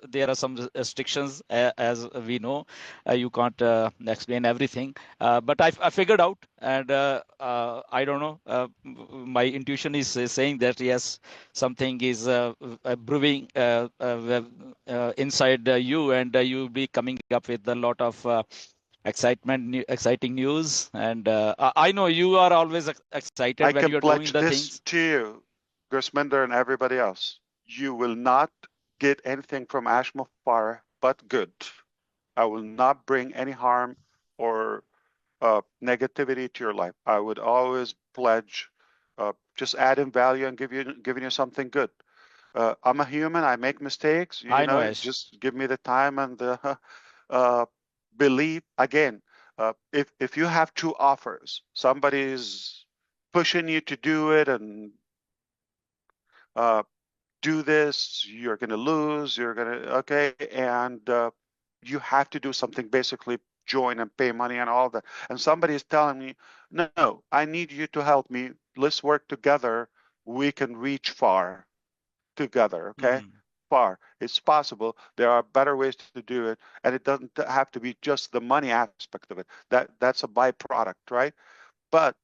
there are some restrictions, as we know. You can't explain everything, but I figured out, and I don't know. My intuition is saying that yes, something is brewing inside you, and you'll be coming up with a lot of exciting news. And I know you are always excited I when can you're doing pledge the this things. to you, Grisminder and everybody else. You will not get anything from Ash Mufareh but good. I will not bring any harm or negativity to your life. I would always pledge just adding value and giving you something good. I'm a human. I make mistakes. You I know, know, Ash. just give me the time and the belief. Again, if you have two offers, somebody's pushing you to do it and do this, you're going to lose. You're going to okay, and you have to do something. Basically, join and pay money and all that. And somebody is telling me, no, I need you to help me. Let's work together. We can reach far together. Okay. Far. It's possible. There are better ways to do it, and it doesn't have to be just the money aspect of it. That's a byproduct, right? But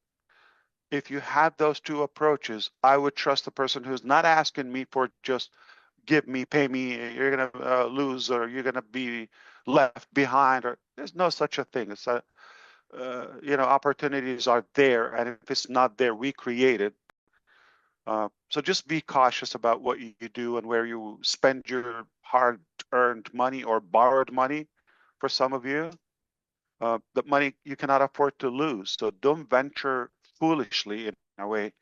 if you have those two approaches, I would trust the person who's not asking me for just give me, pay me, you're gonna lose, or you're gonna be left behind, or there's no such a thing. It's a opportunities are there, and if it's not there, we create it. So just be cautious about what you do and where you spend your hard-earned money or borrowed money. For some of you, the money you cannot afford to lose. So don't venture foolishly in a way.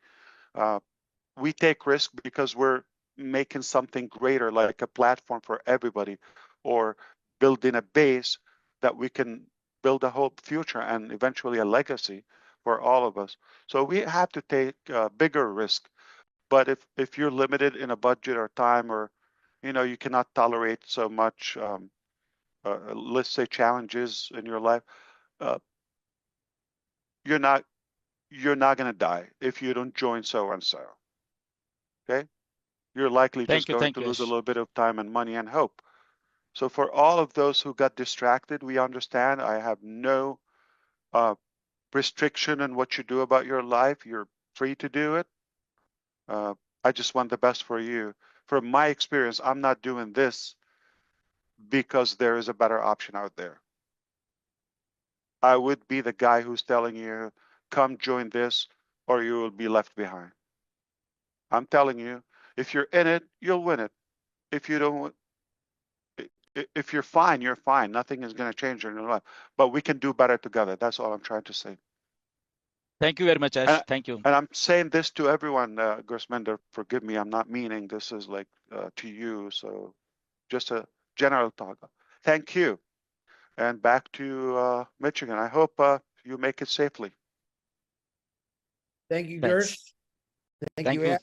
We take risk because we're making something greater, like a platform for everybody, or building a base that we can build a whole future and eventually a legacy. for all of us. So we have to take bigger risk. But if you're limited in a budget or time, or you cannot tolerate so much, let's say, challenges in your life, you're not going to die if you don't join so and so. Okay, you're likely just going to lose a little bit of time and money and hope. So for all of those who got distracted, we understand. I have no restriction in what you do about your life. You're free to do it. I just want the best for you. From my experience, I'm not doing this because there is a better option out there. I would be the guy who's telling you, come join this, or you will be left behind. I'm telling you, if you're in it, you'll win it. If you don't, if you're fine, you're fine. Nothing is going to change in your life. But we can do better together. That's all I'm trying to say. Thank you very much, Ash. Thank you. And I'm saying this to everyone, Gursmender, forgive me. I'm not meaning this is like to you. So just a general talk. Thank you. And back to Michigan. I hope you make it safely. Thank you, Gersh. Thank you.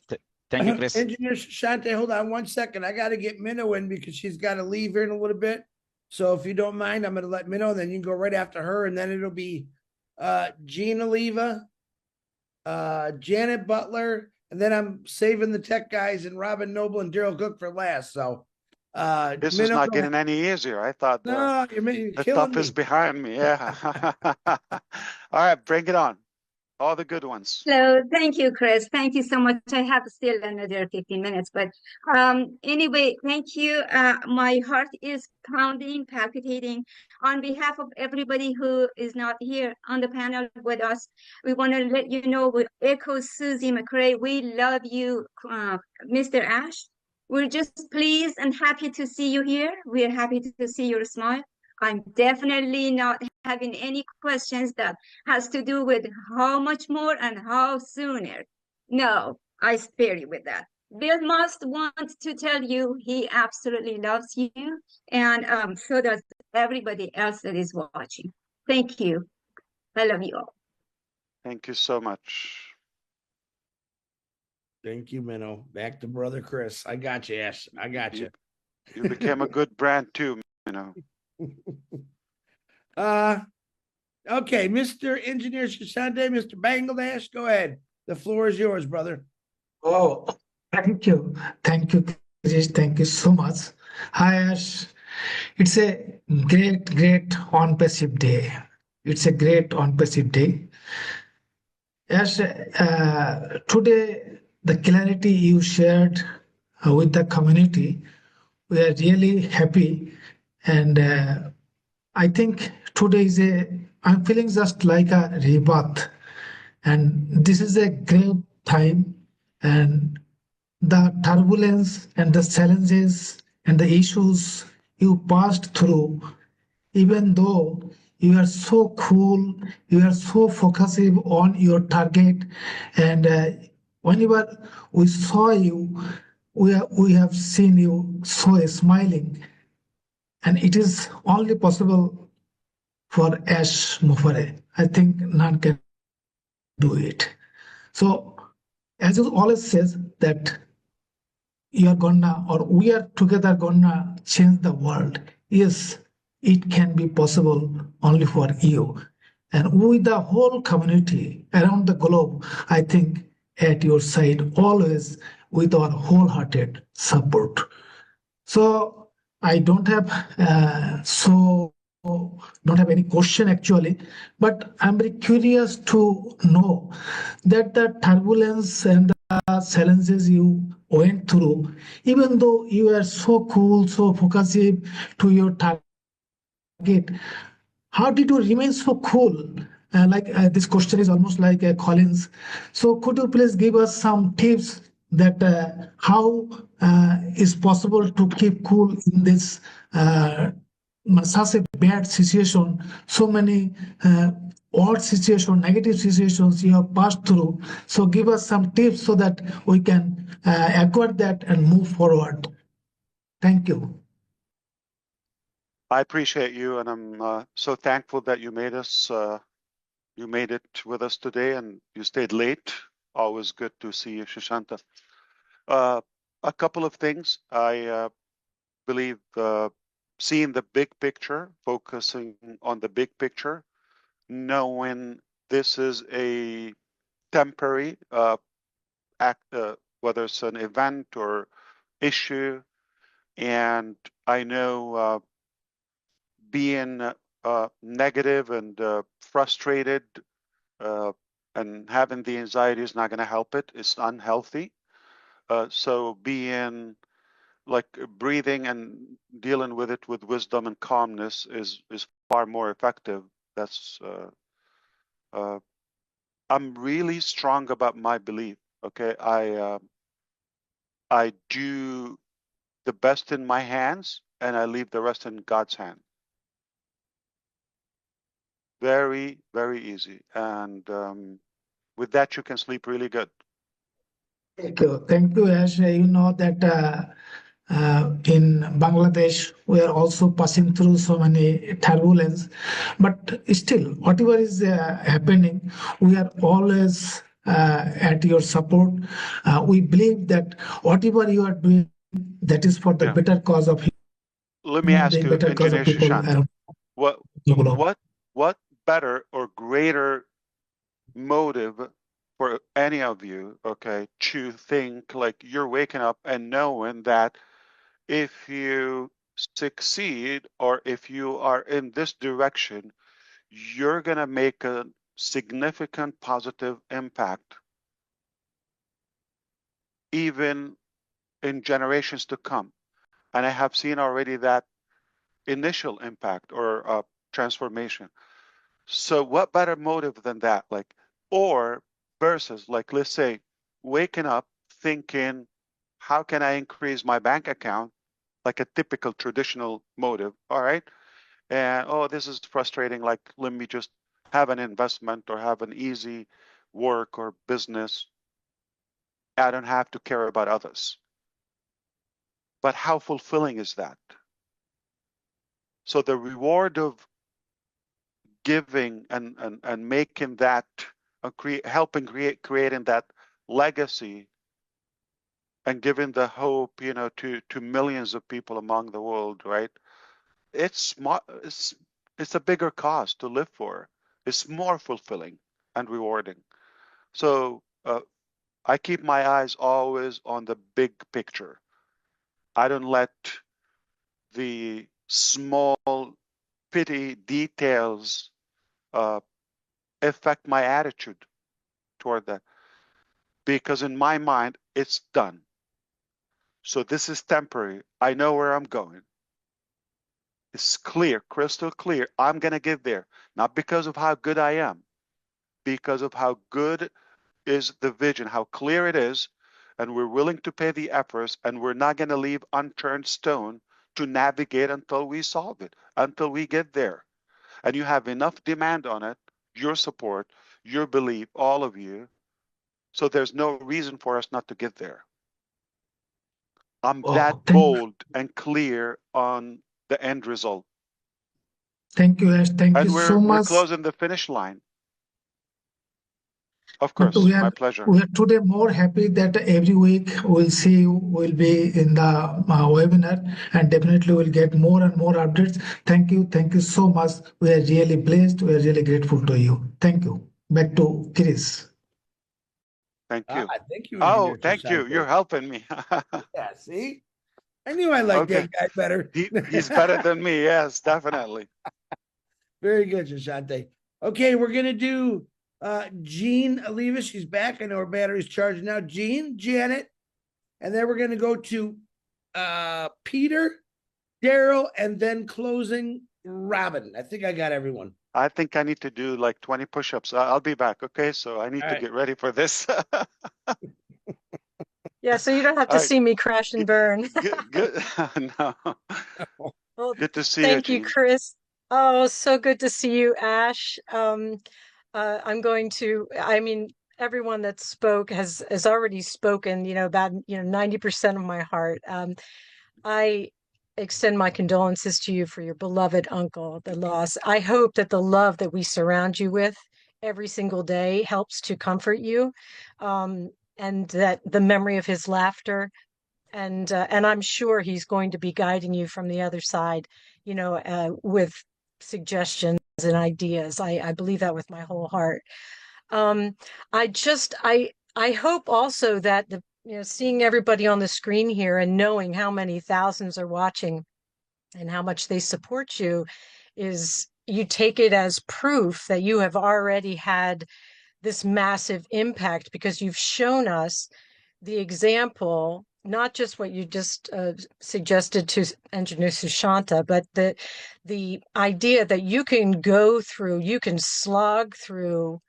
Thank you, Chris. Engineer Shante, hold on 1 second. I got to get Minnow in because she's got to leave here in a little bit. So if you don't mind, I'm going to let Minnow, then you can go right after her. And then it'll be Gina Leva, Janet Butler, and then I'm saving the tech guys and Robin Noble and Daryl Cook for last. So this is not getting any easier. I thought no, you're the stuff is behind me. Yeah. All right, bring it on. All the good ones. Hello, thank you, Chris. Thank you so much. I have still another 15 minutes, but anyway, thank you. My heart is pounding, palpitating. On behalf of everybody who is not here on the panel with us, we want to let you know, we echo Susie McRae. We love you, Mr. Ash. We're just pleased and happy to see you here. We're happy to see your smile. I'm definitely not having any questions that has to do with how much more and how sooner. No, I spare you with that. Bill must want to tell you he absolutely loves you, and so does everybody else that is watching. Thank you. I love you all. Thank you so much. Thank you, Minnow. Back to Brother Chris. I got you, Ash. I got you. You became a good brand too, Minnow. Okay, Mr. Engineer Shashande, Mr. Bangladesh, go ahead. The floor is yours, brother. Oh, thank you. Thank you, Chris. Thank you so much. Hi, Ash. It's a great Onpassive day. It's a great Onpassive day. Ash, today, the clarity you shared with the community, we are really happy. And I think today is I'm feeling just like a rebirth. And this is a great time. And the turbulence and the challenges and the issues you passed through, even though you are so cool, you are so focused on your target. And whenever we saw you, we have seen you so smiling. And it is only possible for Ash Mufareh. I think none can do it. So, as you always says that you are gonna, or we are together gonna change the world. Yes, it can be possible only for you. And with the whole community around the globe, I think at your side always with our wholehearted support. So I don't have don't have any question actually, but I'm very curious to know that the turbulence and the challenges you went through, even though you are so cool, so focused to your target, how did you remain so cool? This question is almost like Collins. So could you please give us some tips that how is possible to keep cool in this such a bad situation, so many odd situations, negative situations you have passed through. So give us some tips so that we can acquire that and move forward. Thank you. I appreciate you, and I'm so thankful that you made us you made it with us today and you stayed late. Always good to see you, Shashanta. A couple of things. I believe seeing the big picture, focusing on the big picture, knowing this is a temporary act, whether it's an event or issue, and I know being negative and frustrated and having the anxiety is not going to help it. It's unhealthy. So being like breathing and dealing with it with wisdom and calmness is far more effective. That's I'm really strong about my belief. Okay, I do the best in my hands and I leave the rest in God's hand. Very, very easy. And with that, you can sleep really good. Thank you, Ash. You know that in Bangladesh, we are also passing through so many turbulence, but still, whatever is happening, we are always at your support. We believe that whatever you are doing, that is for the Yeah. better cause of Let me human ask being, you, better cause Engineer of people Shashank, around what the globe. what better or greater motive for any of you, okay, to think like you're waking up and knowing that if you succeed or if you are in this direction, you're going to make a significant positive impact even in generations to come. And I have seen already that initial impact or transformation. So what better motive than that? Like, or versus like, let's say, waking up thinking, how can I increase my bank account? Like a typical traditional motive. All right. And oh, this is frustrating. Like, let me just have an investment or have an easy work or business. I don't have to care about others. But how fulfilling is that? So the reward of giving and making that helping creating that legacy and giving the hope, you know, to millions of people among the world, right? It's smart. It's a bigger cause to live for. It's more fulfilling and rewarding. So I keep my eyes always on the big picture. I don't let the small petty details affect my attitude toward that, because in my mind it's done. So this is temporary. I know where I'm going. It's clear, crystal clear. I'm going to get there, not because of how good I am, because of how good is the vision, how clear it is, and we're willing to pay the efforts, and we're not going to leave unturned stone to navigate until we solve it, until we get there. And you have enough demand on it, your support, your belief, all of you. So there's no reason for us not to get there. I'm that bold and clear on the end result. Thank you, Ash. Thank you And so we're much. closing the finish line. Of But course, my pleasure. we are today more happy that every week we'll see you, we'll be in the webinar, and definitely we'll get more and more updates. Thank you so much. We are really blessed. We are really grateful to you. Thank you. Back to Chris. Thank you. Thank you. Oh, Engineer thank you. Shashank. You're helping me. Yeah, see? I knew I liked that guy better. He's better than me. Yes, definitely. Very good, Shashante. Okay, we're gonna do Jean Aliva. She's back. I know her battery's charging now. Jean, Janet, and then we're gonna go to Peter, Daryl, and then closing Robin. I think I got everyone. I think I need to do like 20 push-ups. I'll be back. Okay, so I need to get ready for this. Yeah, so you don't have to see me crash and burn. Good. No. Well, Good to see thank you, you, Jean. Chris. Oh, so good to see you, Ash. I'm going to, I mean, everyone that spoke has already spoken, you know, about, 90% of my heart. I extend my condolences to you for your beloved uncle, the loss. I hope that the love that we surround you with every single day helps to comfort you, and that the memory of his laughter, and I'm sure he's going to be guiding you from the other side, with suggestions and ideas. I believe that with my whole heart. Um, I hope also that seeing everybody on the screen here and knowing how many thousands are watching and how much they support you is you take it as proof that you have already had this massive impact because you've shown us the example, not just what you just suggested to Engineer Sushanta, but the idea that you can slog through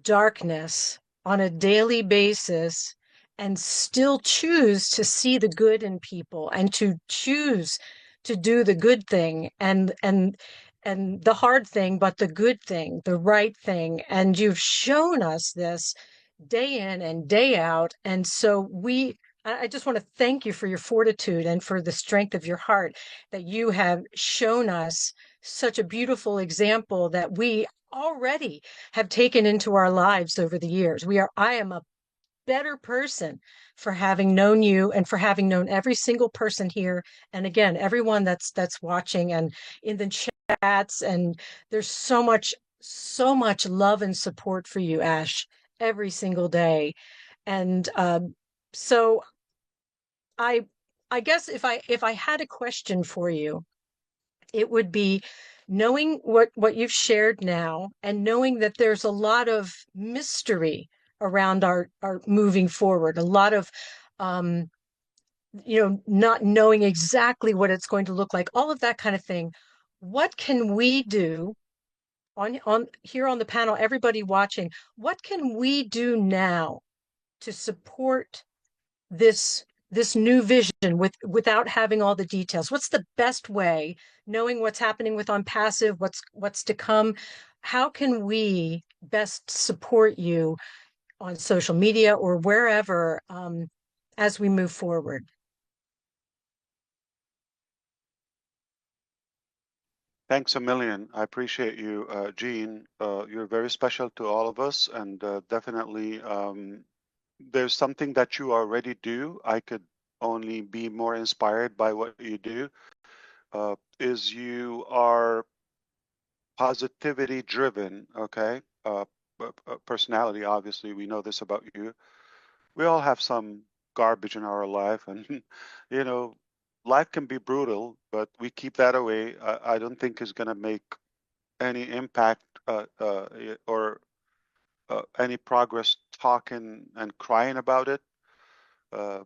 darkness on a daily basis and still choose to see the good in people and to choose to do the good thing and the hard thing, but the good thing, the right thing. And you've shown us this day in and day out. And so I just want to thank you for your fortitude and for the strength of your heart that you have shown us such a beautiful example that we already have taken into our lives over the years. I am a better person for having known you and for having known every single person here. And again, everyone that's watching and in the chats. And there's so much love and support for you, Ash, every single day. And so I I guess if I had a question for you, it would be knowing what you've shared now and knowing that there's a lot of mystery around our moving forward, a lot of not knowing exactly what it's going to look like, all of that kind of thing. What can we do on here on the panel, everybody watching, what can we do now to support this new vision without having all the details? What's the best way, knowing what's happening with Onpassive, what's to come? How can we best support you on social media or wherever as we move forward? Thanks a million. I appreciate you, Jean. You're very special to all of us, and definitely there's something that you already do. I could only be more inspired by what you do. Is you are positivity driven, okay? Personality, obviously, we know this about you. We all have some garbage in our life, and you know, life can be brutal, but we keep that away. I don't think it's gonna make any impact or any progress talking and crying about it. Uh,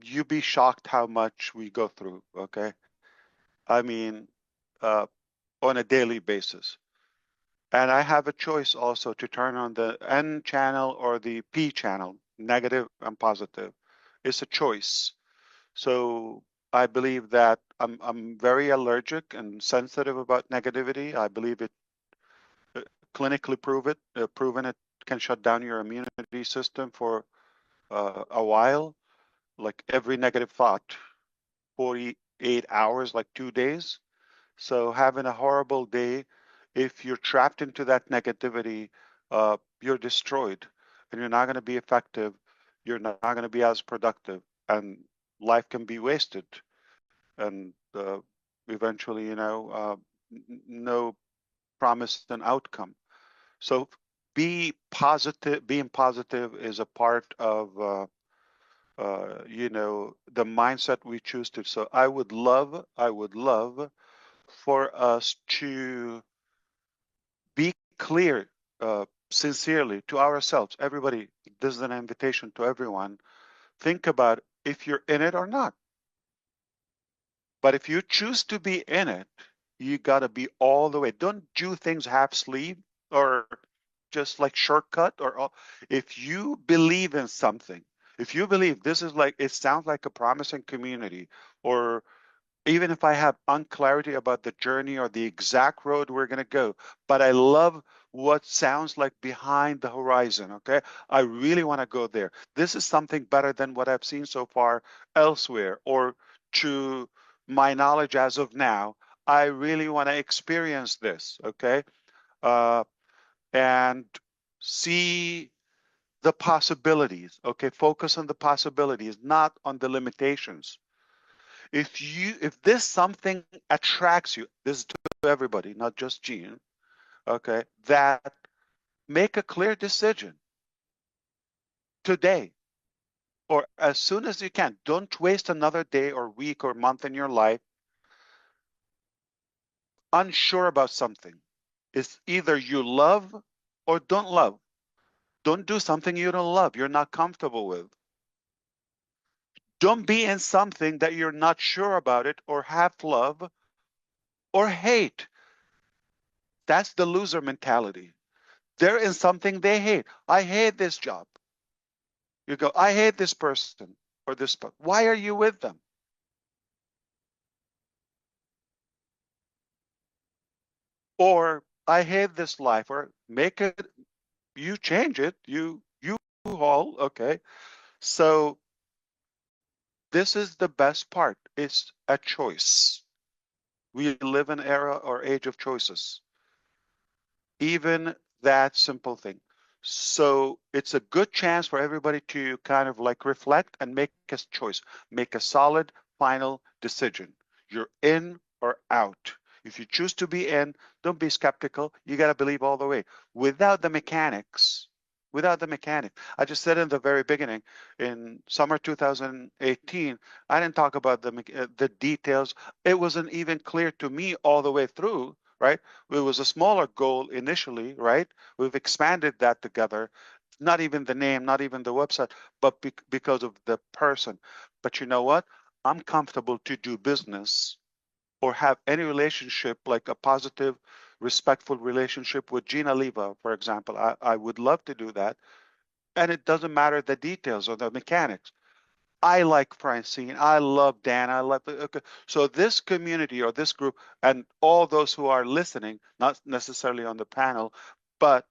you'd be shocked how much we go through, okay? I mean, uh, on a daily basis. And I have a choice also to turn on the N channel or the P channel, negative and positive. It's a choice. So I believe that I'm very allergic and sensitive about negativity. I believe it clinically proven it can shut down your immunity system for a while, like every negative thought, 48 hours, like 2 days. So having a horrible day, if you're trapped into that negativity, you're destroyed and you're not going to be effective. You're not going to be as productive and life can be wasted. And eventually, no promised an outcome. So be positive, being positive is a part of, the mindset we choose to. So I would love for us to be clear, sincerely to ourselves. Everybody, this is an invitation to everyone. Think about if you're in it or not. But if you choose to be in it, you got to be all the way. Don't do things half sleeve or just like shortcut or all. If you believe in something, if you believe this is like, it sounds like a promising community, or even if I have unclarity about the journey or the exact road we're going to go, but I love what sounds like behind the horizon, okay? I really want to go there. This is something better than what I've seen so far elsewhere, or to my knowledge as of now. I really want to experience this, okay? Uh, and see the possibilities. Okay, focus on the possibilities, not on the limitations. If this something attracts you, this is to everybody, not just Gene, okay, that make a clear decision today or as soon as you can. Don't waste another day or week or month in your life unsure about something. It's either you love or don't love. Don't do something you don't love, you're not comfortable with. Don't be in something that you're not sure about it or half love or hate. That's the loser mentality. They're in something they hate. I hate this job. You go, I hate this person or this. Why are you with them? Or I hate this life, or make it, you change it, you all, okay. So this is the best part. It's a choice. We live in an era or age of choices. Even that simple thing. So it's a good chance for everybody to kind of like reflect and make a choice, make a solid final decision. You're in or out. If you choose to be in, don't be skeptical. You got to believe all the way. Without the mechanics, I just said in the very beginning, in summer 2018, I didn't talk about the details. It wasn't even clear to me all the way through, right? It was a smaller goal initially, right? We've expanded that together. Not even the name, not even the website, but because of the person. But you know what? I'm comfortable to do business or have any relationship, like a positive, respectful relationship with Gina Leva, for example. I would love to do that. And it doesn't matter the details or the mechanics. I like Francine. I love Dan. I love okay. So this community or this group and all those who are listening, not necessarily on the panel, but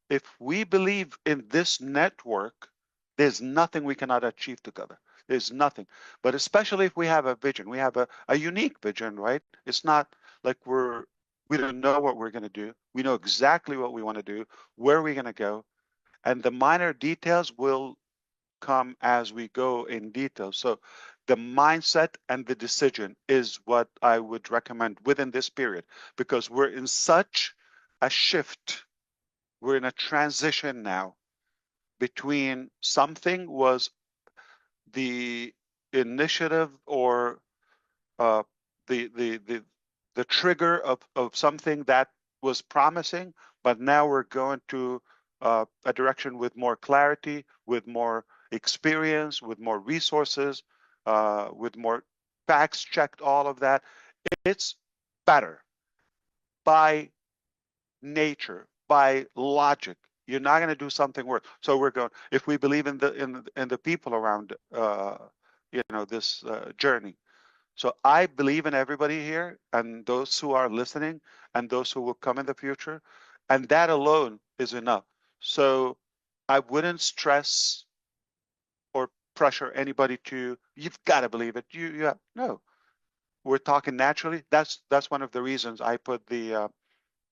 if we believe in this network, there's nothing we cannot achieve together. There's nothing. But especially if we have a vision, we have a unique vision, right? It's not like we don't know what we're going to do. We know exactly what we want to do, where we're going to go, and the minor details will come as we go in detail. So the mindset and the decision is what I would recommend within this period, because we're in such a shift. We're in a transition now between something was the initiative or uh, the, the the the trigger of something that was promising, but now we're going to a direction with more clarity, with more experience, with more resources, with more facts checked, all of that. It's better by nature, by logic. You're not going to do something worse. So we're going. If we believe in the people around, this journey. So I believe in everybody here and those who are listening and those who will come in the future. And that alone is enough. So I wouldn't stress or pressure anybody to, you've got to believe it. You have, no, we're talking naturally. That's one of the reasons I put the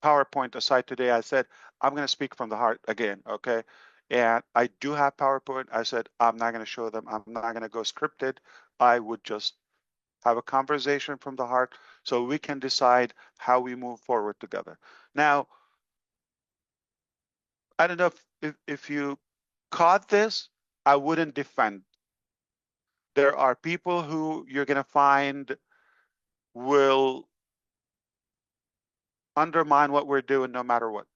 PowerPoint aside today. I said, I'm going to speak from the heart again. Okay. And I do have PowerPoint. I said, I'm not going to show them. I'm not going to go scripted. I would just have a conversation from the heart so we can decide how we move forward together. Now, I don't know if you caught this, I wouldn't defend. There are people who you're going to find will undermine what we're doing no matter what.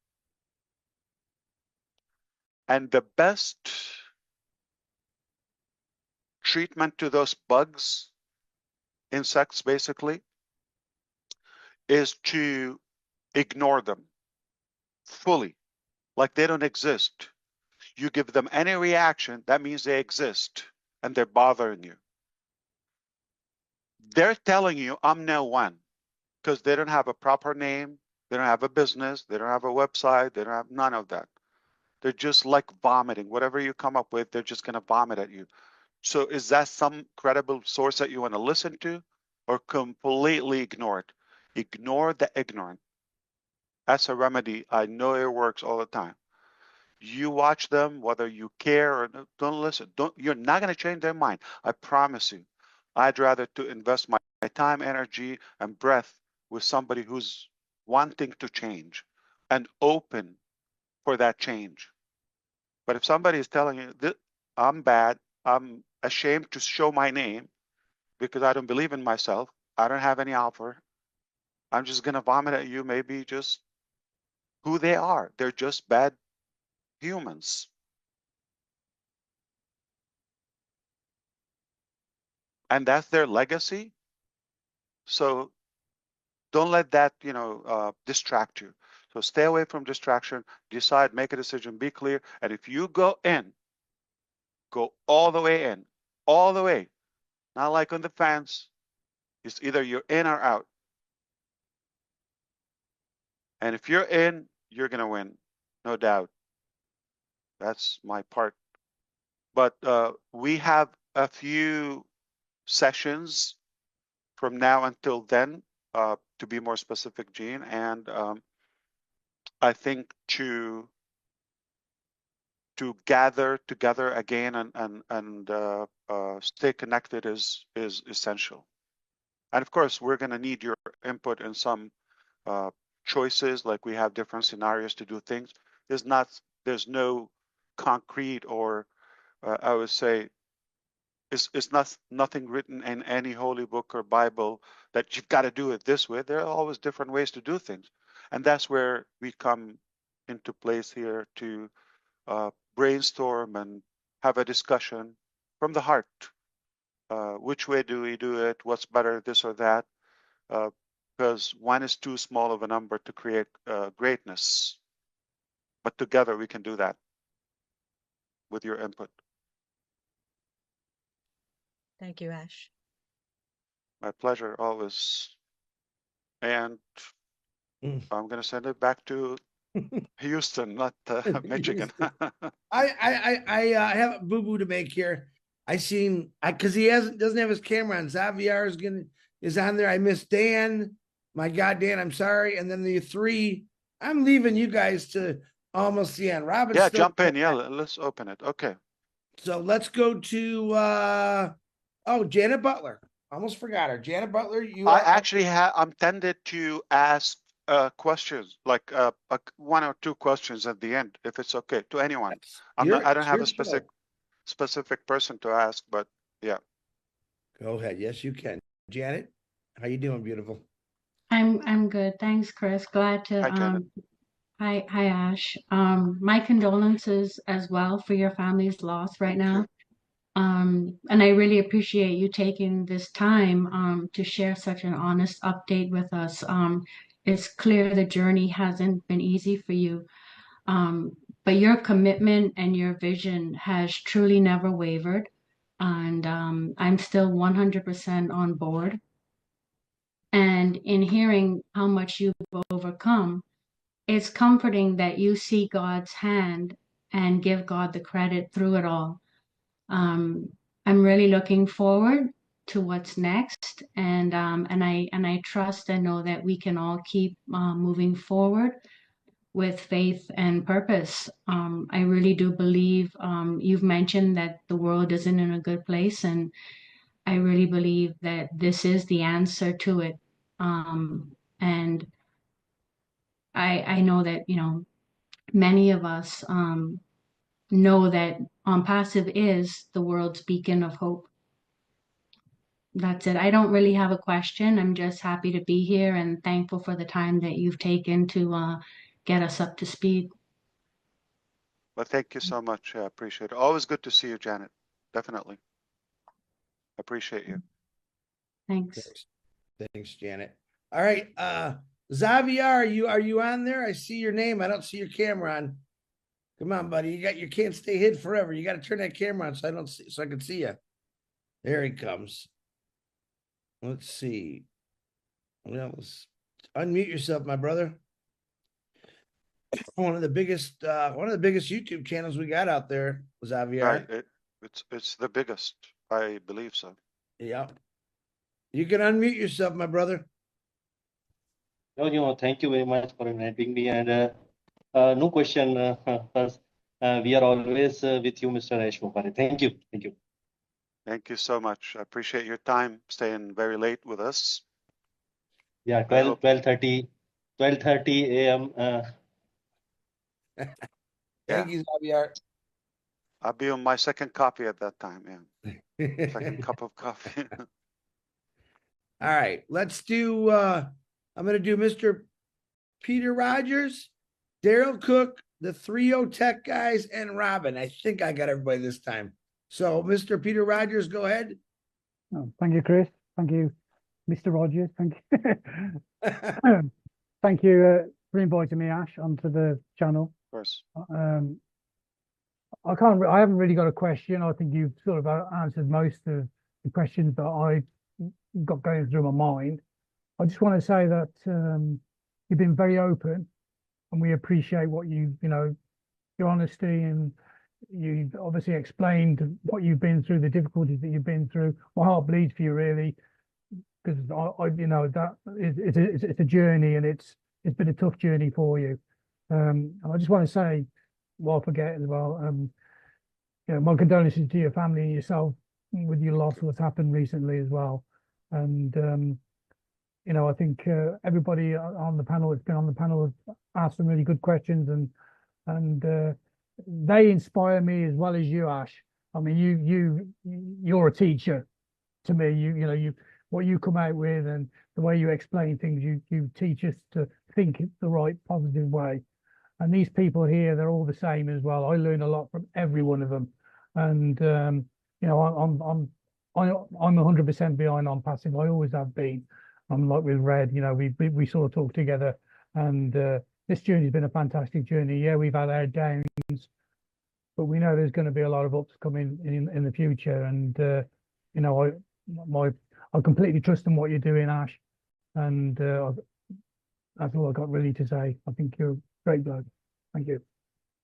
And the best treatment to those bugs, insects basically, is to ignore them fully, like they don't exist. You give them any reaction, that means they exist and they're bothering you. They're telling you, I'm no one, because they don't have a proper name, they don't have a business, they don't have a website, they don't have none of that. They're just like vomiting. Whatever you come up with, they're just going to vomit at you. So is that some credible source that you want to listen to, or completely ignore it? Ignore the ignorant. as a remedy. I know it works all the time. You watch them, whether you care or don't listen. You're not going to change their mind. I promise you. I'd rather to invest my time, energy, and breath with somebody who's wanting to change and open for that change. But if somebody is telling you that I'm bad, I'm ashamed to show my name because I don't believe in myself, I don't have any offer, I'm just going to vomit at you, maybe just who they are. They're just bad humans. And that's their legacy. So don't let that, distract you. So stay away from distraction, decide, make a decision, be clear. And if you go in, go all the way in, all the way. Not like on the fence. It's either you're in or out. And if you're in, you're going to win. No doubt. That's my part. But we have a few sessions from now until then, to be more specific, Gene. And I think to gather together again and stay connected is essential. And of course, we're going to need your input in some choices, like we have different scenarios to do things. There's no concrete or I would say it's nothing written in any holy book or Bible that you've got to do it this way. There are always different ways to do things. And that's where we come into place here to brainstorm and have a discussion from the heart. Which way do we do it? What's better, this or that? Because one is too small of a number to create greatness. But together we can do that with your input. Thank you, Ash. My pleasure, always. And I'm going to send it back to Houston, not Michigan. I have a boo-boo to make here. I seen because he doesn't have his camera on. Xavier is on there. I missed Dan. My God, Dan, I'm sorry. And then the three, I'm leaving you guys to almost the end. Robin, yeah, jump in. Yeah, let's open it. Okay. So let's go to Janet Butler. Almost forgot her. Janet Butler, I actually I'm tended to ask questions, like one or two questions at the end, if it's okay, to anyone. I don't have a specific person to ask, but yeah. Go ahead. Yes, you can. Janet, how you doing, beautiful? I'm good. Thanks, Chris. Glad to hi Ash. My condolences as well for your family's loss right now. And I really appreciate you taking this time to share such an honest update with us. It's clear the journey hasn't been easy for you. But your commitment and your vision has truly never wavered. And I'm still 100% on board. And in hearing how much you've overcome, it's comforting that you see God's hand and give God the credit through it all. I'm really looking forward to what's next, and I trust and know that we can all keep moving forward with faith and purpose. I really do believe you've mentioned that the world isn't in a good place, and I really believe that this is the answer to it. And I know that, many of us know that Onpassive is the world's beacon of hope. That's it. I don't really have a question. I'm just happy to be here and thankful for the time that you've taken to get us up to speed. Well, thank you so much. I appreciate it. Always good to see you, Janet. Definitely. Appreciate you. Thanks. Thanks, Janet. All right. Xavier, are you on there? I see your name. I don't see your camera on. Come on, buddy. You can't stay hid forever. You got to turn that camera on so I can see you. There he comes. Let's see. Well, unmute yourself, my brother. One of the biggest YouTube channels we got out there, Xavier. Right. It's the biggest. I believe so. Yeah. You can unmute yourself, my brother. No, thank you very much for inviting me. And no question. First, we are always with you, Mr. Mufareh. Thank you. Thank you. Thank you so much. I appreciate your time, staying very late with us. Yeah, 12:30 a.m. Thank you, Xavier. I'll be on my second coffee at that time. Yeah, second cup of coffee. All right, let's do. I'm going to do Mr. Peter Rogers, Daryl Cook, the 3O Tech guys, and Robin. I think I got everybody this time. So, Mr. Peter Rogers, go ahead. Oh, thank you, Chris. Thank you, Mr. Rogers. Thank you. Thank you for inviting me, Ash, onto the channel. Of course. I haven't really got a question. I think you've sort of answered most of the questions that I got going through my mind. I just want to say that you've been very open, and we appreciate what your honesty, and you obviously explained what you've been through, the difficulties that you've been through. My heart bleeds for you, really, because it's a journey, and it's been a tough journey for you. And I just want to say, while I forget as well, my condolences to your family and yourself with your loss, what's happened recently as well. And I think everybody on the panel that's been on the panel has asked some really good questions, and they inspire me as well as you, Ash. I mean, you're a teacher to me. What you come out with and the way you explain things, you teach us to think the right positive way. And these people here, they're all the same as well. I learn a lot from every one of them, and I'm 100% behind Onpassive. I always have been. I'm like with Red, we sort of talk together, and this journey's been a fantastic journey. Yeah, we've had our downs, but we know there's going to be a lot of ups coming in the future. And I completely trust in what you're doing, Ash, and that's all I got really to say. I think you're a great bloke. Thank you.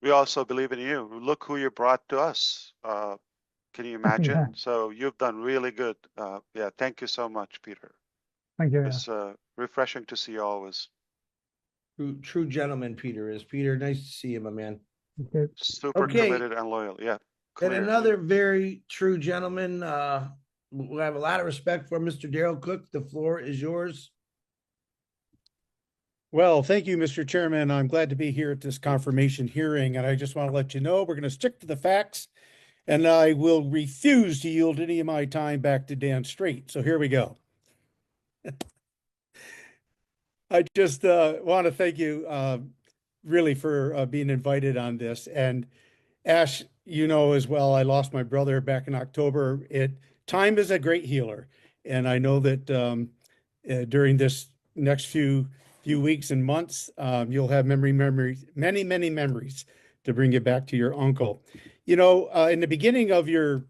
We also believe in you. Look who you brought to us. Can you imagine? Yeah. So you've done really good. Yeah, thank you so much, Peter. Thank you. It's refreshing to see you always. True gentleman, Peter is. Peter, nice to see you, my man. Okay. Super committed and loyal. Yeah. And another very true gentleman. We have a lot of respect for Mr. Daryl Cook. The floor is yours. Well, thank you, Mr. Chairman. I'm glad to be here at this confirmation hearing, and I just want to let you know we're going to stick to the facts, and I will refuse to yield any of my time back to Dan Street. So here we go. I just want to thank you really for being invited on this. And Ash, as well, I lost my brother back in October. Time is a great healer, and I know that during this next few weeks and months, you'll have many memories to bring you back to your uncle. In the beginning of your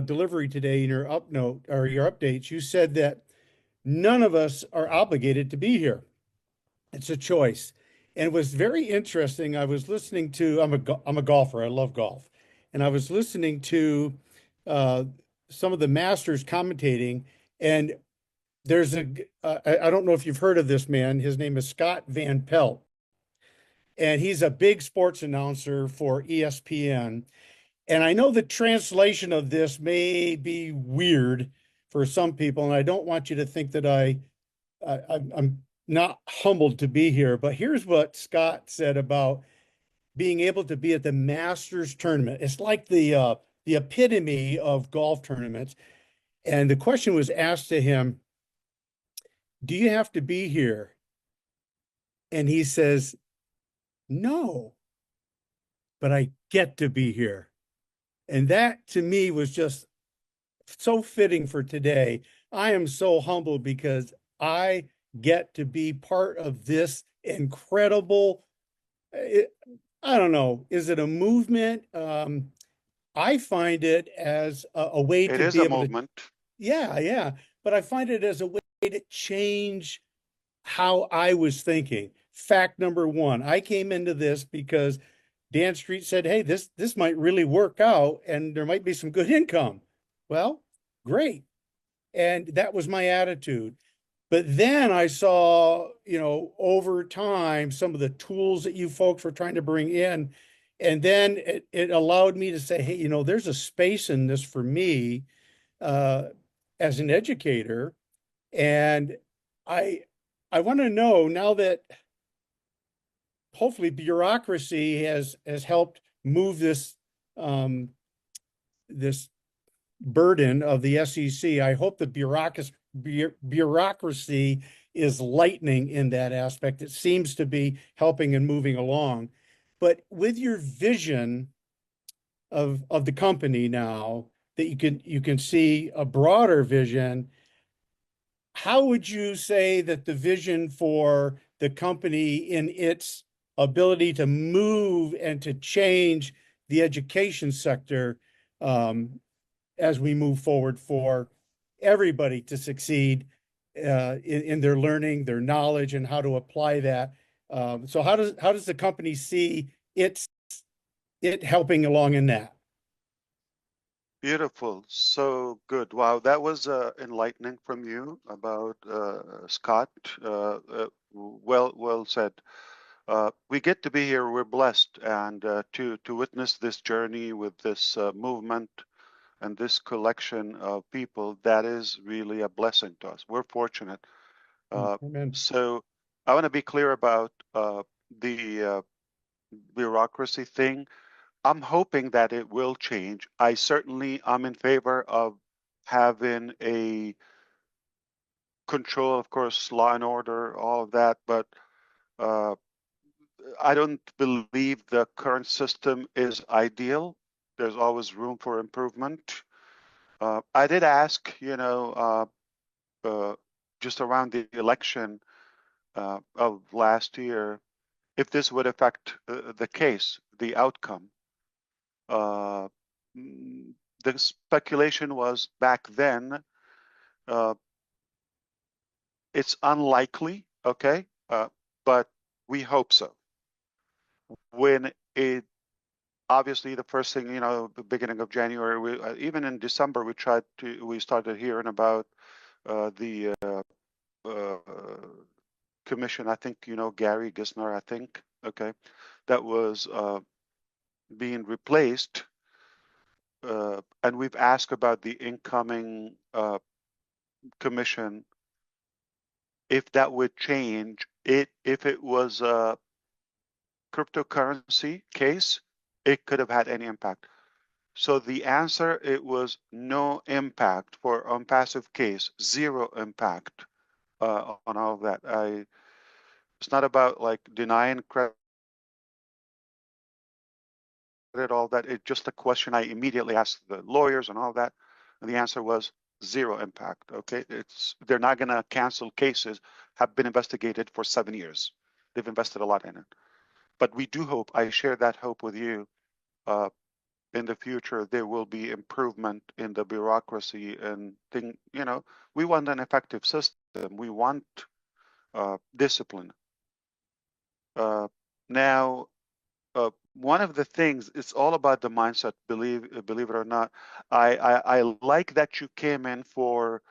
delivery today, in your updates, you said that none of us are obligated to be here. It's a choice. And it was very interesting. I was listening to, I'm a golfer. I love golf. And I was listening to some of the masters commentating, and there's I don't know if you've heard of this man. His name is Scott Van Pelt, and he's a big sports announcer for ESPN. And I know the translation of this may be weird for some people, and I don't want you to think that I'm not humbled to be here. But here's what Scott said about being able to be at the Masters tournament. It's like the epitome of golf tournaments. And the question was asked to him, do you have to be here? And he says, no, but I get to be here. And that to me was just so fitting for today. I am so humbled because I get to be part of this incredible, I don't know, is it a movement? I find it as a way to be able to. It is a movement. Yeah. But I find it as a way to change how I was thinking. Fact number one, I came into this because Dan Street said, hey, this might really work out and there might be some good income. Well, great. And that was my attitude. But then I saw, over time, some of the tools that you folks were trying to bring in. And then it allowed me to say, hey, there's a space in this for me as an educator. And I want to know now that hopefully bureaucracy has helped move this this burden of the SEC. I hope the bureaucracy is lightening in that aspect. It seems to be helping and moving along. But with your vision of the company now, that you can see a broader vision, how would you say that the vision for the company in its ability to move and to change the education sector as we move forward for everybody to succeed in their learning, their knowledge, and how to apply that? So how does the company see it helping along in that? Beautiful. So good. Wow, that was enlightening from you about Scott. Well said. We get to be here. We're blessed, and to witness this journey with this movement and this collection of people, that is really a blessing to us. We're fortunate. Amen. So I want to be clear about the bureaucracy thing. I'm hoping that it will change. I certainly am in favor of having a control, of course, law and order, all of that, but I don't believe the current system is ideal. There's always room for improvement. I did ask, just around the election of last year, if this would affect the case, the outcome. The speculation was back then, it's unlikely, okay, but we hope so. When it, obviously the first thing, the beginning of January, even in December, we started hearing about the commission, I think, Gary Gisner, I think, okay, that was being replaced. And we've asked about the incoming commission, if that would change it, if it was a cryptocurrency case, it could have had any impact. So the answer, it was no impact for Onpassive case, zero impact on all of that. It's not about like denying credit, all that. It's just a question I immediately asked the lawyers and all that, and the answer was zero impact. Okay, they're not going to cancel cases have been investigated for 7 years. They've invested a lot in it, but we do hope. I share that hope with you. In the future, there will be improvement in the bureaucracy and thing. We want an effective system. We want discipline. Now, one of the things, it's all about the mindset. Believe it or not, I like that you came in for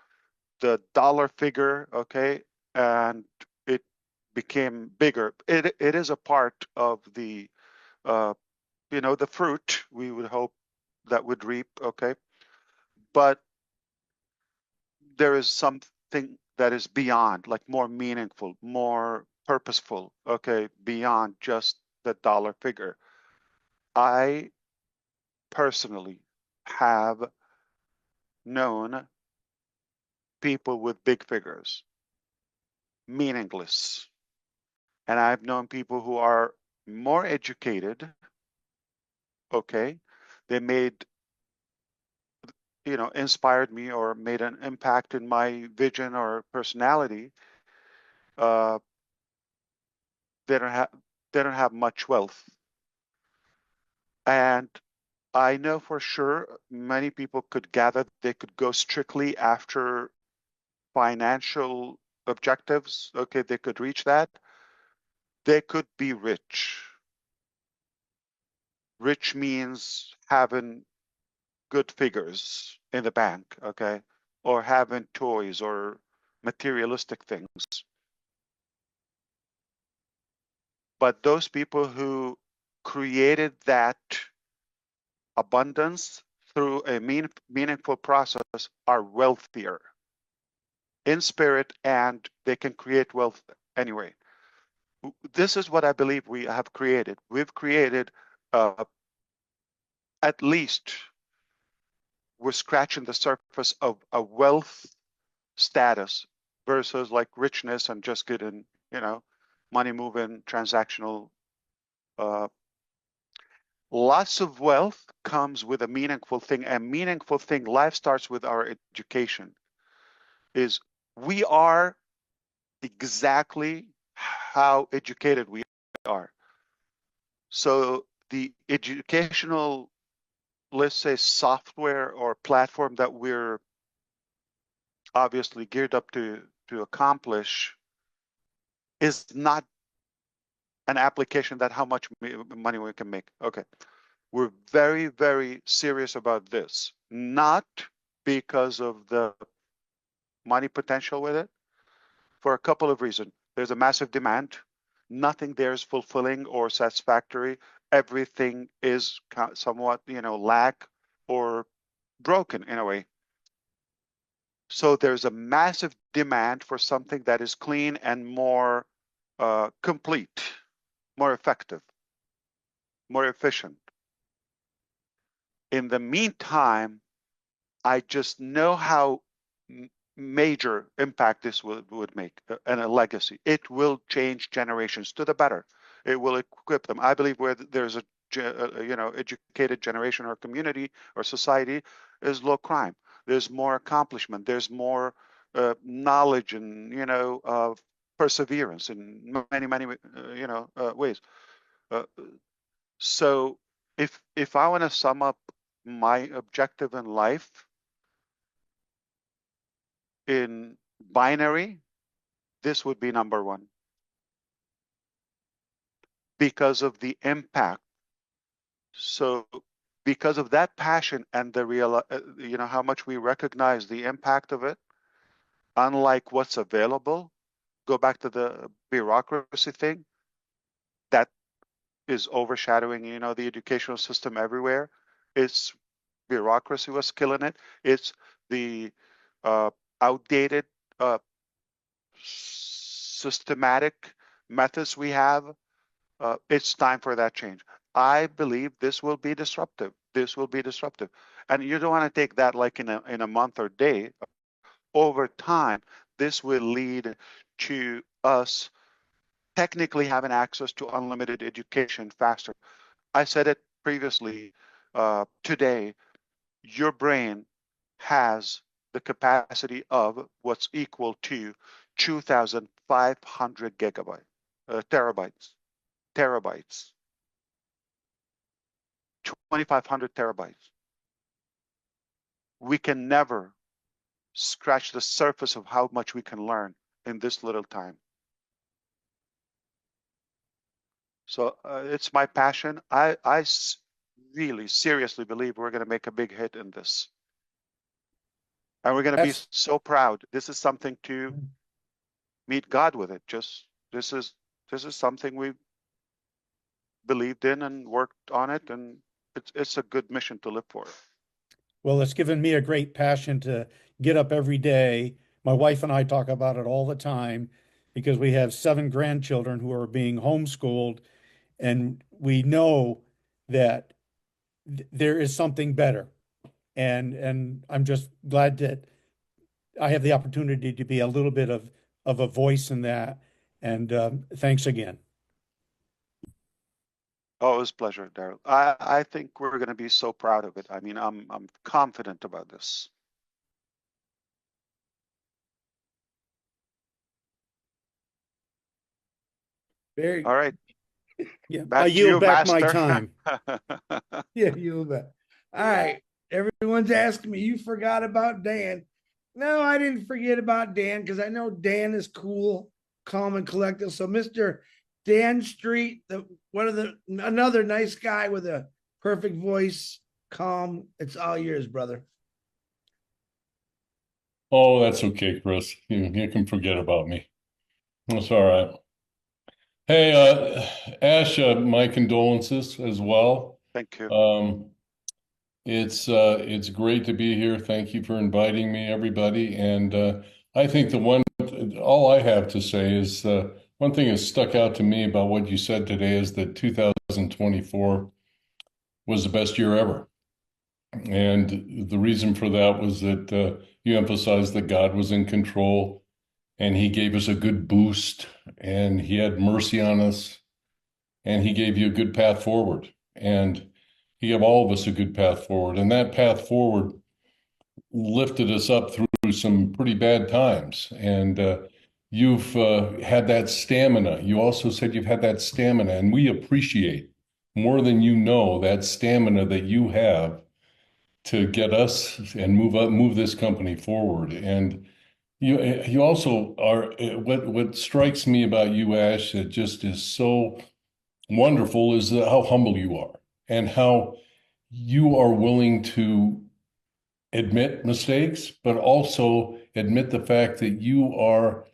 the dollar figure, okay, and it became bigger. It is a part of the the fruit we would hope that would reap, okay, but there is something that is beyond, like more meaningful, more purposeful, okay, beyond just the dollar figure. I personally have known people with big figures, meaningless. And I've known people who are more educated, okay? They made, inspired me or made an impact in my vision or personality. They don't have much wealth. And I know for sure many people could gather, they could go strictly after financial objectives. Okay, they could reach that. They could be rich. Rich means having good figures in the bank, okay, or having toys or materialistic things. But those people who created that abundance through a meaningful process are wealthier in spirit, and they can create wealth anyway. This is what I believe we have created. We've created, at least we're scratching the surface of a wealth status versus like richness and just getting, money moving, transactional. Lots of wealth comes with a meaningful thing. A meaningful thing, life starts with our education, is we are exactly how educated we are. So the educational, let's say, software or platform that we're obviously geared up to accomplish is not an application that how much money we can make. Okay. We're very, very serious about this, not because of the money potential with it, for a couple of reasons. There's a massive demand. Nothing there is fulfilling or satisfactory. Everything is somewhat, lack or broken in a way. So there's a massive demand for something that is clean and more complete, more effective, more efficient. In the meantime, I just know how major impact this would make and a legacy. It will change generations to the better. It will equip them. I believe where there's a educated generation or community or society is low crime. There's more accomplishment. There's more knowledge and perseverance in many ways. So if I want to sum up my objective in life in binary, this would be number one because of the impact. So because of that passion and the real, how much we recognize the impact of it, unlike what's available, go back to the bureaucracy thing that is overshadowing, the educational system everywhere. It's bureaucracy was killing it. It's the outdated systematic methods we have. It's time for that change. I believe this will be disruptive. This will be disruptive. And you don't want to take that like in a month or day. Over time, this will lead to us technically having access to unlimited education faster. I said it previously today, your brain has the capacity of what's equal to 2,500 terabytes, 2,500 terabytes. We can never scratch the surface of how much we can learn in this little time. So it's my passion. I really seriously believe we're going to make a big hit in this. And we're going to be so proud. This is something to meet God with it. This is something we believed in and worked on it, and it's a good mission to live for. Well, it's given me a great passion to get up every day. My wife and I talk about it all the time because we have 7 grandchildren who are being homeschooled, and we know that there is something better. And I'm just glad that I have the opportunity to be a little bit of a voice in that. And thanks again. Oh, it was a pleasure, Daryl. I think we're going to be so proud of it. I mean, I'm confident about this. All right. Yeah, back I yield back master. my time. Yeah, yield back. All right. Everyone's asking me, you forgot about Dan. No, I didn't forget about Dan because I know Dan is cool, calm, and collected. So, Mr. Dan Street, another nice guy with a perfect voice, calm. It's all yours, brother. Oh, that's okay, Chris. You can forget about me. That's all right. Hey, Ash, my condolences as well. Thank you. It's great to be here. Thank you for inviting me, everybody. And I think all I have to say is one thing that stuck out to me about what you said today is that 2024 was the best year ever. And the reason for that was that you emphasized that God was in control and he gave us a good boost and he had mercy on us and he gave you a good path forward. And he gave all of us a good path forward. And that path forward lifted us up through some pretty bad times. And you've had that stamina. You also said you've had that stamina, and we appreciate more than you know that stamina that you have to get us and move this company forward. And you also are, what strikes me about you, Ash, that just is so wonderful is how humble you are and how you are willing to admit mistakes, but also admit the fact that you are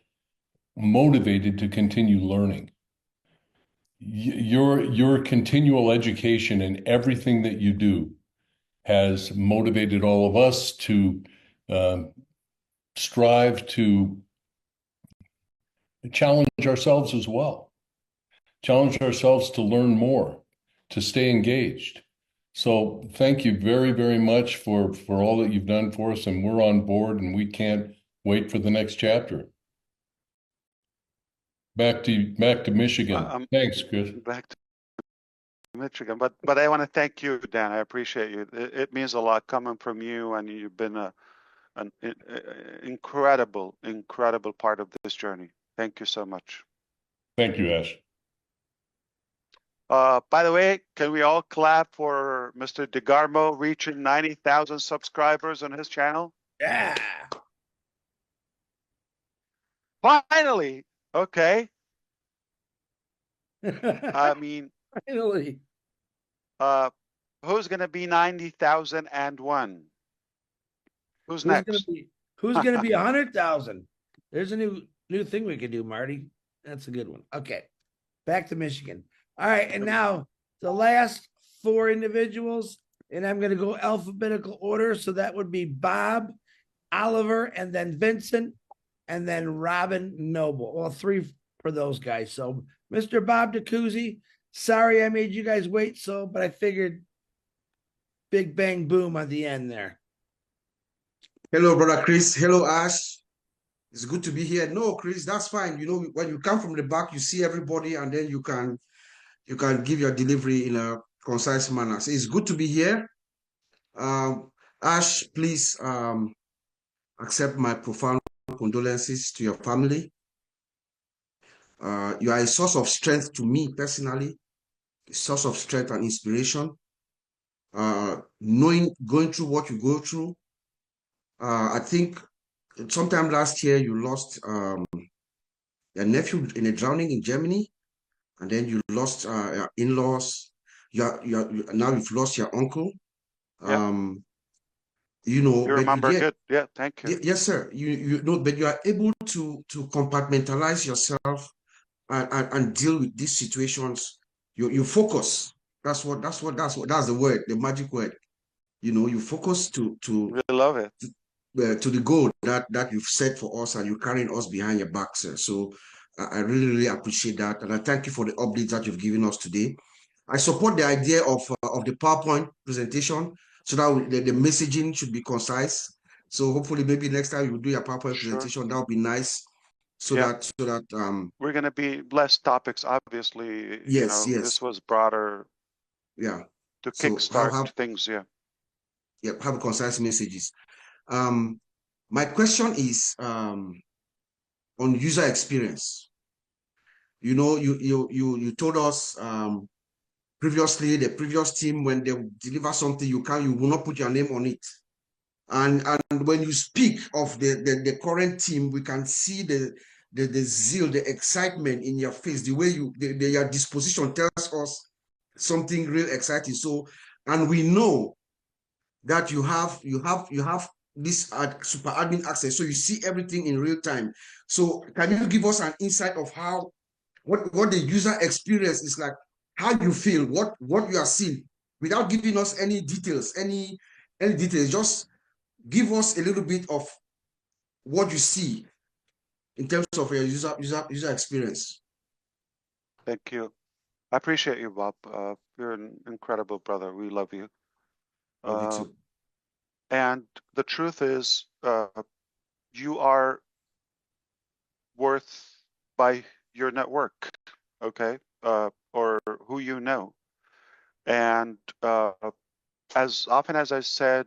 motivated to continue learning. Your continual education in everything that you do has motivated all of us to strive to challenge ourselves as well, challenge ourselves to learn more, to stay engaged. So thank you very, very much for all that you've done for us, and we're on board and we can't wait for the next chapter. Back to Michigan. Thanks, Chris. Back to Michigan, but I want to thank you, Dan. I appreciate you. It means a lot coming from you, and you've been an incredible part of this journey. Thank you so much. Thank you, Ash. By the way, can we all clap for Mr. DeGarmo reaching 90,000 subscribers on his channel? Yeah. Finally. Okay. I mean, finally. Who's going to be 90,001? Who's next? Who's gonna be 100,000? There's a new thing we can do, Marty. That's a good one. Okay, back to Michigan. All right, and now the last four individuals, and I'm gonna go alphabetical order. So that would be Bob, Oliver, and then Vincent, and then Robin Noble. Well, three for those guys. So Mr. Bob DeCouzy, sorry I made you guys wait but I figured big bang boom at the end there. Hello, Brother Chris. Hello, Ash. It's good to be here. No, Chris, that's fine. You know, when you come from the back, you see everybody, and then you can give your delivery in a concise manner. So it's good to be here. Ash, please accept my profound condolences to your family. You are a source of strength to me personally, a source of strength and inspiration. Going through what you go through, I think sometime last year you lost your nephew in a drowning in Germany, and then you lost your in-laws. Now you've lost your uncle. Yeah. You know, you remember good. Yeah, thank you. Yes, sir. You know, but you are able to compartmentalize yourself and deal with these situations. You focus. That's the word, the magic word. You know, you focus to really love it. To the goal that you've set for us, and you're carrying us behind your back, sir. So I really appreciate that, and I thank you for the updates that you've given us today. I support the idea of the PowerPoint presentation, so that the messaging should be concise. So hopefully, maybe next time you do your PowerPoint presentation, that would be nice. So that we're going to be less topics, obviously. Yes. This was broader. Yeah. To kickstart things. Yeah. Yep. Have concise messages. My question is on user experience. You know, you told us previously, the previous team, when they deliver something, you will not put your name on it. And when you speak of the current team, we can see the zeal, the excitement in your face, the way your disposition tells us something real exciting. So, and we know that you have this super admin access, so you see everything in real time. So can you give us an insight of how what the user experience is like, how you feel, what you are seeing, without giving us any details, any details? Just give us a little bit of what you see in terms of your user experience. Thank you. I appreciate you, Bob. You're an incredible brother. We love you. Love you too. And the truth is, you are worth by your network, okay, or who you know. And as often as I said,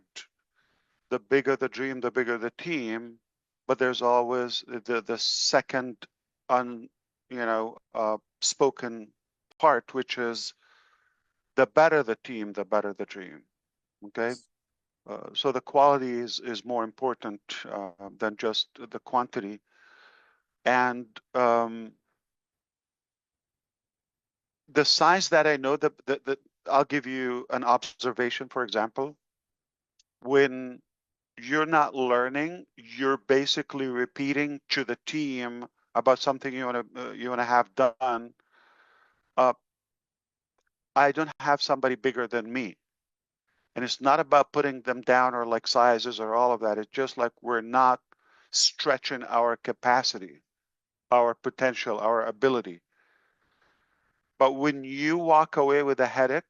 the bigger the dream, the bigger the team. But there's always the second spoken part, which is the better the team, the better the dream. Okay. So the quality is more important than just the quantity. And the signs that I know, that I'll give you an observation, for example. When you're not learning, you're basically repeating to the team about something you want to have done. I don't have somebody bigger than me. And it's not about putting them down or like sizes or all of that. It's just like we're not stretching our capacity, our potential, our ability. But when you walk away with a headache,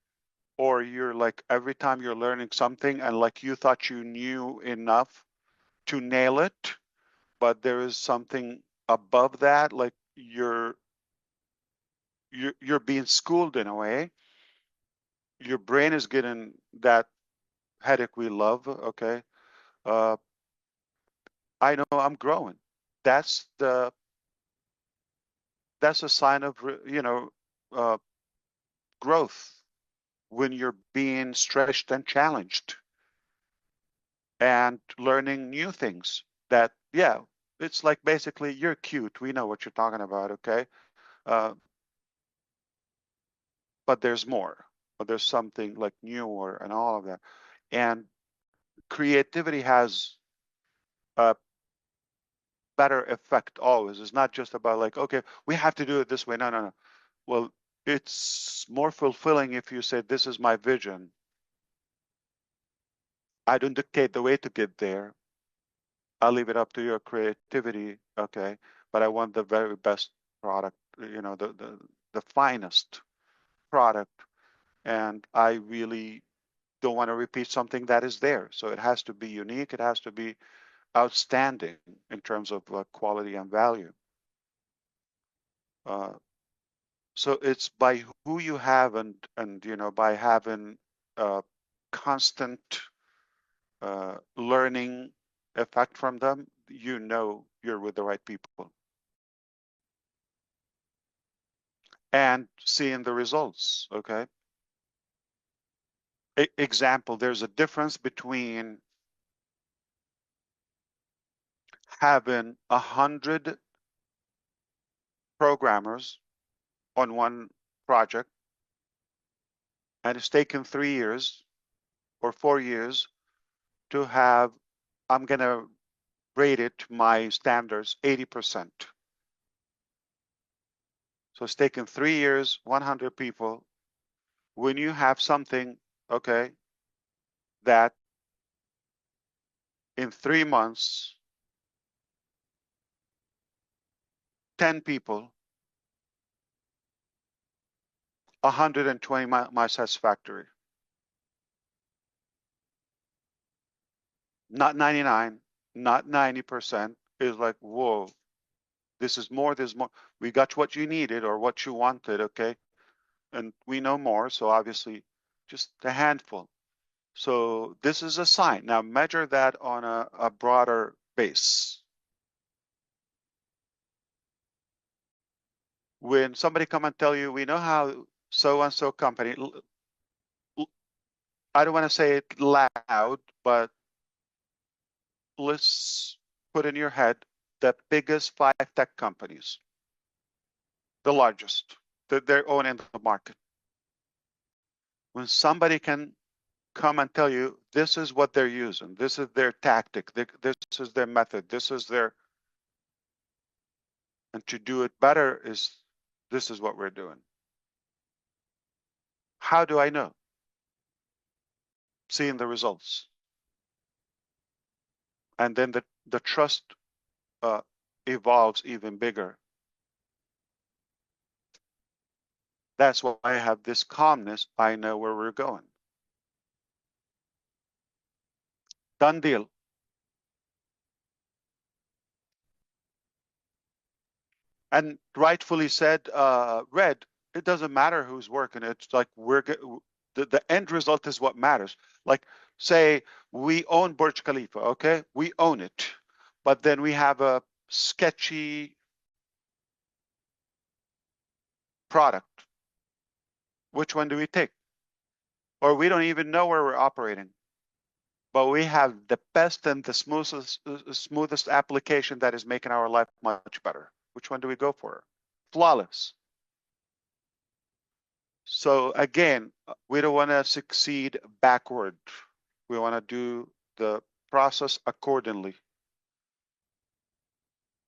or you're like every time you're learning something and like you thought you knew enough to nail it, but there is something above that, like you're being schooled in a way. Your brain is getting that headache we love. Okay. I know I'm growing. That's a sign of growth, when you're being stretched and challenged and learning new things. That, yeah, it's like basically you're cute. We know what you're talking about. Okay. But there's more, but there's something like newer and all of that. And creativity has a better effect always. It's not just about like, okay, we have to do it this way. No, no, no. Well, it's more fulfilling if you say, this is my vision. I don't dictate the way to get there. I'll leave it up to your creativity. Okay. But I want the very best product, the finest product. And I really don't want to repeat something that is there. So it has to be unique. It has to be outstanding in terms of quality and value. So it's by who you have, and by having constant learning effect from them, you're with the right people. And seeing the results, okay? Example, there's a difference between having 100 programmers on one project, and it's taken 3 years or 4 years to have, I'm going to rate it to my standards, 80%. So it's taken 3 years, 100 people. When you have something, okay, that in 3 months, 10 people, 120 my satisfactory. Not 99, not 90%. Is like, whoa, this is more, there's more. We got what you needed or what you wanted, okay? And we know more, so obviously just a handful. So this is a sign. Now measure that on a broader base. When somebody come and tell you, we know how so-and-so company, I don't want to say it loud, but let's put in your head the biggest 5 tech companies, the largest, that they're owning the market. When somebody can come and tell you this is what they're using, this is their tactic, this is their method, this is their, and to do it better is, this is what we're doing. How do I know? Seeing the results. And then the trust evolves even bigger. That's why I have this calmness. I know where we're going. Done deal. And rightfully said, Red, it doesn't matter who's working. It's like the end result is what matters. Like, say we own Burj Khalifa, okay? We own it. But then we have a sketchy product. Which one do we take? Or we don't even know where we're operating. But we have the best and the smoothest application that is making our life much better. Which one do we go for? Flawless. So again, we don't want to succeed backward. We want to do the process accordingly.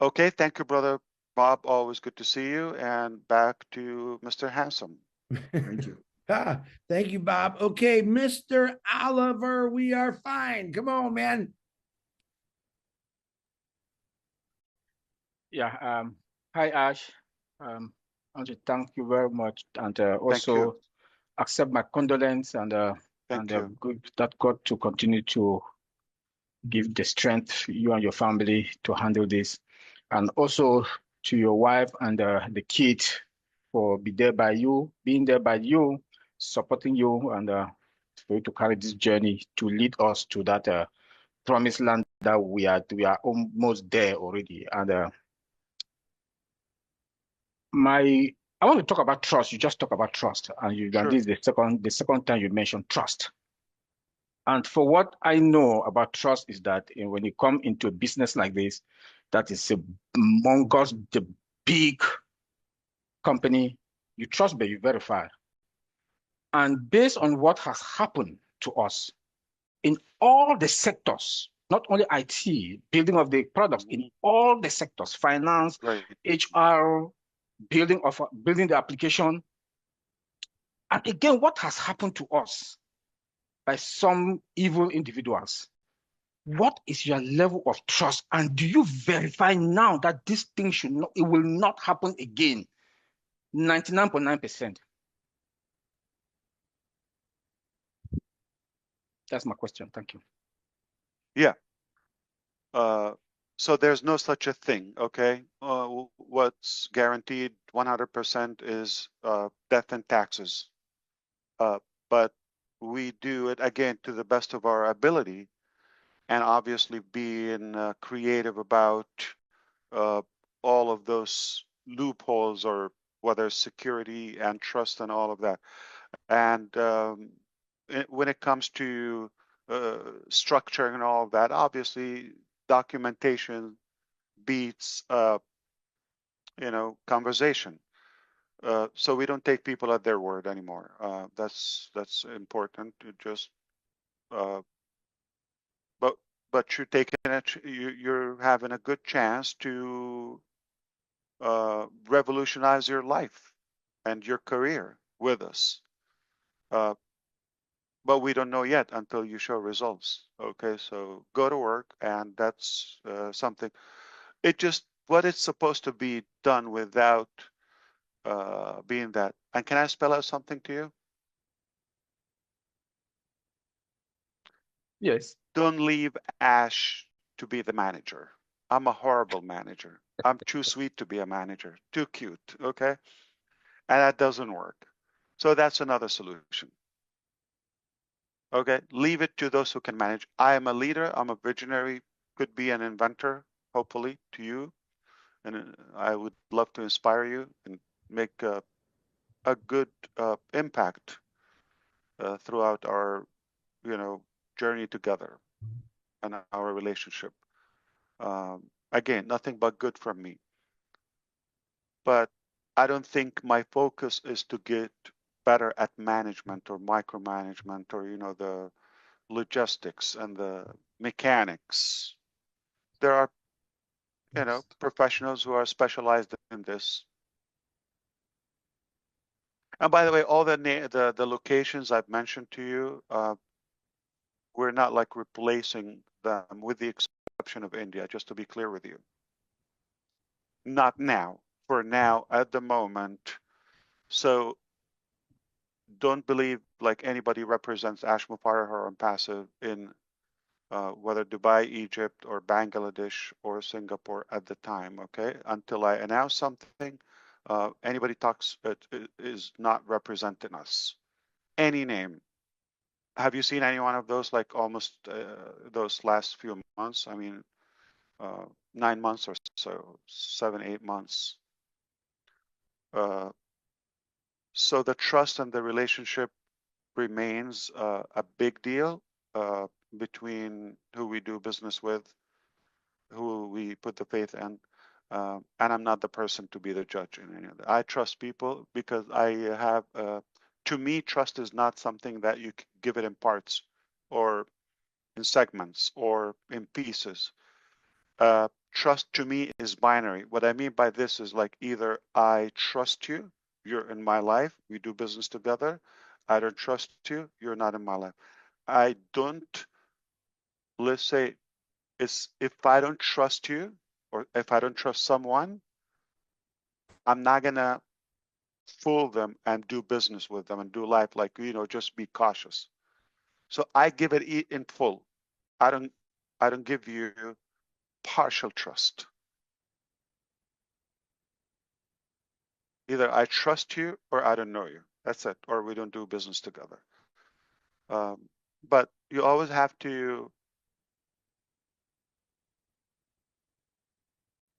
Okay, thank you, brother Bob. Always good to see you. And back to Mr. Handsome. Thank you. Thank you, Bob. Okay, Mr. Oliver, we are fine. Come on, man. Yeah. Hi, Ash. I want to thank you very much, and also accept my condolence, and good that God to continue to give the strength you and your family to handle this, and also to your wife and the kid for being there by you, supporting you, and for you to carry this journey to lead us to that promised land that we are almost there already. And I want to talk about trust. You just talk about trust, and this is the second time you mentioned trust. And for what I know about trust is that when you come into a business like this, that is a humongous, the big company, you trust, but you verify. And based on what has happened to us in all the sectors, not only IT, building of the products, in all the sectors, finance, HR, building the application. And again, what has happened to us by some evil individuals? What is your level of trust? And do you verify now that this thing it will not happen again? 99.9%. That's my question. Thank you. Yeah. So there's no such a thing, okay? What's guaranteed 100% is death and taxes. But we do it, again, to the best of our ability, and obviously being creative about all of those loopholes, or whether it's security and trust and all of that. And when it comes to structure and all of that, obviously documentation beats conversation. So we don't take people at their word anymore. That's important. To just but you're taking it. You're having a good chance to revolutionize your life and your career with us. But we don't know yet until you show results. Okay, so go to work, and that's something. What it's supposed to be done without being that. And can I spell out something to you? Yes. Don't leave Ash to be the manager. I'm a horrible manager. I'm too sweet to be a manager, too cute, okay? And that doesn't work. So that's another solution. Okay, leave it to those who can manage. I am a leader. I'm a visionary, could be an inventor, hopefully, to you. And I would love to inspire you and make a good impact throughout our, journey together and our relationship. Again, nothing but good from me. But I don't think my focus is to get better at management or micromanagement or, the logistics and the mechanics. There are, professionals who are specialized in this. And by the way, all the locations I've mentioned to you, we're not like replacing them, with the exception of India, just to be clear with you. Not now. For now, at the moment. So don't believe like anybody represents Ash Mufareh or Onpassive in whether Dubai, Egypt, or Bangladesh or Singapore at the time, okay? Until I announce something, anybody talks is not representing us. Any name. Have you seen any one of those, like almost those last few months? I mean, 9 months or so, 7, 8 months. So the trust and the relationship remains a big deal between who we do business with, who we put the faith in, and I'm not the person to be the judge in any of that. I trust people because I have, to me, trust is not something that you can give it in parts or in segments or in pieces. Trust to me is binary. What I mean by this is like either I trust you, you're in my life, we do business together. I don't trust you, you're not in my life. I don't, let's say, if I don't trust you or if I don't trust someone, I'm not gonna fool them and do business with them and do life like, just be cautious. So I give it in full. I don't give you partial trust. Either I trust you or I don't know you. That's it. Or we don't do business together. But you always have to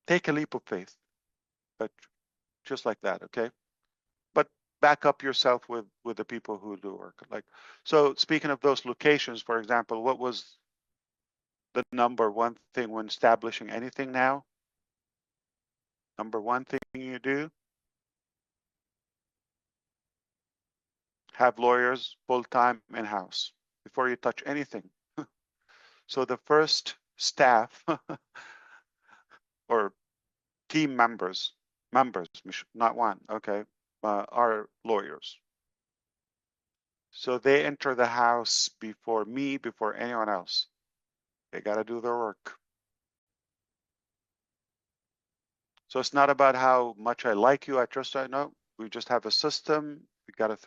take a leap of faith, but just like that, okay? But back up yourself with the people who do work. Like, so speaking of those locations, for example, what was the number one thing when establishing anything now? Number one thing you do? Have lawyers full-time in-house before you touch anything. So the first staff or team members, not one, okay, are lawyers. So they enter the house before me, before anyone else. They got to do their work. So it's not about how much I like you, I trust you. No, we just have a system. We got to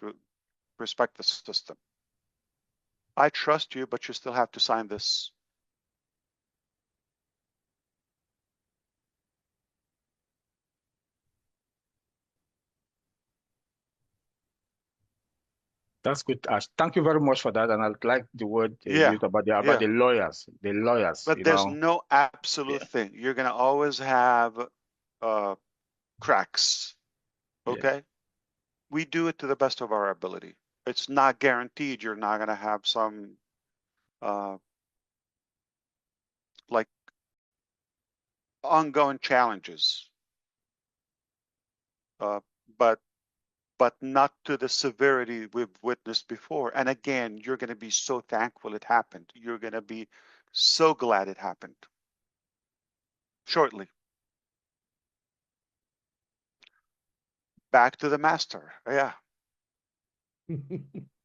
respect the system. I trust you, but you still have to sign this. That's good, Ash. Thank you very much for that. And I like the word you used about the lawyers. The lawyers. But there's no absolute thing. You're gonna always have cracks. Okay? We do it to the best of our ability. It's not guaranteed you're not gonna have some like ongoing challenges. But not to the severity we've witnessed before. And again, you're going to be so thankful it happened. You're going to be so glad it happened. Shortly. Back to the master. Yeah.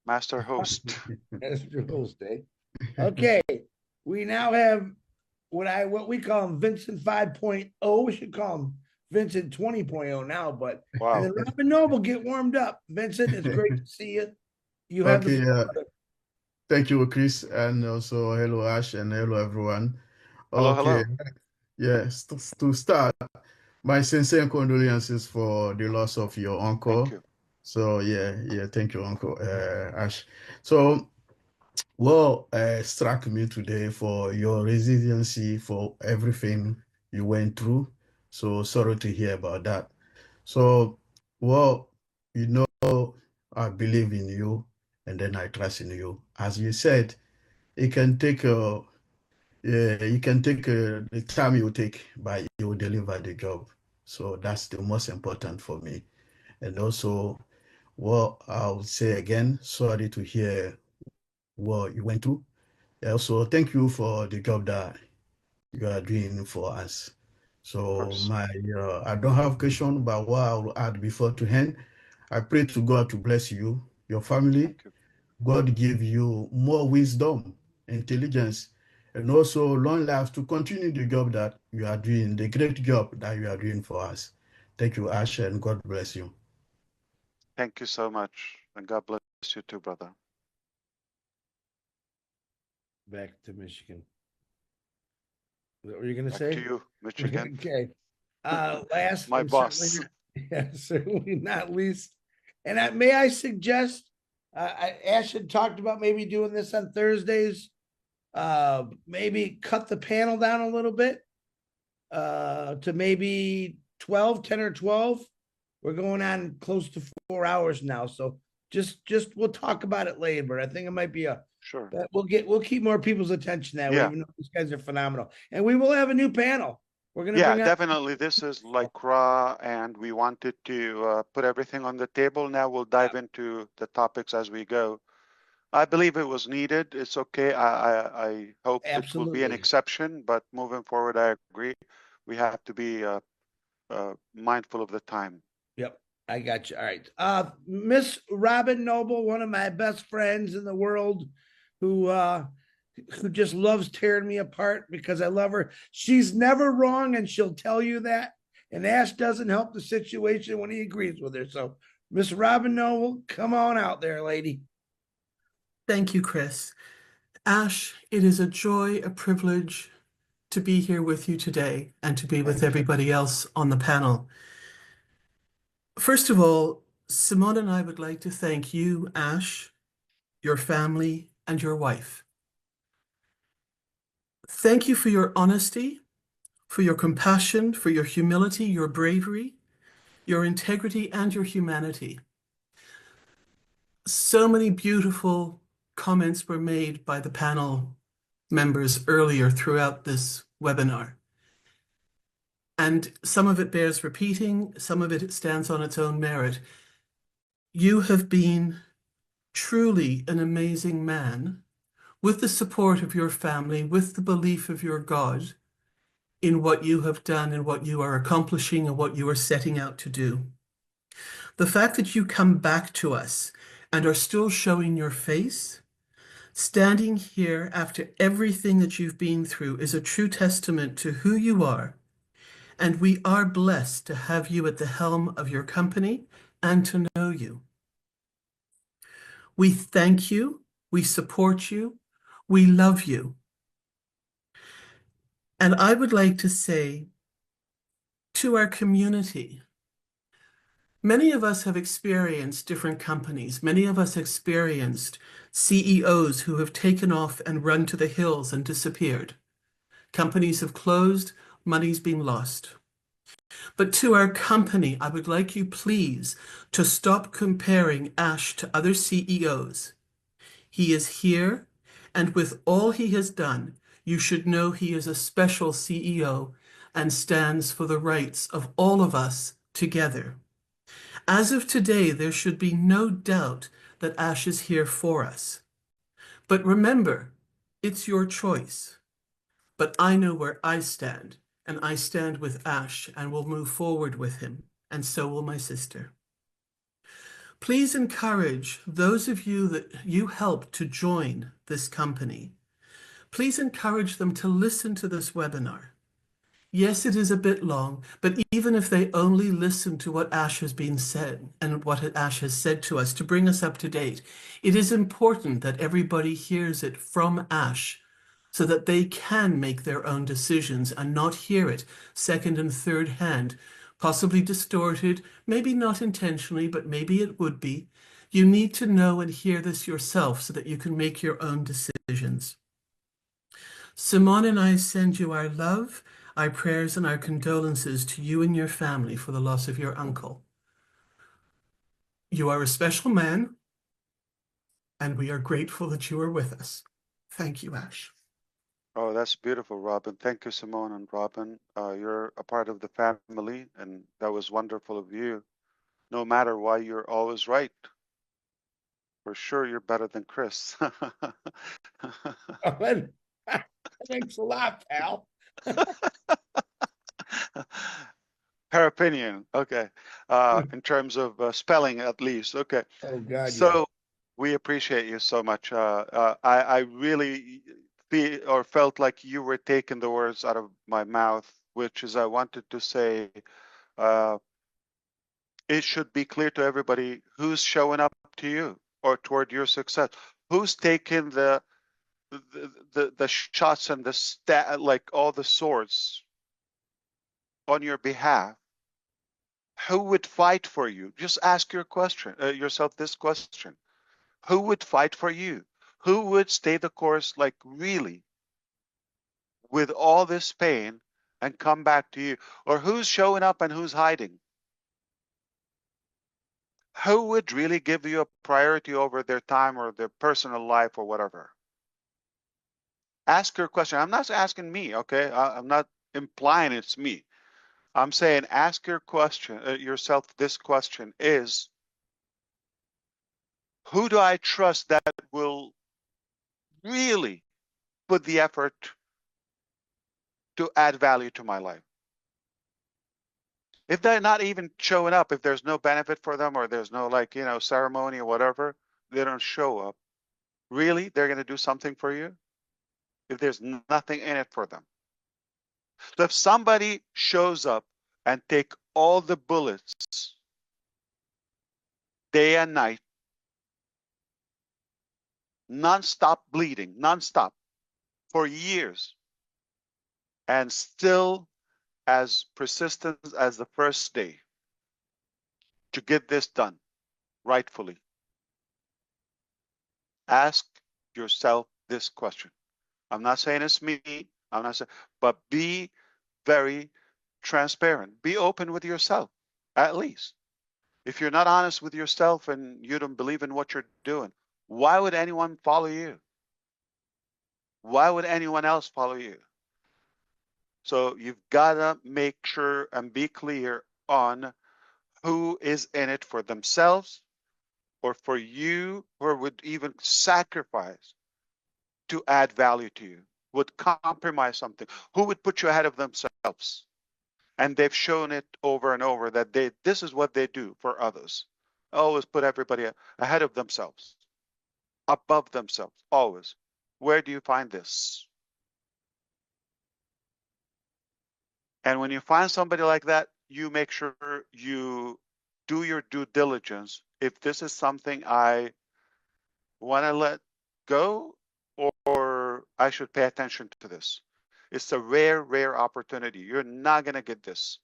Master host. Master host, eh? Okay. We now have what we call him Vincent 5.0. We should call him Vincent 20.0 now, but wow. And then Robin Noble, get warmed up. Vincent, it's great to see you. You have Thank you, Chris, and also hello, Ash, and hello, everyone. Hello. Yes, to start, my sincere condolences for the loss of your uncle. Thank you. So thank you, Uncle Ash. So, what struck me today for your resiliency for everything you went through. So sorry to hear about that. So, I believe in you, and then I trust in you. As you said, it can take the time you take, but you will deliver the job. So that's the most important for me. And also, Well, I would say again, sorry to hear what you went through. Also, thank you for the job that you are doing for us. So I don't have question, but what I will add before to end, I pray to God to bless you, your family. God give you more wisdom, intelligence, and also long life to continue the job that you are doing, the great job that you are doing for us. Thank you, Ash, and God bless you. Thank you so much, and God bless you too, brother. Back to Michigan. What were you going to Back say? to you, Michigan. Okay. Last, My and boss. certainly not least, and may I suggest, Ash had talked about maybe doing this on Thursdays. Maybe cut the panel down a little bit, to maybe 10 or 12. We're going on close to 4 hours now, so just we'll talk about it later. But I think it might be sure. We'll keep more people's attention that way, Yeah. even though these guys are phenomenal. And we will have a new panel. We're gonna bring definitely. This is like raw, and we wanted to put everything on the table. Now we'll dive into the topics as we go. I believe it was needed. It's okay. I hope it will be an Absolutely. exception, but moving forward, I agree. We have to be mindful of the time. Yep, I got you. All right. Miss Robin Noble, one of my best friends in the world, who just loves tearing me apart because I love her. She's never wrong, and she'll tell you that. And Ash doesn't help the situation when he agrees with her. So, Miss Robin Noble, come on out there, lady. Thank you, Chris. Ash, it is a joy, a privilege to be here with you today and to be with everybody else on the panel. First of all, Simone and I would like to thank you, Ash, your family, and your wife. Thank you for your honesty, for your compassion, for your humility, your bravery, your integrity, and your humanity. So many beautiful comments were made by the panel members earlier throughout this webinar. And some of it bears repeating, some of it stands on its own merit. You have been truly an amazing man, with the support of your family, with the belief of your God in what you have done and what you are accomplishing and what you are setting out to do. The fact that you come back to us and are still showing your face, standing here after everything that you've been through, is a true testament to who you are. And we are blessed to have you at the helm of your company and to know you. We thank you, we support you, we love you. And I would like to say to our community, many of us have experienced different companies. Many of us experienced CEOs who have taken off and run to the hills and disappeared. Companies have closed, money's been lost. But to our company, I would like you please to stop comparing Ash to other CEOs. He is here, and with all he has done, you should know he is a special CEO and stands for the rights of all of us together. As of today, there should be no doubt that Ash is here for us. But remember, it's your choice. But I know where I stand, and I stand with Ash and will move forward with him, and so will my sister. Please encourage those of you that you help to join this company. Please encourage them to listen to this webinar. Yes, it is a bit long, but even if they only listen to what Ash has been said and what Ash has said to us to bring us up to date, it is important that everybody hears it from Ash so that they can make their own decisions and not hear it second and third hand, possibly distorted, maybe not intentionally, but maybe it would be. You need to know and hear this yourself so that you can make your own decisions. Simone and I send you our love, our prayers, and our condolences to you and your family for the loss of your uncle. You are a special man, and we are grateful that you are with us. Thank you, Ash. Oh, that's beautiful, Robin. Thank you, Simone and Robin. You're a part of the family, and that was wonderful of you. no matter why, you're always right. For sure, you're better than Chris. Thanks a lot, pal. Her opinion, okay. In terms of spelling, at least, okay. Oh God, so yeah. we appreciate you so much. I really feel or felt like you were taking the words out of my mouth, which is I wanted to say, it should be clear to everybody who's showing up to you or toward your success, who's taking the shots and the like all the swords on your behalf. Who would fight for you? Just ask yourself this question. Who would fight for you? Who would stay the course, like really, with all this pain and come back to you? Or who's showing up and who's hiding? Who would really give you a priority over their time or their personal life or whatever? Ask your question. I'm not asking me, okay? I'm not implying it's me. I'm saying ask your question, yourself this question is, who do I trust that will really put the effort to add value to my life? If they're not even showing up, if there's no benefit for them or there's no ceremony or whatever, they don't show up. Really, they're going to do something for you if there's nothing in it for them. So if somebody shows up and take all the bullets day and night, non-stop bleeding, non-stop for years, and still as persistent as the first day to get this done rightfully, ask yourself this question. I'm not saying it's me, I'm not saying, but be very transparent. Be open with yourself, at least. If you're not honest with yourself and you don't believe in what you're doing, why would anyone follow you? Why would anyone else follow you? So you've got to make sure and be clear on who is in it for themselves or for you, or would even sacrifice to add value to you, would compromise something, who would put you ahead of themselves. And they've shown it over and over that this is what they do for others. Always put everybody ahead of themselves, above themselves, always. Where do you find this? And when you find somebody like that, you make sure you do your due diligence. If this is something I want to let go, or I should pay attention to this. It's a rare, rare opportunity. You're not going to get this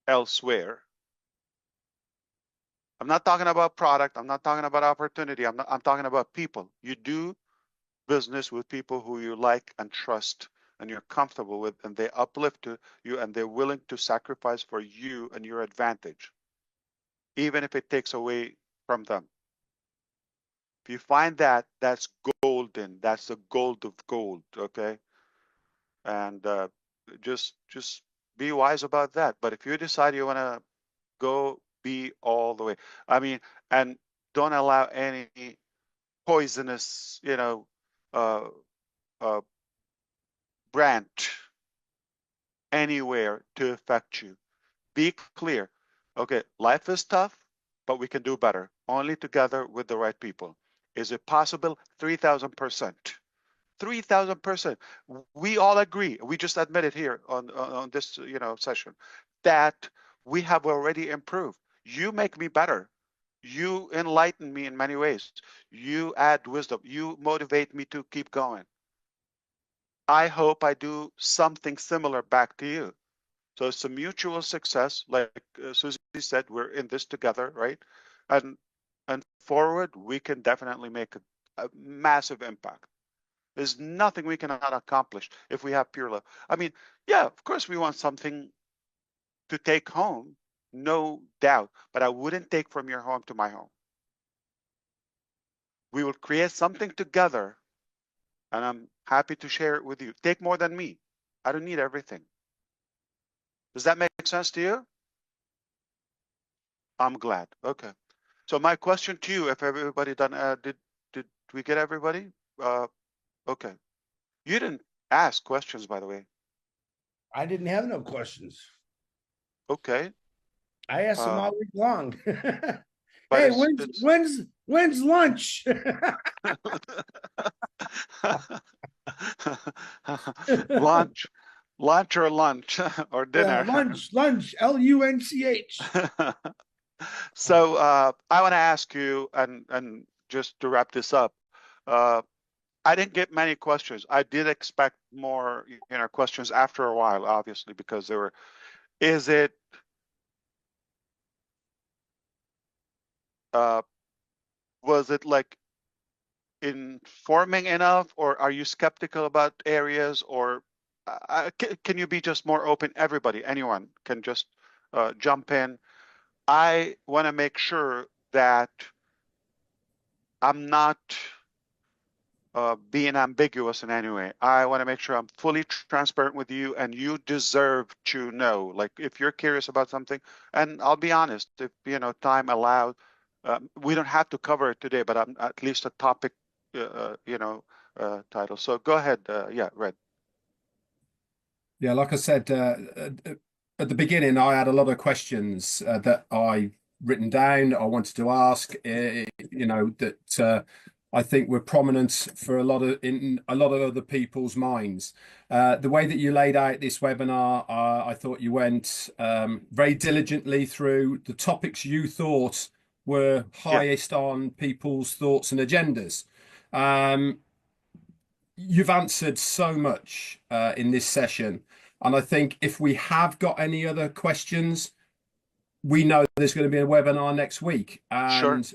elsewhere. I'm not talking about product. I'm not talking about opportunity. I'm talking about people. You do business with people who you like and trust and you're comfortable with, and they uplift you and they're willing to sacrifice for you and your advantage, even if it takes away from them. If you find that, that's golden. That's the gold of gold, okay? And just be wise about that. But if you decide you want to go, be all the way. I mean, and don't allow any poisonous, branch anywhere to affect you. Be clear. Okay, life is tough, but we can do better. Only together with the right people. Is it possible? 3,000%. 3,000%. We all agree. We just admitted here on this session that we have already improved. You make me better. You enlighten me in many ways. You add wisdom. You motivate me to keep going. I hope I do something similar back to you. So it's a mutual success. Like Susie said, we're in this together, right? And forward, we can definitely make a massive impact. There's nothing we cannot accomplish if we have pure love. I mean, yeah, of course we want something to take home, no doubt, but I wouldn't take from your home to my home. We will create something together, and I'm happy to share it with you. Take more than me. I don't need everything. Does that make sense to you? I'm glad. Okay. So my question to you, if everybody done, did we get everybody? Okay. You didn't ask questions, by the way. I didn't have no questions. Okay. I asked them all week long. But Hey, it's when's lunch? lunch, lunch or lunch or dinner. Lunch, LUNCH. So I want to ask you, and just to wrap this up, I didn't get many questions. I did expect more, questions after a while, obviously, because there were. Is it? Was it like informing enough, or are you skeptical about areas, or can you be just more open? Everybody, anyone can just jump in. I want to make sure that I'm not being ambiguous in any way. I want to make sure I'm fully transparent with you, and you deserve to know. Like, if you're curious about something, and I'll be honest, if time allowed, we don't have to cover it today, but I'm at least a topic, title. So go ahead. Yeah, Red. Yeah, like I said at the beginning, I had a lot of questions that I written down. I wanted to ask, that I think were prominent for in a lot of other people's minds. The way that you laid out this webinar, I thought you went very diligently through the topics you thought were highest on people's thoughts and agendas. You've answered so much in this session. And I think if we have got any other questions, we know there's going to be a webinar next week. And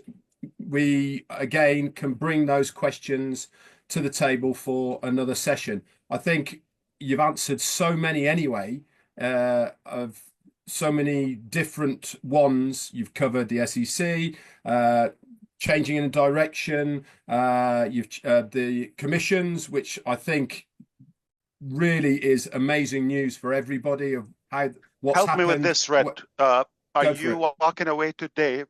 we, again, can bring those questions to the table for another session. I think you've answered so many anyway, of so many different ones. You've covered the SEC, changing in direction, the commissions, which I think really is amazing news for everybody of what's Help happened. me with this, Red. Are you walking away today,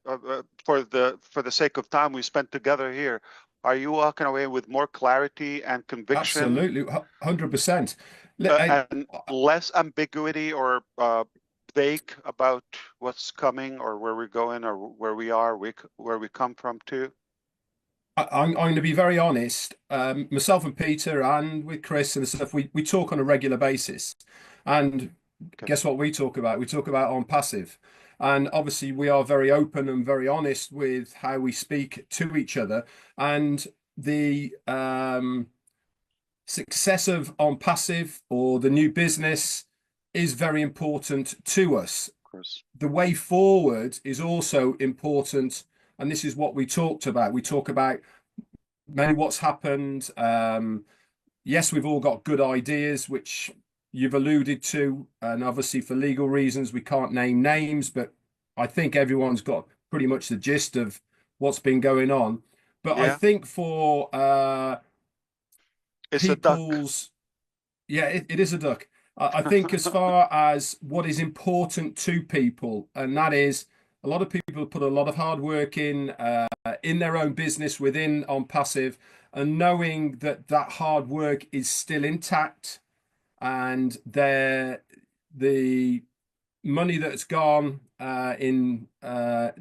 for the sake of time we spent together here? Are you walking away with more clarity and conviction? Absolutely, 100%. And less ambiguity or vague about what's coming, or where we're going, or where we are, where we come from too? I'm going to be very honest. Myself and Peter, and with Chris and stuff, we talk on a regular basis. And guess what we talk about? We talk about Onpassive. And obviously we are very open and very honest with how we speak to each other. And the success of Onpassive, or the new business, is very important to us. Of course. The way forward is also important. And this is what we talked about. We talk about maybe what's happened. Yes, we've all got good ideas, which you've alluded to. And obviously for legal reasons, we can't name names, but I think everyone's got pretty much the gist of what's been going on. But I think for it's people's... a duck. It is a duck. I think as far as what is important to people, and that is, a lot of people put a lot of hard work in their own business within Onpassive, and knowing that that hard work is still intact, and the money that's gone that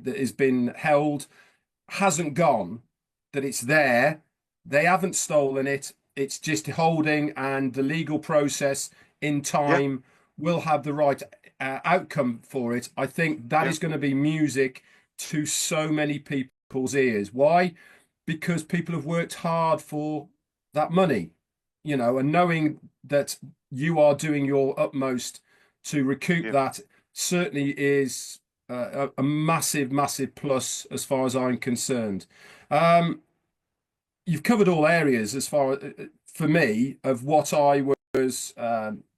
has been held hasn't gone, that it's there. They haven't stolen it. It's just holding, and the legal process in time will have the right outcome for it. I think that is going to be music to so many people's ears. Why? Because people have worked hard for that money, and knowing that you are doing your utmost to recoup that certainly is a massive, massive plus as far as I'm concerned. You've covered all areas as far as, for me, of what I was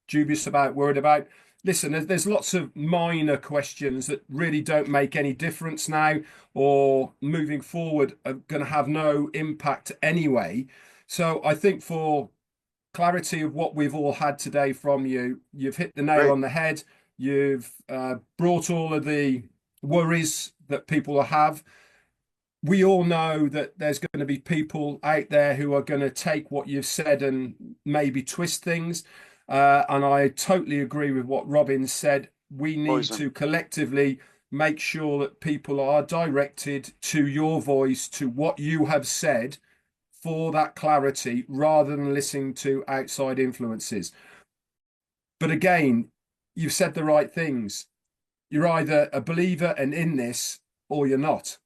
dubious about, worried about. Listen, there's lots of minor questions that really don't make any difference now, or moving forward are going to have no impact anyway. So I think for clarity of what we've all had today from you, you've hit the nail on the head. You've brought all of the worries that people have. We all know that there's going to be people out there who are going to take what you've said and maybe twist things. And I totally agree with what Robin said. We need to collectively make sure that people are directed to your voice, to what you have said, for that clarity, rather than listening to outside influences. But again, you've said the right things. You're either a believer and in this, or you're not.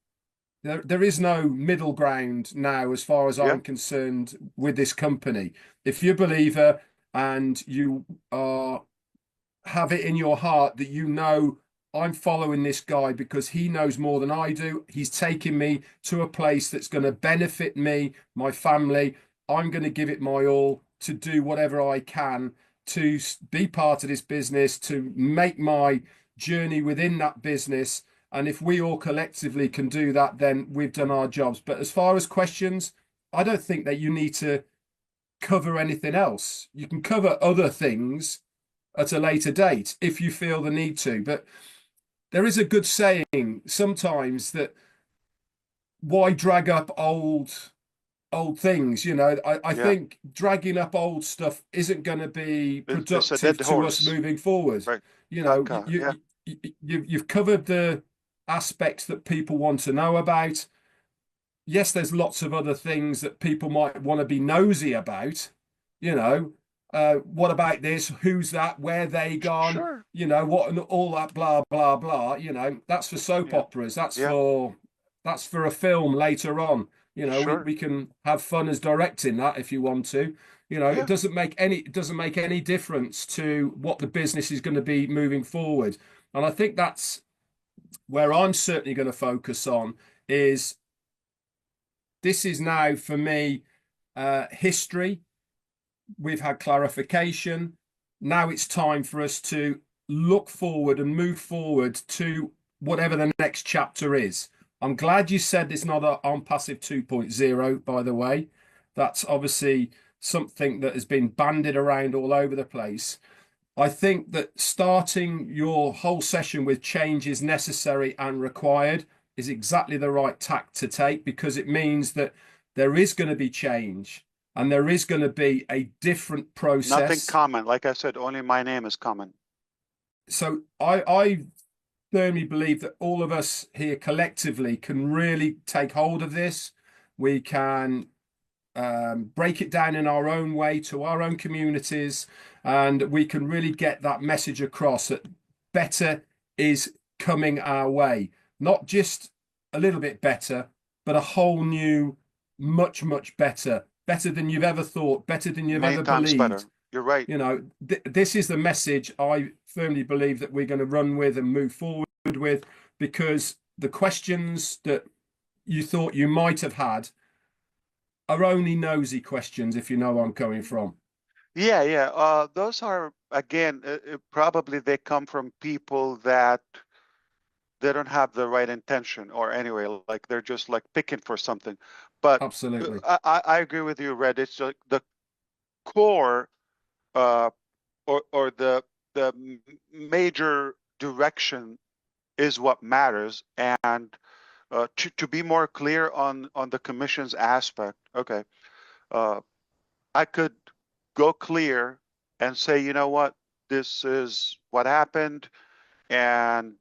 There is no middle ground now, as far as I'm concerned, with this company. If you're a believer and you have it in your heart that you know, I'm following this guy because he knows more than I do. He's taking me to a place that's going to benefit me, my family. I'm going to give it my all to do whatever I can to be part of this business, to make my journey within that business. And if we all collectively can do that, then we've done our jobs. But as far as questions, I don't think that you need to cover anything else. You can cover other things at a later date if you feel the need to. But there is a good saying sometimes that why drag up old things? You know, I think dragging up old stuff isn't going to be productive to us moving forward. Right. You know, you've covered the aspects that people want to know about. Yes, there's lots of other things that people might want to be nosy about. You know, what about this? Who's that? Where they gone? Sure. You know, what and all that blah blah blah. You know, that's for soap operas. That's for a film later on. You know, we can have fun as directing that if you want to. You know, it doesn't make any difference to what the business is going to be moving forward. And I think that's where I'm certainly going to focus on is this is now for me history. We've had clarification. Now it's time for us to look forward and move forward to whatever the next chapter is. I'm glad you said it's not an Onpassive 2.0, by the way. That's obviously something that has been bandied around all over the place. I think that starting your whole session with change is necessary and required is exactly the right tack to take, because it means that there is going to be change and there is going to be a different process. Nothing common. Like I said, only my name is common. So I firmly believe that all of us here collectively can really take hold of this. We can break it down in our own way to our own communities, and we can really get that message across that better is coming our way. Not just a little bit better, but a whole new, much, much better than you've ever thought, better than you've ever believed. Better. You're right. You know, this is the message I firmly believe that we're going to run with and move forward with, because the questions that you thought you might have had are only nosy questions, if you know where I'm coming from. Yeah. Those are, again, probably they come from people that they don't have the right intention, or anyway, like they're just like picking for something. But absolutely, I agree with you, Red. It's like the core, or the major direction is what matters, and to be more clear on the commission's aspect. Okay, I could go clear and say, you know what, this is what happened, and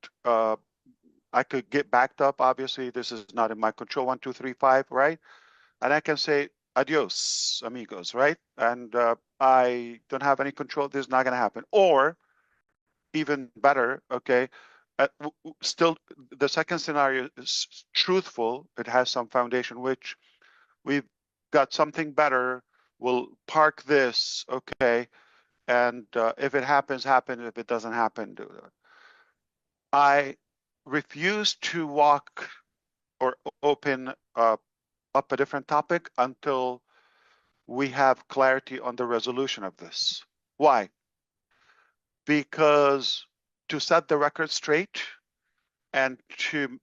I could get backed up. Obviously, this is not in my control. 1, 2, 3, 5, right? And I can say adios, amigos, right? And I don't have any control. This is not going to happen. Or even better, okay, still the second scenario is truthful. It has some foundation, which we've got something better. We'll park this, okay, and if it happens, happen. If it doesn't happen, do it. I refuse to walk or open up a different topic until we have clarity on the resolution of this. Why? Because to set the record straight and to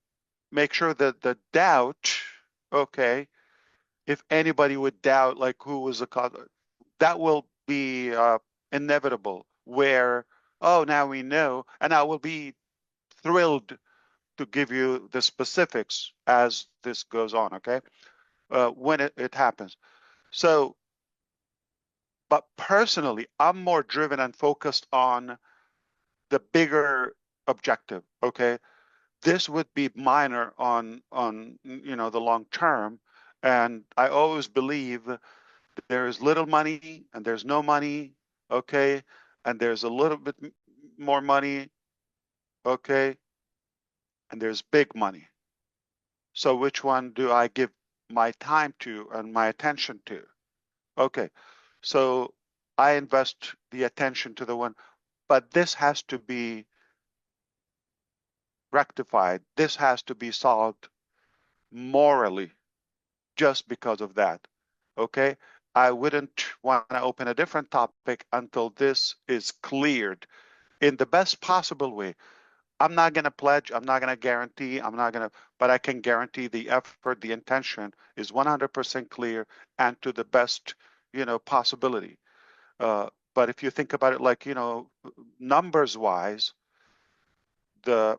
make sure that the doubt, okay, if anybody would doubt like who was the cause, that will be inevitable, where, oh, now we know, and I will be thrilled to give you the specifics as this goes on, okay? When it happens. So, but personally, I'm more driven and focused on the bigger objective, okay? This would be minor on the long term, and I always believe there is little money and there's no money, okay, and there's a little bit more money, okay, and there's big money. So which one do I give my time to and my attention to? Okay, so I invest the attention to the one, but this has to be rectified. This has to be solved morally just because of that. Okay, I wouldn't want to open a different topic until this is cleared in the best possible way. I'm not going to pledge, I'm not going to guarantee, but I can guarantee the effort, the intention is 100% clear and to the best, possibility. But if you think about it like, numbers wise, the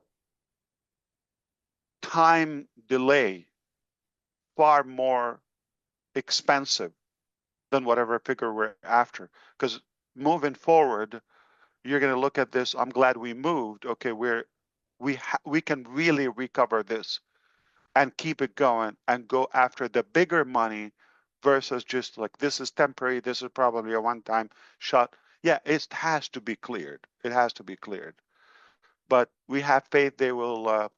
time delay far more expensive than whatever figure we're after. Because moving forward, you're going to look at this. I'm glad we moved. Okay, we can really recover this and keep it going and go after the bigger money versus just like this is temporary. This is probably a one-time shot. Yeah, it has to be cleared. It has to be cleared. But we have faith they will,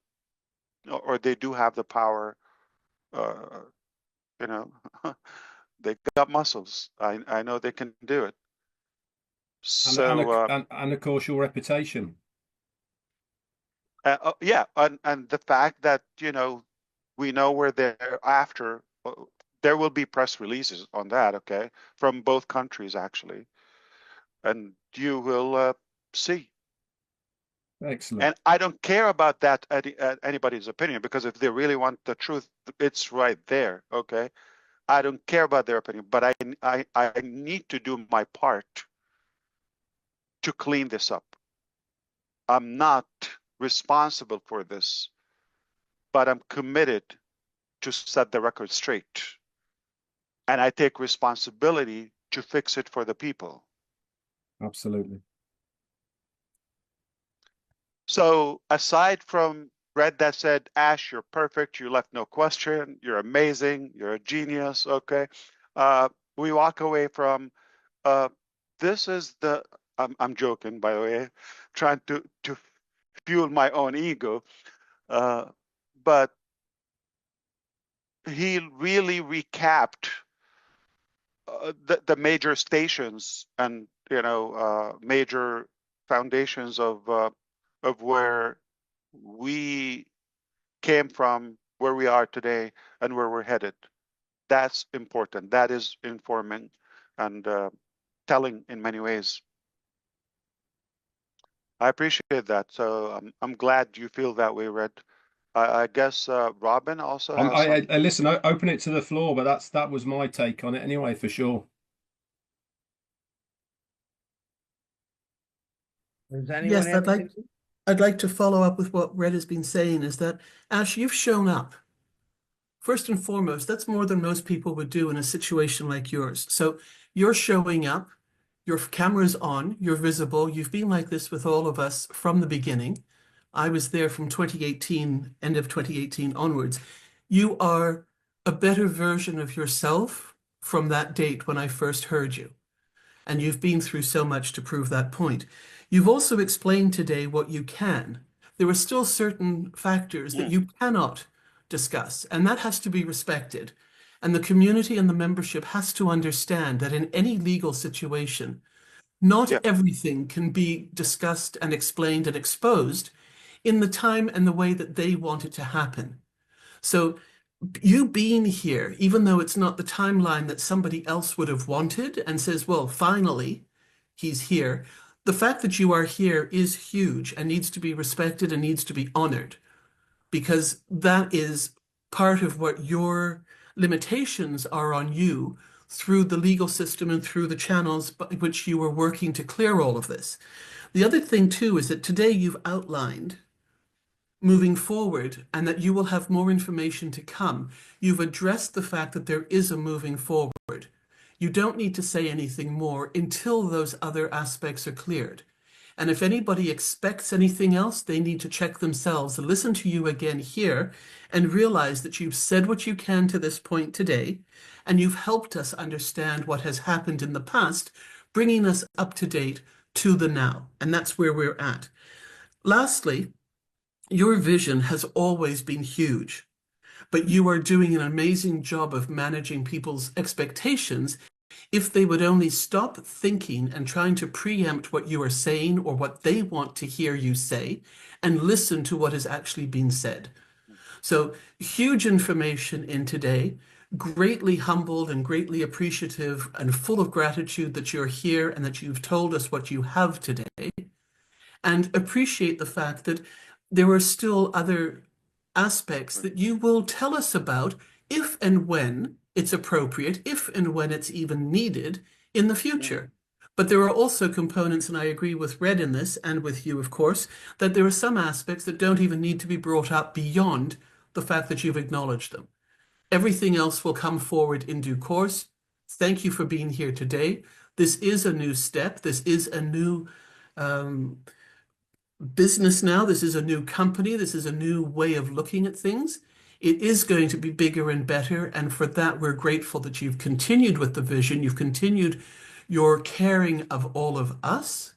or they do have the power. They got muscles. I know they can do it. So and of course your reputation. Yeah, and the fact that we know where they're after. There will be press releases on that, okay, from both countries actually, and you will see. Excellent. And I don't care about that anybody's opinion, because if they really want the truth, it's right there, okay. I don't care about their opinion, but I need to do my part to clean this up. I'm not responsible for this, but I'm committed to set the record straight. And I take responsibility to fix it for the people. Absolutely. So aside from Red that said, Ash, you're perfect, you left no question, you're amazing, you're a genius, okay? We walk away from, this is the, I'm joking, by the way, trying to fuel my own ego, but he really recapped the major stations and, major foundations of where we came from, where we are today, and where we're headed. That's important. That is informing and telling in many ways. I appreciate that. So I'm glad you feel that way, Red. I guess Robin also has I listen. I open it to the floor, but that was my take on it anyway, for sure. Does anyone Yes, I'd like to follow up with what Red has been saying, is that, Ash, you've shown up. First and foremost, that's more than most people would do in a situation like yours. So you're showing up, your camera's on, you're visible. You've been like this with all of us from the beginning. I was there from 2018, end of 2018 onwards. You are a better version of yourself from that date when I first heard you. And you've been through so much to prove that point. You've also explained today what you can. There are still certain factors that you cannot discuss, and that has to be respected. And the community and the membership has to understand that in any legal situation, not everything can be discussed and explained and exposed in the time and the way that they want it to happen. So you being here, even though it's not the timeline that somebody else would have wanted and says, well, finally, he's here. The fact that you are here is huge and needs to be respected and needs to be honored, because that is part of what your limitations are on you through the legal system and through the channels by which you were working to clear all of this. The other thing too is that today you've outlined moving forward and that you will have more information to come. You've addressed the fact that there is a moving forward. You don't need to say anything more until those other aspects are cleared. And if anybody expects anything else, they need to check themselves, listen to you again here, and realize that you've said what you can to this point today, and you've helped us understand what has happened in the past, bringing us up to date to the now. And that's where we're at. Lastly, your vision has always been huge, but you are doing an amazing job of managing people's expectations if they would only stop thinking and trying to preempt what you are saying or what they want to hear you say and listen to what is actually being said. So huge information in today, greatly humbled and greatly appreciative and full of gratitude that you're here and that you've told us what you have today, and appreciate the fact that there are still other aspects that you will tell us about if and when it's appropriate, if and when it's even needed in the future. But there are also components, and I agree with Red in this, and with you, of course, that there are some aspects that don't even need to be brought up beyond the fact that you've acknowledged them. Everything else will come forward in due course. Thank you for being here today. This is a new step. This is a new business now. This is a new company. This is a new way of looking at things. It is going to be bigger and better, and for that we're grateful that you've continued with the vision, you've continued your caring of all of us,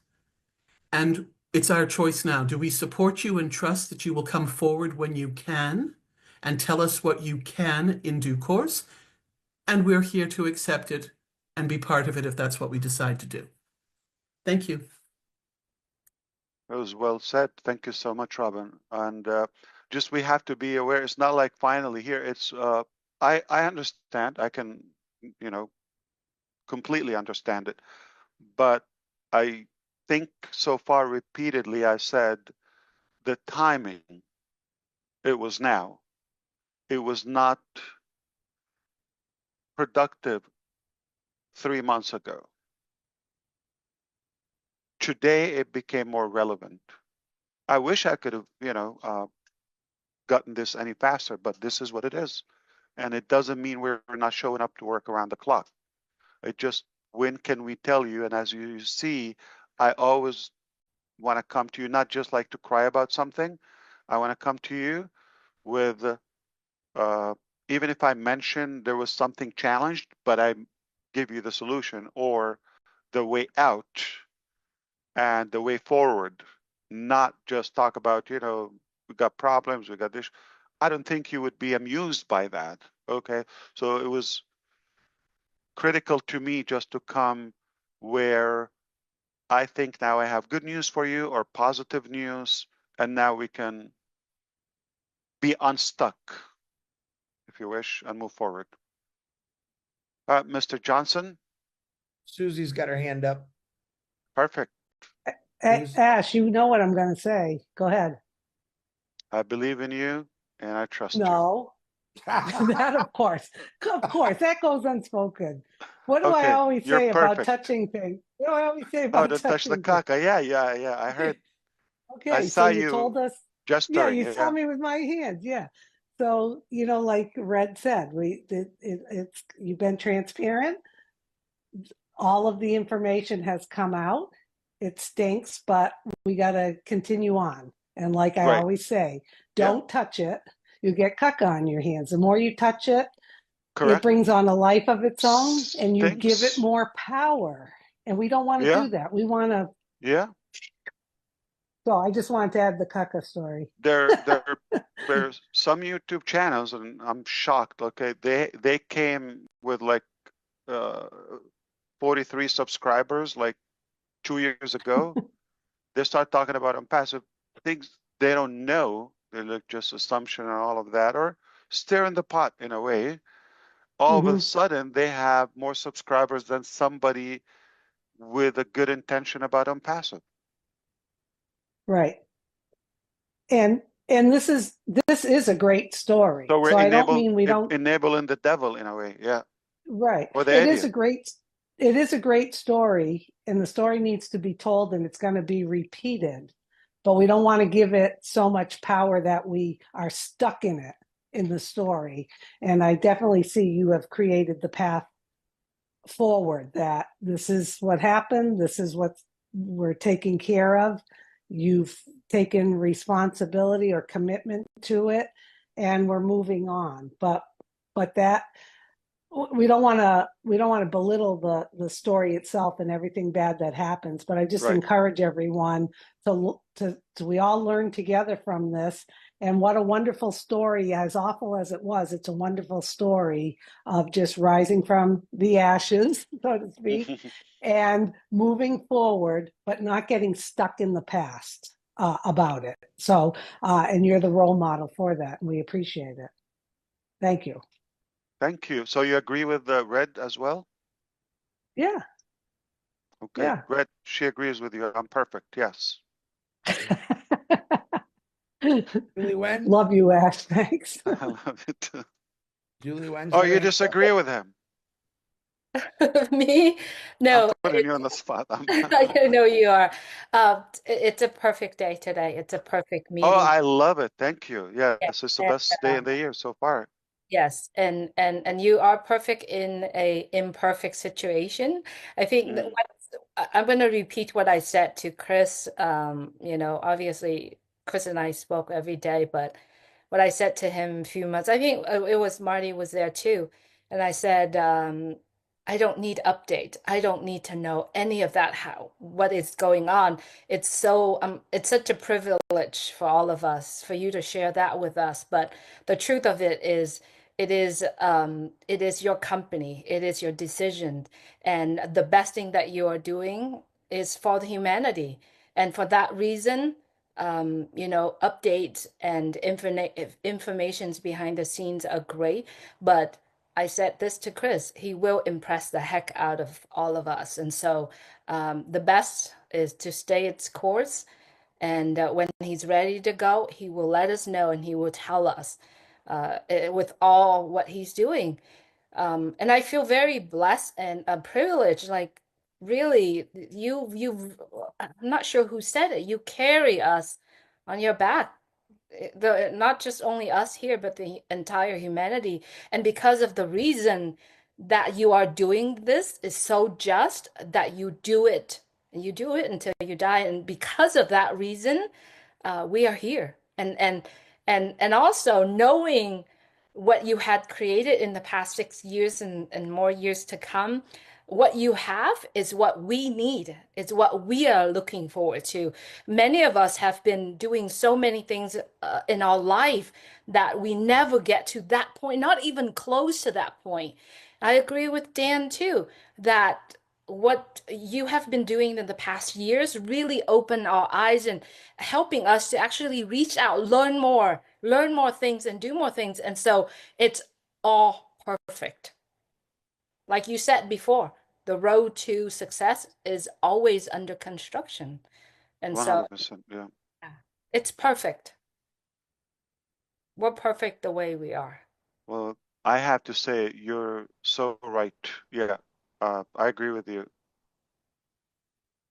and it's our choice now. Do we support you and trust that you will come forward when you can and tell us what you can in due course? And we're here to accept it and be part of it if that's what we decide to do. Thank you. That was well said. Thank you so much, Robin. And just we have to be aware. It's not like finally here. It's I understand. I can, you know, completely understand it. But I think so far repeatedly I said the timing. It was now. It was not productive 3 months ago. Today it became more relevant. I wish I could have, you know, gotten this any faster, but this is what it is. And it doesn't mean we're not showing up to work around the clock. It just, when can we tell you? And as you see, I always want to come to you, not just like to cry about something. I want to come to you with, even if I mention there was something challenged, but I give you the solution or the way out and the way forward, not just talk about, you know, we got problems, we got this. I don't think you would be amused by that. Okay. So it was critical to me just to come where I think now I have good news for you or positive news, and now we can be unstuck, if you wish, and move forward. Mr. Johnson? Susie's got her hand up. Perfect. Ash, you know what I'm going to say. Go ahead. I believe in you and I trust you. No, that of course, that goes unspoken. What do I always say about touching things? What do I always say about don't touch the caca? Yeah. I heard. Okay, I saw so you told us. gesturing. Yeah, you saw me with my hands. Yeah. So you know, like Red said, it's you've been transparent. All of the information has come out. It stinks, but we got to continue on. And like I always say, don't touch it. You get caca on your hands. The more you touch it, it brings on a life of its own, and you give it more power. And we don't want to do that. We want to. Yeah. So I just wanted to add the caca story. There's some YouTube channels, and I'm shocked. Okay, they came with like 43 subscribers like 2 years ago. They start talking about Onpassive things they don't know. They look just assumption and all of that, or stir in the pot in a way. All of a sudden, they have more subscribers than somebody with a good intention about Onpassive. Right. And this is a great story. So we're I don't mean we don't enabling the devil in a way, yeah. Right. Or the It idiot. is a great story, and the story needs to be told, and it's going to be repeated. but we don't want to give it so much power that we are stuck in it, in the story. And I definitely see you have created the path forward, that this is what happened, this is what we're taking care of. You've taken responsibility or commitment to it, and we're moving on. But that we don't want to belittle the story itself and everything bad that happens. But I just encourage everyone to we all learn together from this. And what a wonderful story, as awful as it was, it's a wonderful story of just rising from the ashes, so to speak, and moving forward, but not getting stuck in the past about it. So, and you're the role model for that, and we appreciate it. Thank you. Thank you. So you agree with Red as well? Yeah. Okay. Yeah. Red, she agrees with you. I'm perfect. Yes. Julie Wen? Love you, Ash. Thanks. I love it too. Julie Wen? Oh, you disagree with him? Me? No. I'm putting you on the spot. I know you are. It's a perfect day today. It's a perfect meeting. Oh, I love it. Thank you. Yes, Yeah, it's the best day of the year so far. Yes, and you are perfect in a imperfect situation. I think that I'm going to repeat what I said to Chris. Obviously Chris and I spoke every day, but what I said to him a few months, I think it was Marty was there too, and I said, I don't need update. I don't need to know any of that, what is going on. It's such a privilege for all of us, for you to share that with us. But the truth of it is, it is your company, it is your decision, and the best thing that you are doing is for the humanity. And for that reason, updates and informations behind the scenes are great. But I said this to Chris, he will impress the heck out of all of us. And so the best is to stay its course. And when he's ready to go, he will let us know, and he will tell us with all what he's doing. And I feel very blessed and privileged. Like, really, I'm not sure who said it. You carry us on your back. Not just only us here, but the entire humanity. And because of the reason that you are doing this is so just that you do it, and you do it until you die. And because of that reason, we are here. And also knowing what you had created in the past 6 years and more years to come, what you have is what we need. It's what we are looking forward to. Many of us have been doing so many things in our life that we never get to that point, not even close to that point. I agree with Dan too, that what you have been doing in the past years really opened our eyes and helping us to actually reach out, learn more things and do more things. And so it's all perfect. Like you said before, the road to success is always under construction. And 100%, yeah. It's perfect. We're perfect the way we are. Well, I have to say, you're so right. Yeah, I agree with you.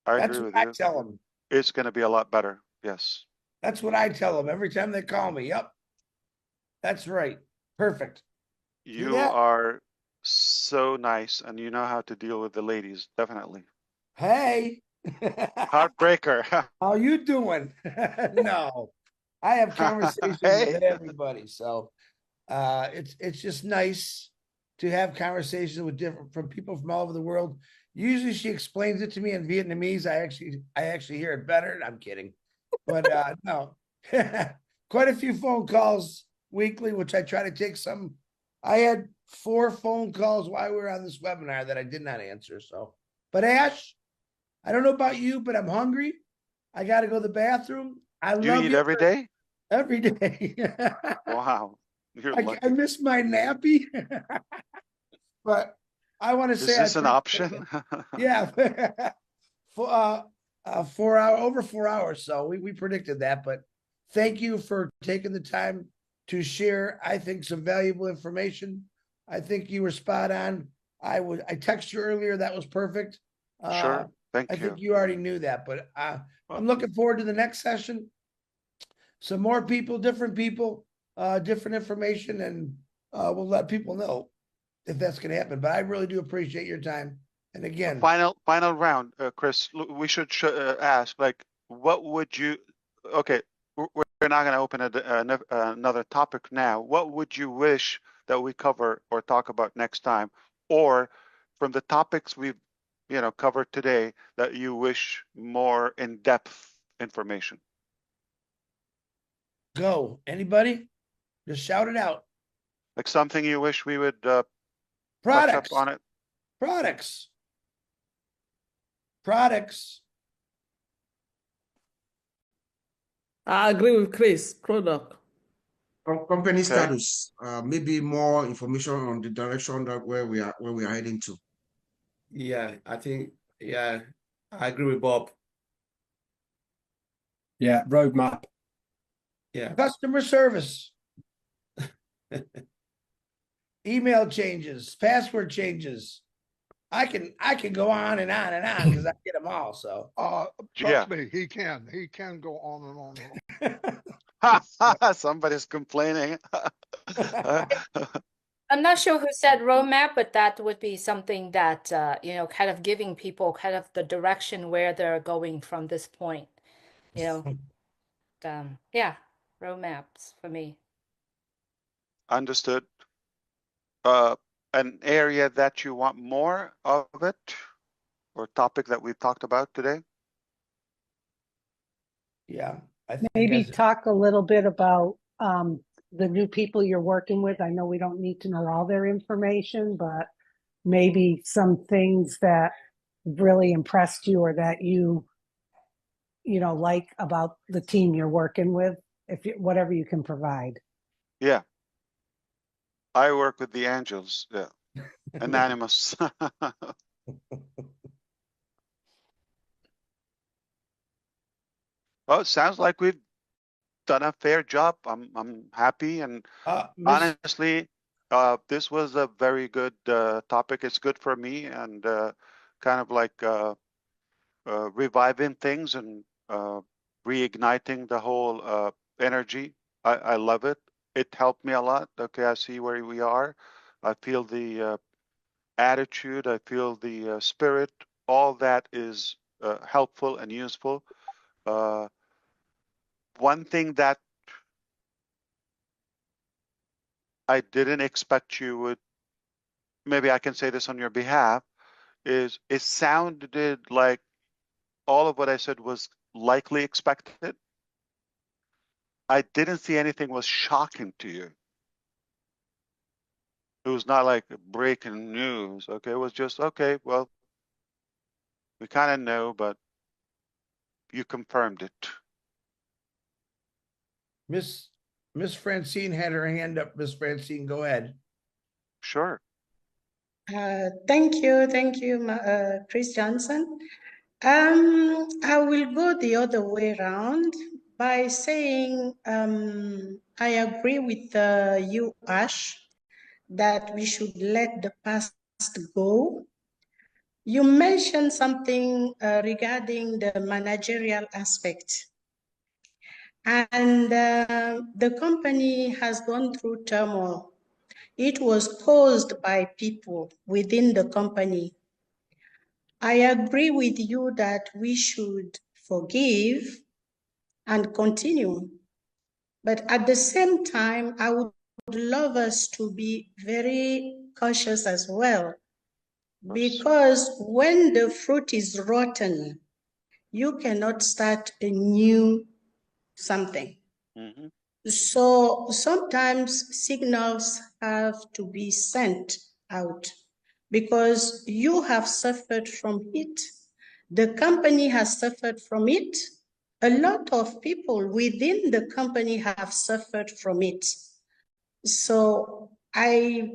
That's what I tell them. It's going to be a lot better. Yes. That's what I tell them every time they call me. Yep. That's right. Perfect. You are so nice, and you know how to deal with the ladies, definitely. Hey. Heartbreaker. How you doing? No. I have conversations with everybody. So it's just nice to have conversations with from people from all over the world. Usually she explains it to me in Vietnamese. I actually hear it better. I'm kidding. But no. Quite a few phone calls weekly, which I try to take some. I had 4 phone calls while we were on this webinar that I did not answer. So, but Ash, I don't know about you, but I'm hungry. I got to go to the bathroom. Do you eat every day? Every day. Wow. You're lucky. I miss my nappy. But I want to say, is this an option? Yeah. For over 4 hours. So we predicted that, but thank you for taking the time to share, I think, some valuable information. I think you were spot on. I texted you earlier. That was perfect. Sure. Thank I you. think you already knew that, but I'm looking forward to the next session. Some more people, different information, and we'll let people know if that's going to happen. But I really do appreciate your time. And again, final round, Chris. We should ask, like, what would you? Okay, we're not going to open another topic now. What would you wish that we cover or talk about next time, or from the topics we've covered today, that you wish more in-depth information? Go. Anybody? Just shout it out. Like something you wish we would touch Products. up on it. Products. I agree with Chris. Product. Company status. Maybe more information on the direction that where we are heading to. Yeah, I think. Yeah, I agree with Bob. Yeah, roadmap. Yeah. Customer service. Email changes, password changes. I can go on and on and on because I get them all. So trust me, he can go on and on and on. Somebody's complaining. I'm not sure who said roadmap, but that would be something that kind of giving people kind of the direction where they're going from this point. Yeah, roadmaps for me. Understood. An area that you want more of it, or topic that we've talked about today? Yeah, maybe talk a little bit about the new people you're working with. I know we don't need to know all their information, but maybe some things that really impressed you or that you like about the team you're working with, whatever you can provide. Yeah. I work with the angels. Yeah. Anonymous. Well, it sounds like we've done a fair job. I'm happy, and honestly, this was a very good topic. It's good for me, and kind of like reviving things and reigniting the whole energy. I love it. It helped me a lot. Okay, I see where we are. I feel the attitude. I feel the spirit. All that is helpful and useful. One thing that I didn't expect you would, maybe I can say this on your behalf, is it sounded like all of what I said was likely expected. I didn't see anything was shocking to you. It was not like breaking news. Okay, it was just, okay, well, we kind of know, but you confirmed it. Miss Francine had her hand up. Miss Francine, go ahead. Sure. Thank you, Chris Johnson. I will go the other way around by saying I agree with you, Ash, that we should let the past go. You mentioned something regarding the managerial aspect. And the company has gone through turmoil. It was caused by people within the company. I agree with you that we should forgive and continue. But at the same time, I would love us to be very cautious as well. Because when the fruit is rotten, you cannot start a new something. Mm-hmm. So sometimes signals have to be sent out because you have suffered from it. The company has suffered from it. A lot of people within the company have suffered from it. So I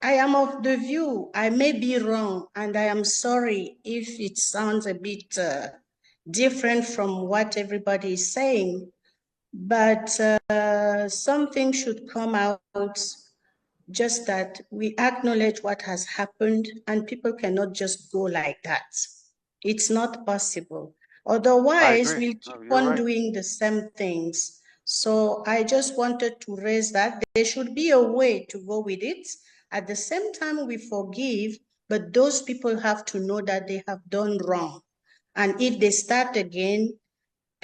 am of the view, I may be wrong, and I am sorry if it sounds a bit different from what everybody is saying, but something should come out, just that we acknowledge what has happened, and people cannot just go like that. It's not possible. Otherwise, we'll keep on doing the same things. So I just wanted to raise that. There should be a way to go with it. At the same time, we forgive, but those people have to know that they have done wrong. And if they start again,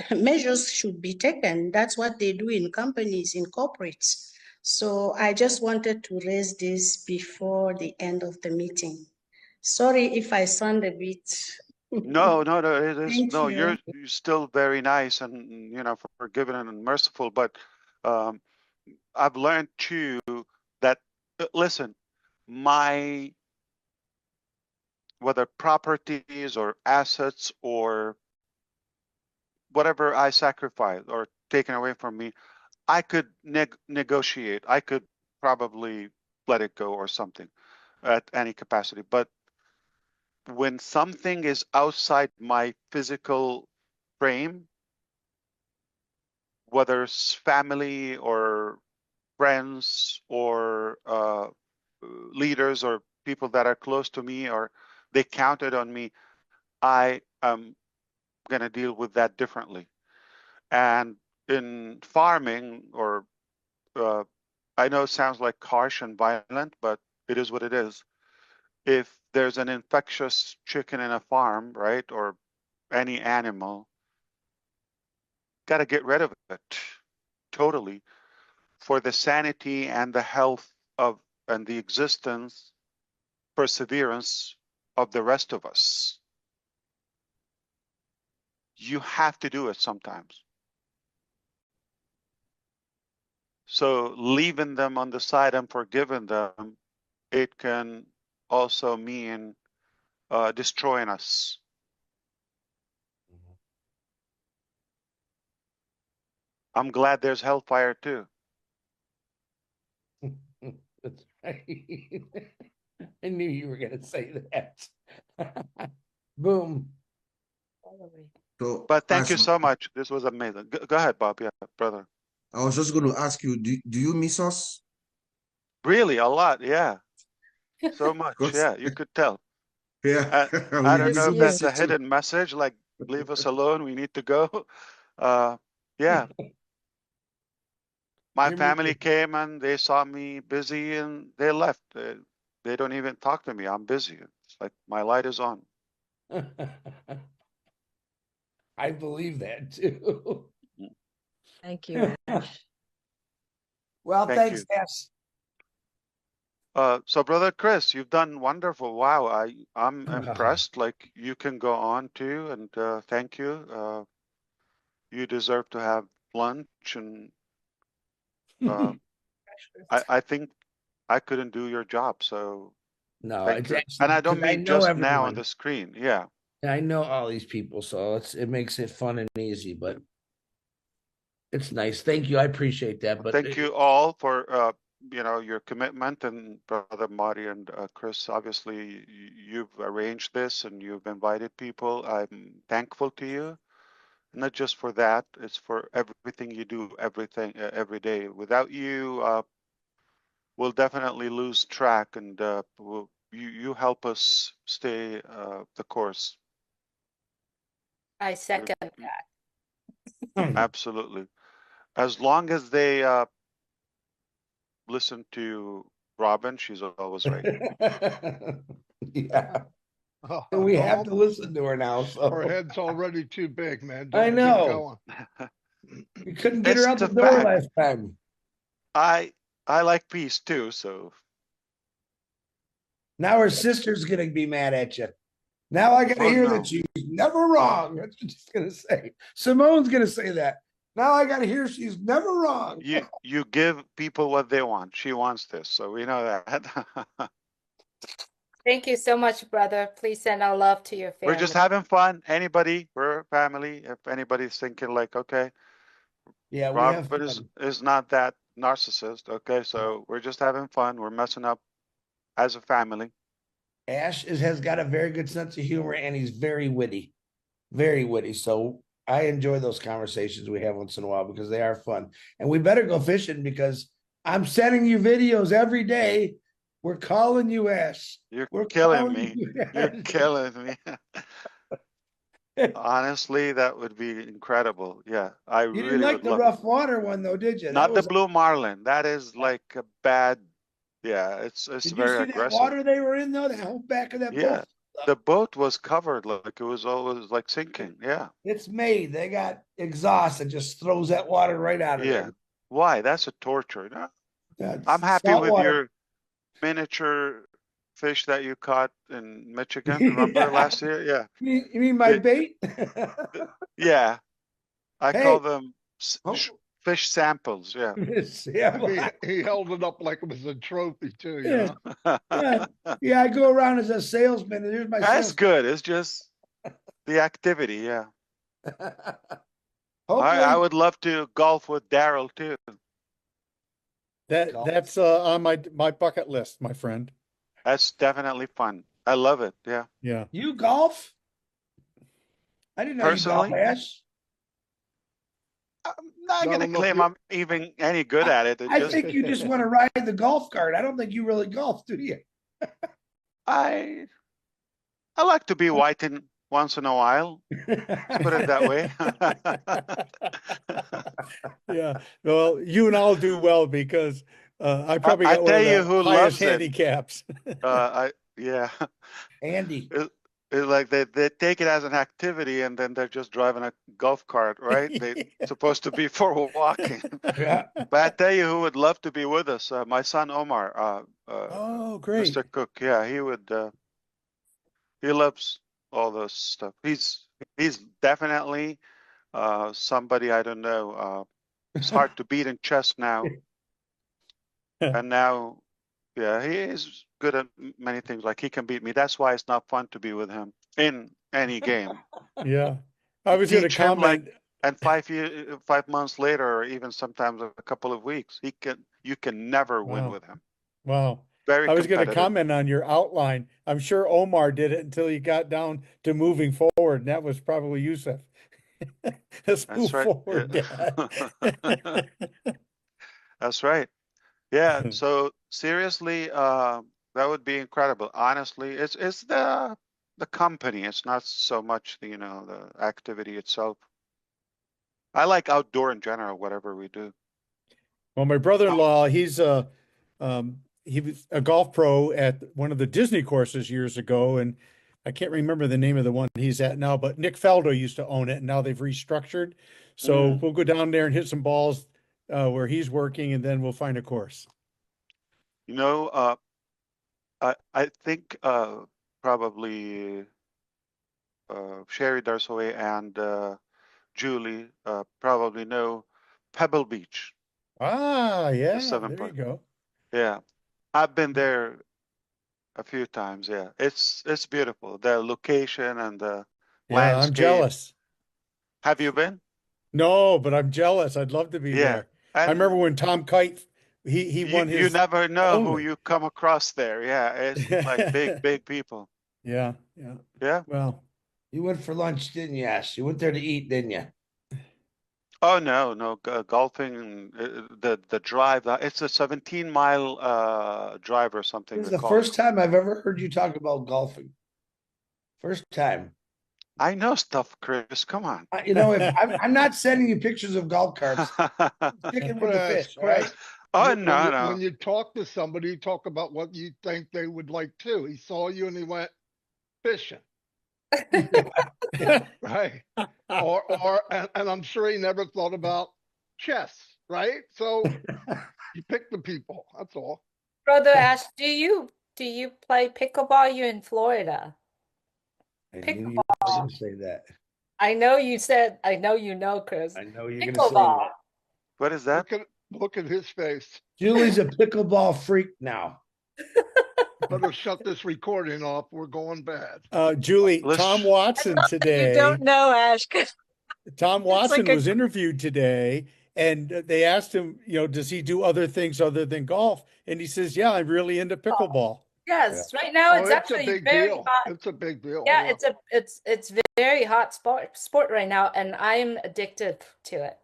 measures should be taken. That's what they do in companies, in corporates. So I just wanted to raise this before the end of the meeting. Sorry if I sound a bit. No, it is Thank no. you. You're still very nice and forgiving and merciful. But I've learned too that listen, my whether properties or assets or whatever I sacrifice or taken away from me, I could negotiate. I could probably let it go or something at any capacity. But when something is outside my physical frame, whether it's family or friends or leaders or people that are close to me or they counted on me, I am going to deal with that differently. And in farming, or I know it sounds like harsh and violent, but it is what it is. If there's an infectious chicken in a farm, right, or any animal, got to get rid of it totally for the sanity and the health of and the existence, perseverance of the rest of us. You have to do it sometimes. So leaving them on the side and forgiving them, it can also mean destroying us. I'm glad there's hellfire too. That's right. I knew you were going to say that. Boom. So, but thank you so much. This was amazing. Go ahead, Bob. Yeah, brother. I was just going to ask you, do you miss us? Really, a lot. Yeah. So much. Yeah, you could tell. Yeah. I don't know if that's a hidden message, like leave us alone, we need to go. Yeah. My family came and they saw me busy and they left. They don't even talk to me. I'm busy. It's like my light is on. I believe that too. Thank you, Ash. Well, Thank thanks, you. Ash. So brother Chris, you've done wonderful. Wow, I'm impressed. Like you can go on too, and thank you. You deserve to have lunch, and I think I couldn't do your job. So no, thank it's you. actually, And I don't mean just now on the screen. Yeah. I know all these people, so it makes it fun and easy, but it's nice. Thank you. I appreciate that. But thank you all for your commitment, and brother Marty and Chris. Obviously, you've arranged this and you've invited people. I'm thankful to you. Not just for that, it's for everything you do, every day. Without you, we'll definitely lose track, and you help us stay the course. I second that. Absolutely. As long as they listen to Robin, she's always right. Yeah. And we have to listen to her now. So her head's already too big, man. I Don't know. keep going. You couldn't get her out the It's a door fact. last time. I like peace too, so now her sister's gonna be mad at you. Now I gotta hear that she's never wrong. That's what she's gonna say. Simone's gonna say that. Now I gotta hear she's never wrong. You give people what they want. She wants this, so we know that. Thank you so much, brother. Please send our love to your family. We're just having fun. We're family. If anybody's thinking like, okay, yeah, Robert is not that narcissist. Okay, so we're just having fun. We're messing up as a family. Ash has got a very good sense of humor, and he's very witty, very witty. So I enjoy those conversations we have once in a while because they are fun. And we better go fishing because I'm sending you videos every day. We're calling you, Ash. We're killing me. You're killing me. Honestly, that would be incredible. Yeah, I You didn't really like would the love it. rough water one though, did you? That Not the was. blue marlin. That is like a bad. Yeah, it's Did you very see that aggressive. water they were in though? The whole back of that Yeah, boat. the boat was covered like it was always like sinking. Yeah, It's made. They got exhaust that just throws that water right out of yeah. there. Why? That's a torture. No? That's I'm happy salt with water. your miniature fish that you caught in Michigan. Remember last year? Yeah. You mean my bait? Yeah. I Hey. call them Oh. fish samples. Yeah. He held it up like it was a trophy too. You Yeah. Yeah, I go around as a salesman, and here's my That's good. It's just the activity. Yeah. I would love to golf with Daryl too. That's on my bucket list, my friend. That's definitely fun. I love it. Yeah. Yeah. You golf? I didn't know Personally, you golf, Ash. I'm not going to claim I'm even any good at it. I think you just want to ride the golf cart. I don't think you really golf, do you? I like to be whiting once in a while. Let's put it that way. Yeah. Well, you and I'll do well because I probably got one of the highest handicaps. Yeah. Andy. It's like they take it as an activity and then they're just driving a golf cart, right? They're supposed to be for walking. Yeah. But I tell you who would love to be with us, my son Omar. Oh, great. Mr. Cook. Yeah, he would. He loves all this stuff. He's definitely somebody I don't know. It's hard to beat in chess now. And now, yeah, he is good at many things. Like he can beat me. That's why it's not fun to be with him in any game. Yeah, I was going to comment. And 5 months later, or even sometimes a couple of weeks, you can never win with him. Wow. Very I was going to competitive. comment on your outline. I'm sure Omar did it until he got down to moving forward, and that was probably Yusuf. Let's move forward, Dad. That's right. Yeah. So seriously, that would be incredible. Honestly, it's the company. It's not so much the activity itself. I like outdoor in general, whatever we do. Well, my brother-in-law, he was a golf pro at one of the Disney courses years ago, and I can't remember the name of the one he's at now, but Nick Faldo used to own it, and now they've restructured. So we'll go down there and hit some balls where he's working, and then we'll find a course. I think probably Sherry Darsoy and Julie probably know Pebble Beach. Ah, yeah, there you go. Yeah, I've been there a few times. Yeah, it's beautiful. The location and the landscape. I'm jealous. Have you been? No, but I'm jealous. I'd love to be there. I remember when Tom Kite, he won his. You never know who you come across there. Yeah, it's like big people. Yeah. Well, you went for lunch, didn't you, Ash? You went there to eat, didn't you? Oh no, golfing. The drive. It's a 17-mile drive or something. This is the first time I've ever heard you talk about golfing. First time. I know stuff, Chris. Come on. If I'm not sending you pictures of golf carts. Sticking with the fish, right? Oh no. When you talk to somebody, you talk about what you think they would like too. He saw you and he went fishing. Right. And I'm sure he never thought about chess, right? So you pick the people. That's all. Brother Ash, do you play pickleball? You're in Florida. I knew you were going to say that. I know you said. I know you know, Chris. I know you're going to say that. What is that? Look at his face. Julie's a pickleball freak now. Better shut this recording off. We're going bad. Julie, Tom Watson today. You don't know, Ash. Tom Watson was interviewed today, and they asked him, does he do other things other than golf? And he says, yeah, I'm really into pickleball. Yes, right now it's actually a big very deal. hot. It's a big deal. Yeah, it's very hot sport right now, and I'm addicted to it.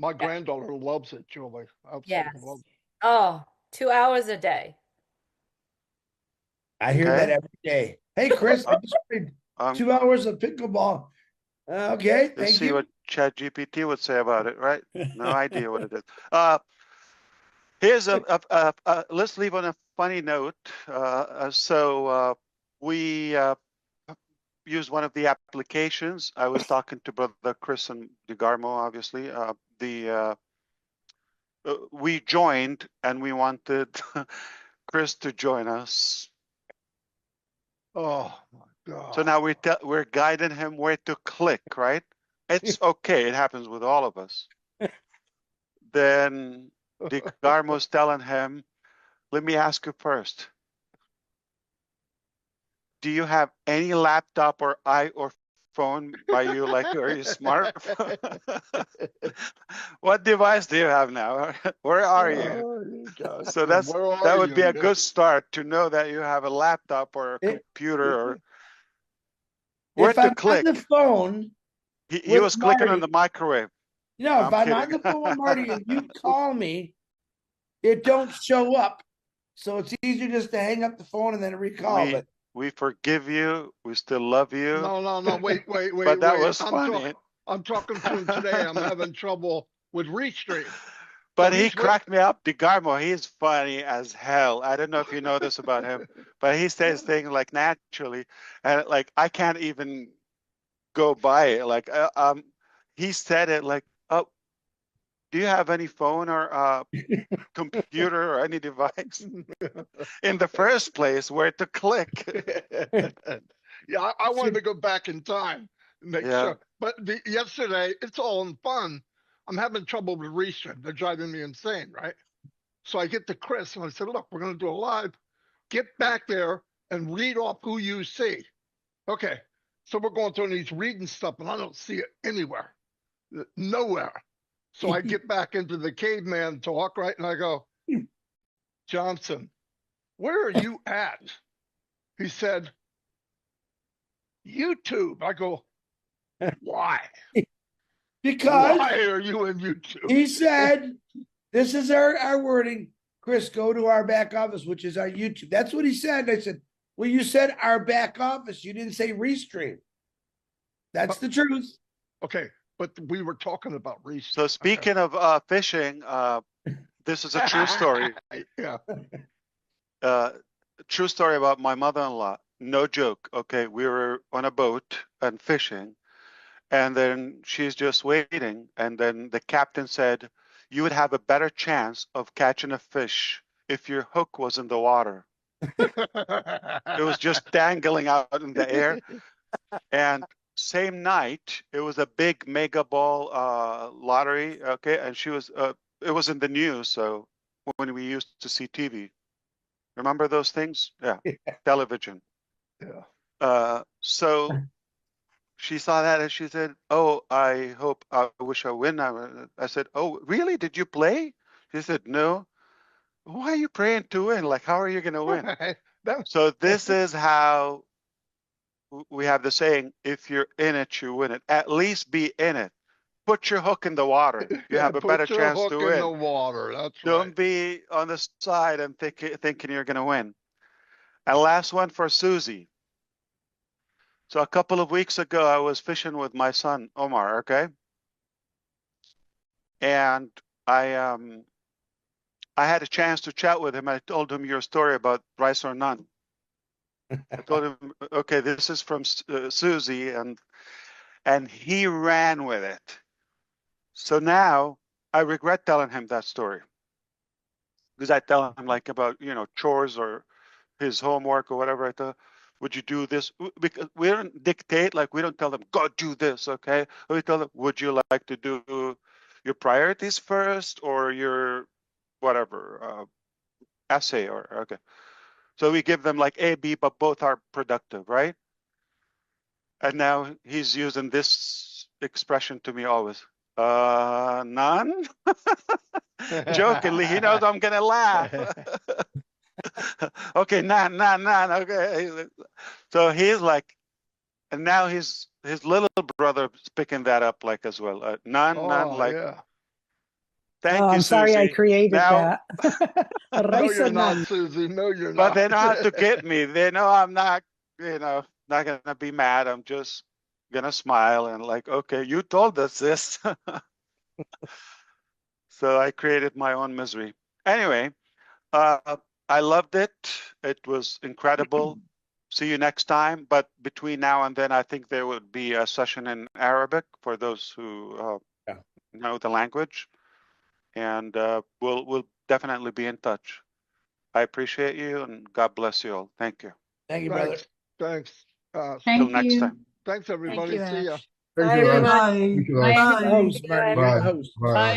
My granddaughter loves it, Julie. Absolutely loves it. Oh, 2 hours a day. I hear that every day. Hey, Chris, I just played 2 hours of pickleball. Okay, Let's thank see you. what ChatGPT would say about it, right? No idea what it is. Here's let's leave on a funny note. We used one of the applications. I was talking to Brother Chris and DeGarmo, obviously. We joined and we wanted Chris to join us. Oh my God. So now we're guiding him where to click, right? It's okay. It happens with all of us. Then DeGarmo's telling him, let me ask you first. Do you have any laptop or phone by you? Like, are you smart? What device do you have now? Where are you? So that would be a good start to know that you have a laptop or a computer or where If to I'm click. on the phone, He was clicking on Marty, the microwave. no, I'm if I'm kidding. on the phone with Marty and you call me, it don't show up. So it's easier just to hang up the phone and then recall. We forgive you. We still love you. No, wait. But that was funny. I'm talking to him today. I'm having trouble with Restream. But he cracked me up. DeGarmo, he's funny as hell. I don't know if you know this about him, but he says things like naturally, and like I can't even go by it. Like he said it like, "Oh, do you have any phone or computer or any device in the first place where to click?" Yeah, I wanted to go back in time and make sure. But yesterday, it's all in fun. I'm having trouble with Restream. They're driving me insane, right? So I get to Chris and I said, look, we're going to do a live. Get back there and read off who you see. Okay. So we're going through and he's reading stuff and I don't see it anywhere. Nowhere. So I get back into the caveman talk, right? And I go, Johnson, where are you at? He said, YouTube. I go, why? Because why are you in YouTube? He said, this is our wording. Chris, go to our back office, which is our YouTube. That's what he said. I said, well, you said our back office. You didn't say Restream. That's the truth. Okay, but we were talking about Restream. So speaking of fishing, this is a true story. Yeah. True story about my mother-in-law. No joke. Okay, we were on a boat and fishing, and then she's just waiting. And then the captain said, "You would have a better chance of catching a fish if your hook was in the water." It was just dangling out in the air. And same night, it was a big mega ball lottery. Okay, and she was. It was in the news. So when we used to see TV. Remember those things? Yeah. Television. Yeah. So she saw that and she said, "Oh, I wish I win." I said, "Oh, really? Did you play?" She said, "No." "Why are you praying to win? Like, how are you going to win?" So this is how we have the saying, if you're in it, you win it. At least be in it. Put your hook in the water. You have a better chance to win. Put your hook in the water. That's right. Don't be on the side and thinking you're going to win. And last one for Susie. So a couple of weeks ago, I was fishing with my son, Omar, okay? And I had a chance to chat with him. I told him your story about rice or none. I told him, okay, this is from Susie, and he ran with it. So now I regret telling him that story. Because I tell him like about, chores or his homework or whatever. I tell, would you do this? Because we don't dictate, like we don't tell them, go do this, okay? We tell them, would you like to do your priorities first or your whatever, essay or, okay. So we give them like A, B, but both are productive, right? And now he's using this expression to me always. None? Jokingly, he knows I'm going to laugh. Okay, none. Okay. So he's like, and now his little brother is picking that up like as well. None, like. Yeah. Thank you, I'm sorry Susie. I created now, that. No, you're not, Susie. No, you're not. But they know how to get me. They know I'm not, not going to be mad. I'm just gonna smile and like, okay, you told us this. So I created my own misery. Anyway, I loved it. It was incredible. See you next time. But between now and then, I think there would be a session in Arabic for those who know the language, and we'll definitely be in touch. I appreciate you, and God bless you all. Thank you. Thank you, brother. Thanks. Till next time. Thanks, everybody. Thank you, See ya. Ash. Thank Bye, you, Ash. everyone. Thank you, Bye, Ash. You're the everybody. host, Marty. You're the Bye. host. Bye.